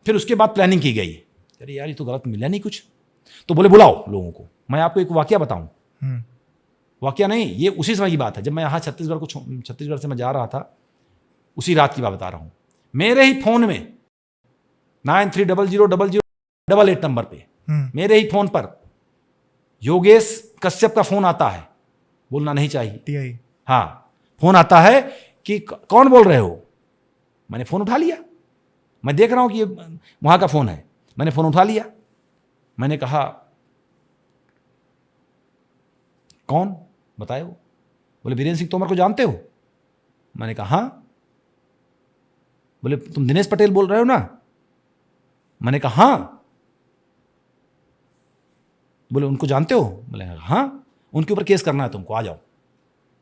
फिर उसके बाद प्लानिंग की गई, अरे यार ये तो गलत मिला नहीं कुछ, तो बोले बुलाओ लोगों को। मैं आपको एक वाकया बताऊं, वाकया नहीं, ये उसी समय की बात है जब मैं यहाँ छत्तीसगढ़ से मैं जा रहा था, उसी रात की बात बता रहा हूं। मेरे ही फोन में 93000088 नंबर पे, मेरे ही फोन पर योगेश कश्यप का फोन आता है, बोलना नहीं चाहिए, हाँ, फोन आता है कि कौन बोल रहे हो? मैंने फोन उठा लिया, मैं देख रहा हूं कि ये वहां का फोन है, मैंने फोन उठा लिया। मैंने कहा कौन बताए हो? बोले वीरेंद्र सिंह तोमर को जानते हो? मैंने कहा हाँ। बोले तुम दिनेश पटेल बोल रहे हो ना? मैंने कहा हाँ। बोले उनको जानते हो? बोले हाँ, उनके ऊपर केस करना है तुमको, आ जाओ।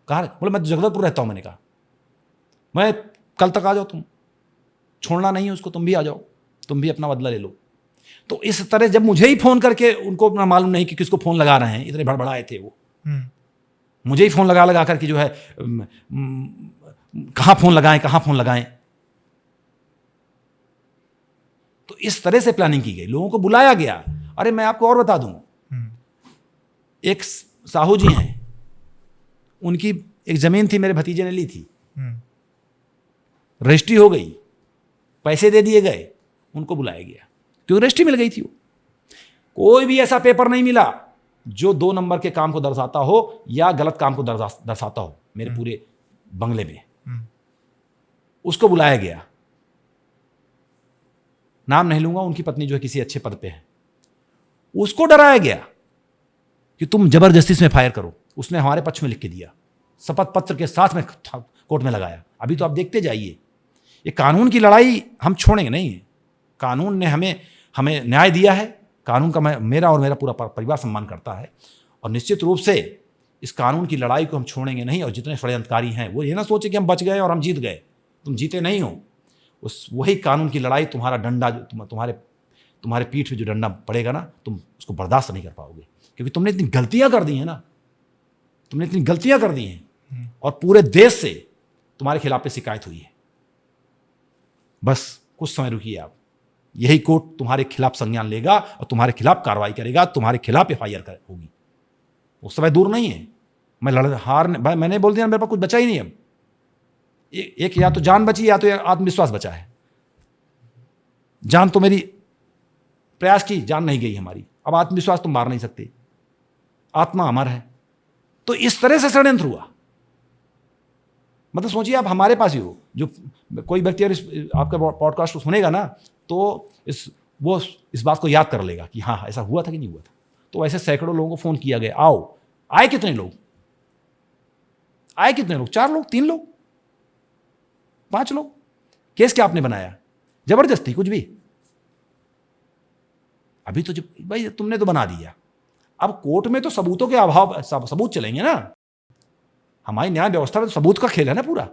कहा? बोले मैं तो जगदलपुर रहता हूं। मैंने कहा मैं कल तक आ जाओ, तुम छोड़ना नहीं है उसको, तुम भी आ जाओ, तुम भी अपना बदला ले लो। तो इस तरह जब मुझे ही फोन करके, उनको अपना मालूम नहीं कि किसको फोन लगा रहे हैं, इतने भड़बड़ाए थे वो, मुझे ही फोन लगा करके जो है कहां फोन लगाएं। तो इस तरह से प्लानिंग की गई, लोगों को बुलाया गया। अरे मैं आपको और बता दूं, एक साहू जी हैं, उनकी एक जमीन थी, मेरे भतीजे ने ली थी, रजिस्ट्री हो गई, पैसे दे दिए गए, उनको बुलाया गया क्योंकि रजिस्ट्री मिल गई थी। कोई भी ऐसा पेपर नहीं मिला जो 2 नंबर के काम को दर्शाता हो या गलत काम को दर्शाता हो मेरे पूरे बंगले में। उसको बुलाया गया, नाम नहीं लूंगा, उनकी पत्नी जो है किसी अच्छे पद पे है, उसको डराया गया कि तुम जबरदस्ती इसमें फायर करो। उसने हमारे पक्ष में लिख के दिया, शपथ पत्र के साथ में कोर्ट में लगाया। अभी तो आप देखते जाइए, ये कानून की लड़ाई हम छोड़ेंगे नहीं। कानून ने हमें न्याय दिया है, कानून का मेरा और मेरा पूरा परिवार सम्मान करता है, और निश्चित रूप से इस कानून की लड़ाई को हम छोड़ेंगे नहीं। और जितने षड्यंत्रकारी हैं वो ये ना सोचे कि हम बच गए और हम जीत गए, तुम जीते नहीं हो। वही कानून की लड़ाई, तुम्हारा डंडा, तुम्हारे पीठ पे जो डंडा पड़ेगा ना, तुम उसको बर्दाश्त नहीं कर पाओगे, क्योंकि तुमने इतनी गलतियां कर दी हैं ना, तुमने इतनी गलतियां कर दी हैं, और पूरे देश से तुम्हारे खिलाफ पे शिकायत हुई है। बस कुछ समय रुकिए आप, यही कोर्ट तुम्हारे खिलाफ संज्ञान लेगा और तुम्हारे खिलाफ कार्रवाई करेगा, तुम्हारे खिलाफ FIR होगी। उस समय दूर नहीं है। मैंने बोल दिया, मेरे पास कुछ बचा ही नहीं। अब एक या तो जान बची या तो आत्मविश्वास बचा है। जान तो मेरी प्रयास की, जान नहीं गई हमारी। अब आत्मविश्वास तुम मार नहीं सकते, आत्मा अमर है। तो इस तरह से षड्यंत्र हुआ। मतलब सोचिए आप, हमारे पास ही हो, जो कोई व्यक्ति अगर आपका पॉडकास्ट को सुनेगा ना, तो वो इस बात को याद कर लेगा कि हाँ ऐसा हुआ था कि नहीं हुआ था। तो ऐसे सैकड़ों लोगों को फोन किया गया, आओ। आए कितने लोग? 4 लोग, 3 लोग, 5 लोग। केस क्या आपने बनाया? जबरदस्ती, कुछ भी। अभी तो भाई तुमने तो बना दिया, अब कोर्ट में तो सबूतों के अभाव सबूत चलेंगे ना। हमारी न्याय व्यवस्था में तो सबूत का खेल है ना पूरा।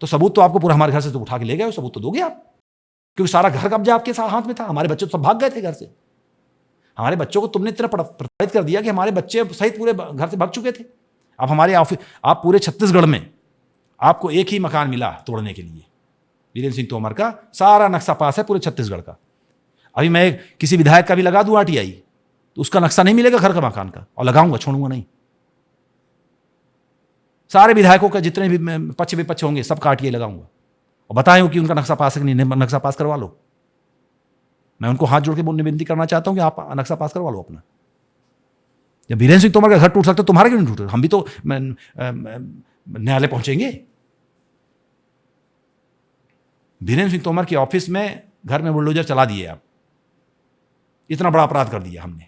तो सबूत तो आपको पूरा हमारे घर से तो उठा के ले गए, सबूत तो दोगे आप, क्योंकि सारा घर कब्जा आपके हाथ में था। हमारे बच्चे तो सब भाग गए थे घर से। हमारे बच्चों को तुमने इतना प्रताड़ित कर दिया कि हमारे बच्चे सहित पूरे घर से भाग चुके थे। अब हमारे आप पूरे छत्तीसगढ़ में आपको एक ही मकान मिला तोड़ने के लिए, वीरेंद्र सिंह तोमर का सारा नक्शा पास है पूरे छत्तीसगढ़ का। अभी मैं किसी विधायक का भी लगा दूं RTI, तो उसका नक्शा नहीं मिलेगा घर का, मकान का, और लगाऊंगा, छोड़ूंगा नहीं। सारे विधायकों का जितने भी पक्ष विपक्ष होंगे सबका RTI लगाऊंगा, और बताएं कि उनका नक्शा पास है कि नहीं, नक्शा पास करवा लो। मैं उनको हाथ जोड़ के विनती करना चाहता हूं कि आप नक्शा पास करवा लो अपना। जब वीरेंद्र सिंह तोमर का घर टूट सकता, तुम्हारा क्यों नहीं टूटे? हम भी तो न्यायालय पहुंचेंगे। वीरेंद्र सिंह तोमर के ऑफिस में, घर में बुलडोजर चला दिए आप। इतना बड़ा अपराध कर दिया हमने,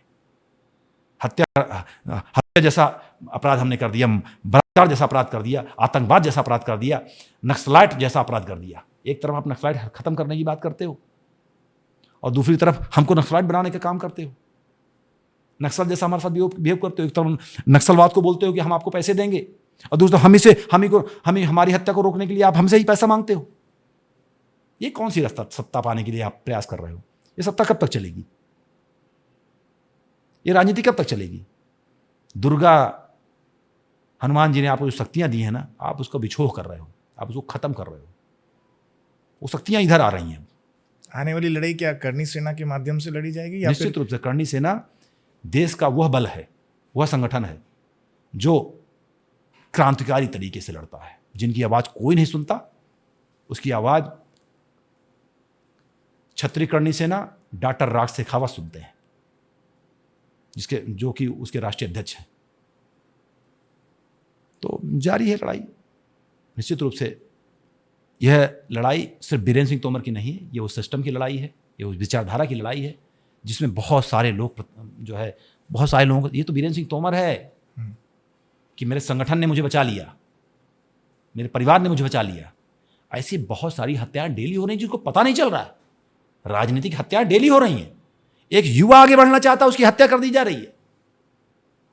हत्या जैसा अपराध हमने कर दिया, बलात्कार जैसा अपराध कर दिया, आतंकवाद जैसा अपराध कर दिया, नक्सलाइट जैसा अपराध कर दिया। एक तरफ आप नक्सलाइट खत्म करने की बात करते हो, और दूसरी तरफ हमको नक्सलाइट बनाने का काम करते हो। नक्सल जैसा हमारे साथ बिहेव करते हो। एक तरफ नक्सलवाद को बोलते हो कि हम आपको पैसे देंगे, और दूसरा हमारी हत्या को रोकने के लिए आप हमसे ही पैसा मांगते हो। ये कौन सी रास्ता सत्ता पाने के लिए आप प्रयास कर रहे हो? ये सत्ता कब तक चलेगी? ये राजनीति कब तक चलेगी? दुर्गा हनुमान जी ने आपको जो शक्तियां दी हैं ना, आप उसको बिछोह कर रहे हो, आप उसको खत्म कर रहे हो। वो शक्तियां इधर आ रही हैं। आने वाली लड़ाई क्या करनी सेना के माध्यम से लड़ी जाएगी या निश्चित रूप से करनी सेना देश का वह बल है, वह संगठन है जो क्रांतिकारी तरीके से लड़ता है, जिनकी आवाज कोई नहीं सुनता। उसकी आवाज छत्री करनी सेना डॉक्टर राज शेखावत सुनते हैं, जो कि उसके राष्ट्रीय अध्यक्ष हैं। तो जारी है लड़ाई। निश्चित रूप से यह लड़ाई सिर्फ बीरेंद्र सिंह तोमर की नहीं है, ये उस सिस्टम की लड़ाई है, ये उस विचारधारा की लड़ाई है जिसमें बहुत सारे लोग जो है, बहुत सारे लोगों को, ये तो बीरेंद्र सिंह तोमर है कि मेरे संगठन ने मुझे बचा लिया, मेरे परिवार ने मुझे बचा लिया। ऐसी बहुत सारी हत्याएं डेली हो रही हैं जिनको पता नहीं चल रहा है। राजनीतिक हत्याएं डेली हो रही हैं। एक युवा आगे बढ़ना चाहता है, उसकी हत्या कर दी जा रही है,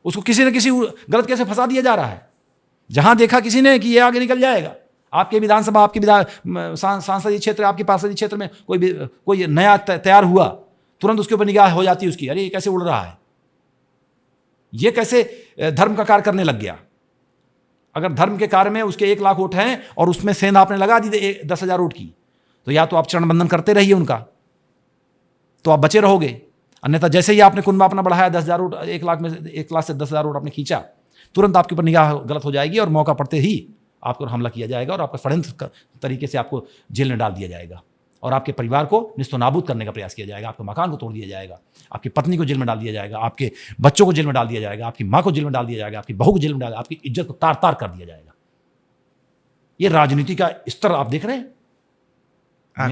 उसको किसी न किसी गलत कैसे फंसा दिया जा रहा है। जहां देखा किसी ने कि ये आगे निकल जाएगा, आपके विधानसभा, आपके सांसदीय क्षेत्र, आपके पार्षदीय क्षेत्र में कोई नया तैयार हुआ, तुरंत उसके ऊपर निगाह हो जाती है उसकी, अरे ये कैसे उड़ रहा है, ये कैसे धर्म का कार्य करने लग गया। अगर धर्म के कार्य में उसके 1 लाख वोट हैं और उसमें सेंध आपने लगा दी 10,000 वोट की, तो या तो आप चरण बंधन करते रहिए उनका, तो आप बचे रहोगे। अन्यथा जैसे ही आपने कुनबा अपना बढ़ाया 10,000 वोट, 1 लाख में 1 लाख से 10,000 वोट आपने खींचा, तुरंत आपके ऊपर निगाह गलत हो जाएगी और मौका पड़ते ही आपको हमला किया जाएगा और आपका षड्यंत्र तरीके से आपको जेल में डाल दिया जाएगा और आपके परिवार को निस्तनाबूद करने का प्रयास किया जाएगा, आपके मकान को तोड़ दिया जाएगा, आपकी पत्नी को जेल में डाल दिया जाएगा, आपके बच्चों को जेल में डाल दिया जाएगा, आपकी माँ को जेल में डाल दिया जाएगा, आपकी बहू को जेल में डाल, आपकी इज्जत को तार तार कर दिया जाएगा। ये राजनीति का स्तर आप देख रहे हैं।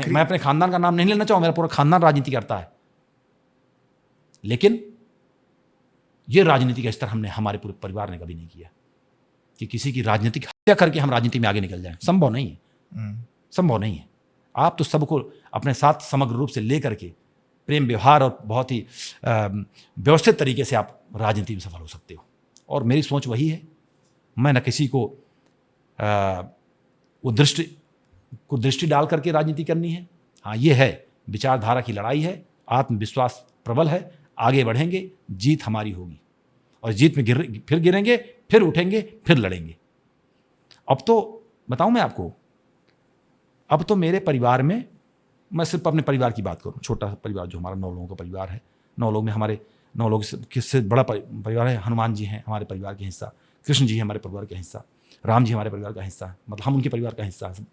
मैं अपने खानदान का नाम नहीं लेना चाहूँ, मेरा पूरा खानदान राजनीति करता है, लेकिन ये राजनीति का स्तर हमने, हमारे पूरे परिवार ने कभी नहीं किया कि किसी की राजनीतिक हत्या करके हम राजनीति में आगे निकल जाएं। संभव नहीं है, संभव नहीं है। आप तो सबको अपने साथ समग्र रूप से लेकर के प्रेम व्यवहार और बहुत ही व्यवस्थित तरीके से आप राजनीति में सफल हो सकते हो। और मेरी सोच वही है, मैं न किसी को वो दृष्टि डाल करके राजनीति करनी है। हाँ, ये है विचारधारा की लड़ाई है, आत्मविश्वास प्रबल है, आगे बढ़ेंगे, जीत हमारी होगी और जीत में फिर गिरेंगे, फिर उठेंगे, फिर लड़ेंगे। अब तो बताऊं मैं आपको, अब तो मेरे परिवार में, मैं सिर्फ अपने परिवार की बात करूं, छोटा परिवार जो हमारा 9 लोगों का परिवार है, 9 लोग में हमारे 9 लोग से बड़ा परिवार है। हनुमान जी हैं हमारे परिवार के हिस्सा, कृष्ण जी हमारे परिवार का हिस्सा, राम जी हमारे परिवार का हिस्सा, मतलब हम उनके परिवार का हिस्सा है।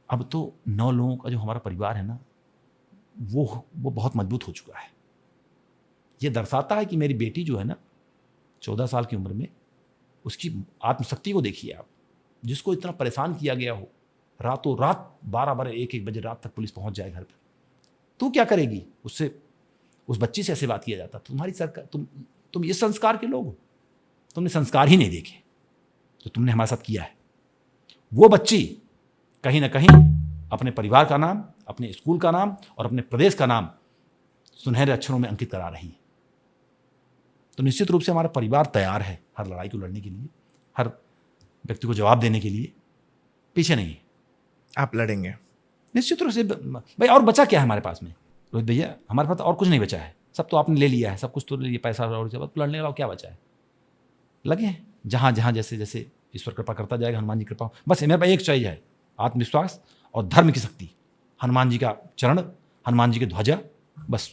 अब तो 9 लोगों का जो हमारा परिवार है ना, वो बहुत मजबूत हो चुका है। ये दर्शाता है कि मेरी बेटी जो है ना, 14 साल की उम्र में, उसकी आत्मशक्ति को देखिए आप। जिसको इतना परेशान किया गया हो, रातों रात 12-12, 1-1 बजे रात तक पुलिस पहुंच जाए घर पर, तू क्या करेगी? उससे, उस बच्ची से ऐसे बात किया जाता। तुम्हारी सरकार, तुम इस संस्कार के लोग हो, तुमने संस्कार ही नहीं देखे जो तुमने हमारे साथ किया है। वो बच्ची कहीं ना कहीं अपने परिवार का नाम, अपने स्कूल का नाम और अपने प्रदेश का नाम सुनहरे अक्षरों में अंकित करा रही है। तो निश्चित रूप से हमारा परिवार तैयार है हर लड़ाई को लड़ने के लिए, हर व्यक्ति को जवाब देने के लिए, पीछे नहीं है। आप लड़ेंगे निश्चित रूप से भाई। और बचा क्या है हमारे पास में रोहित भैया? हमारे पास और कुछ नहीं बचा है, सब तो आपने ले लिया है, सब कुछ तो ले लिया, पैसा और सब लड़ने वाला क्या बचा है? लगे हैं जहाँ जहाँ जैसे जैसे ईश्वर कृपा करता जाएगा, हनुमान जी कृपा। बस मेरे पास एक चीज है, आत्मविश्वास और धर्म की शक्ति, हनुमान जी का चरण, हनुमान जी की ध्वजा, बस।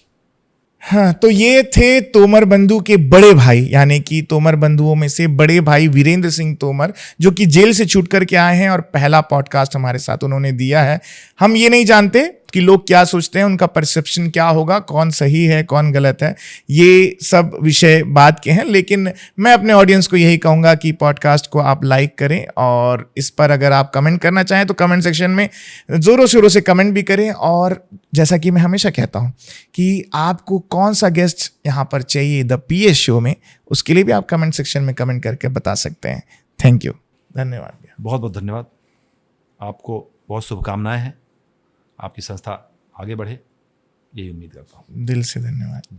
हाँ, तो ये थे तोमर बंधु के बड़े भाई, यानी कि तोमर बंधुओं में से बड़े भाई वीरेंद्र सिंह तोमर, जो कि जेल से छूट करके आए हैं और पहला पॉडकास्ट हमारे साथ उन्होंने दिया है। हम ये नहीं जानते कि लोग क्या सोचते हैं, उनका परसेप्शन क्या होगा, कौन सही है कौन गलत है, ये सब विषय बात के हैं। लेकिन मैं अपने ऑडियंस को यही कहूँगा कि पॉडकास्ट को आप लाइक करें और इस पर अगर आप कमेंट करना चाहें तो कमेंट सेक्शन में ज़ोरों शोरों से कमेंट भी करें। और जैसा कि मैं हमेशा कहता हूँ कि आपको कौन सा गेस्ट यहाँ पर चाहिए द पीएस शो में, उसके लिए भी आप कमेंट सेक्शन में कमेंट करके बता सकते हैं। थैंक यू, धन्यवाद। बहुत बहुत धन्यवाद। आपको बहुत शुभकामनाएं हैं, आपकी संस्था आगे बढ़े, यही उम्मीद करता हूँ। दिल से धन्यवाद।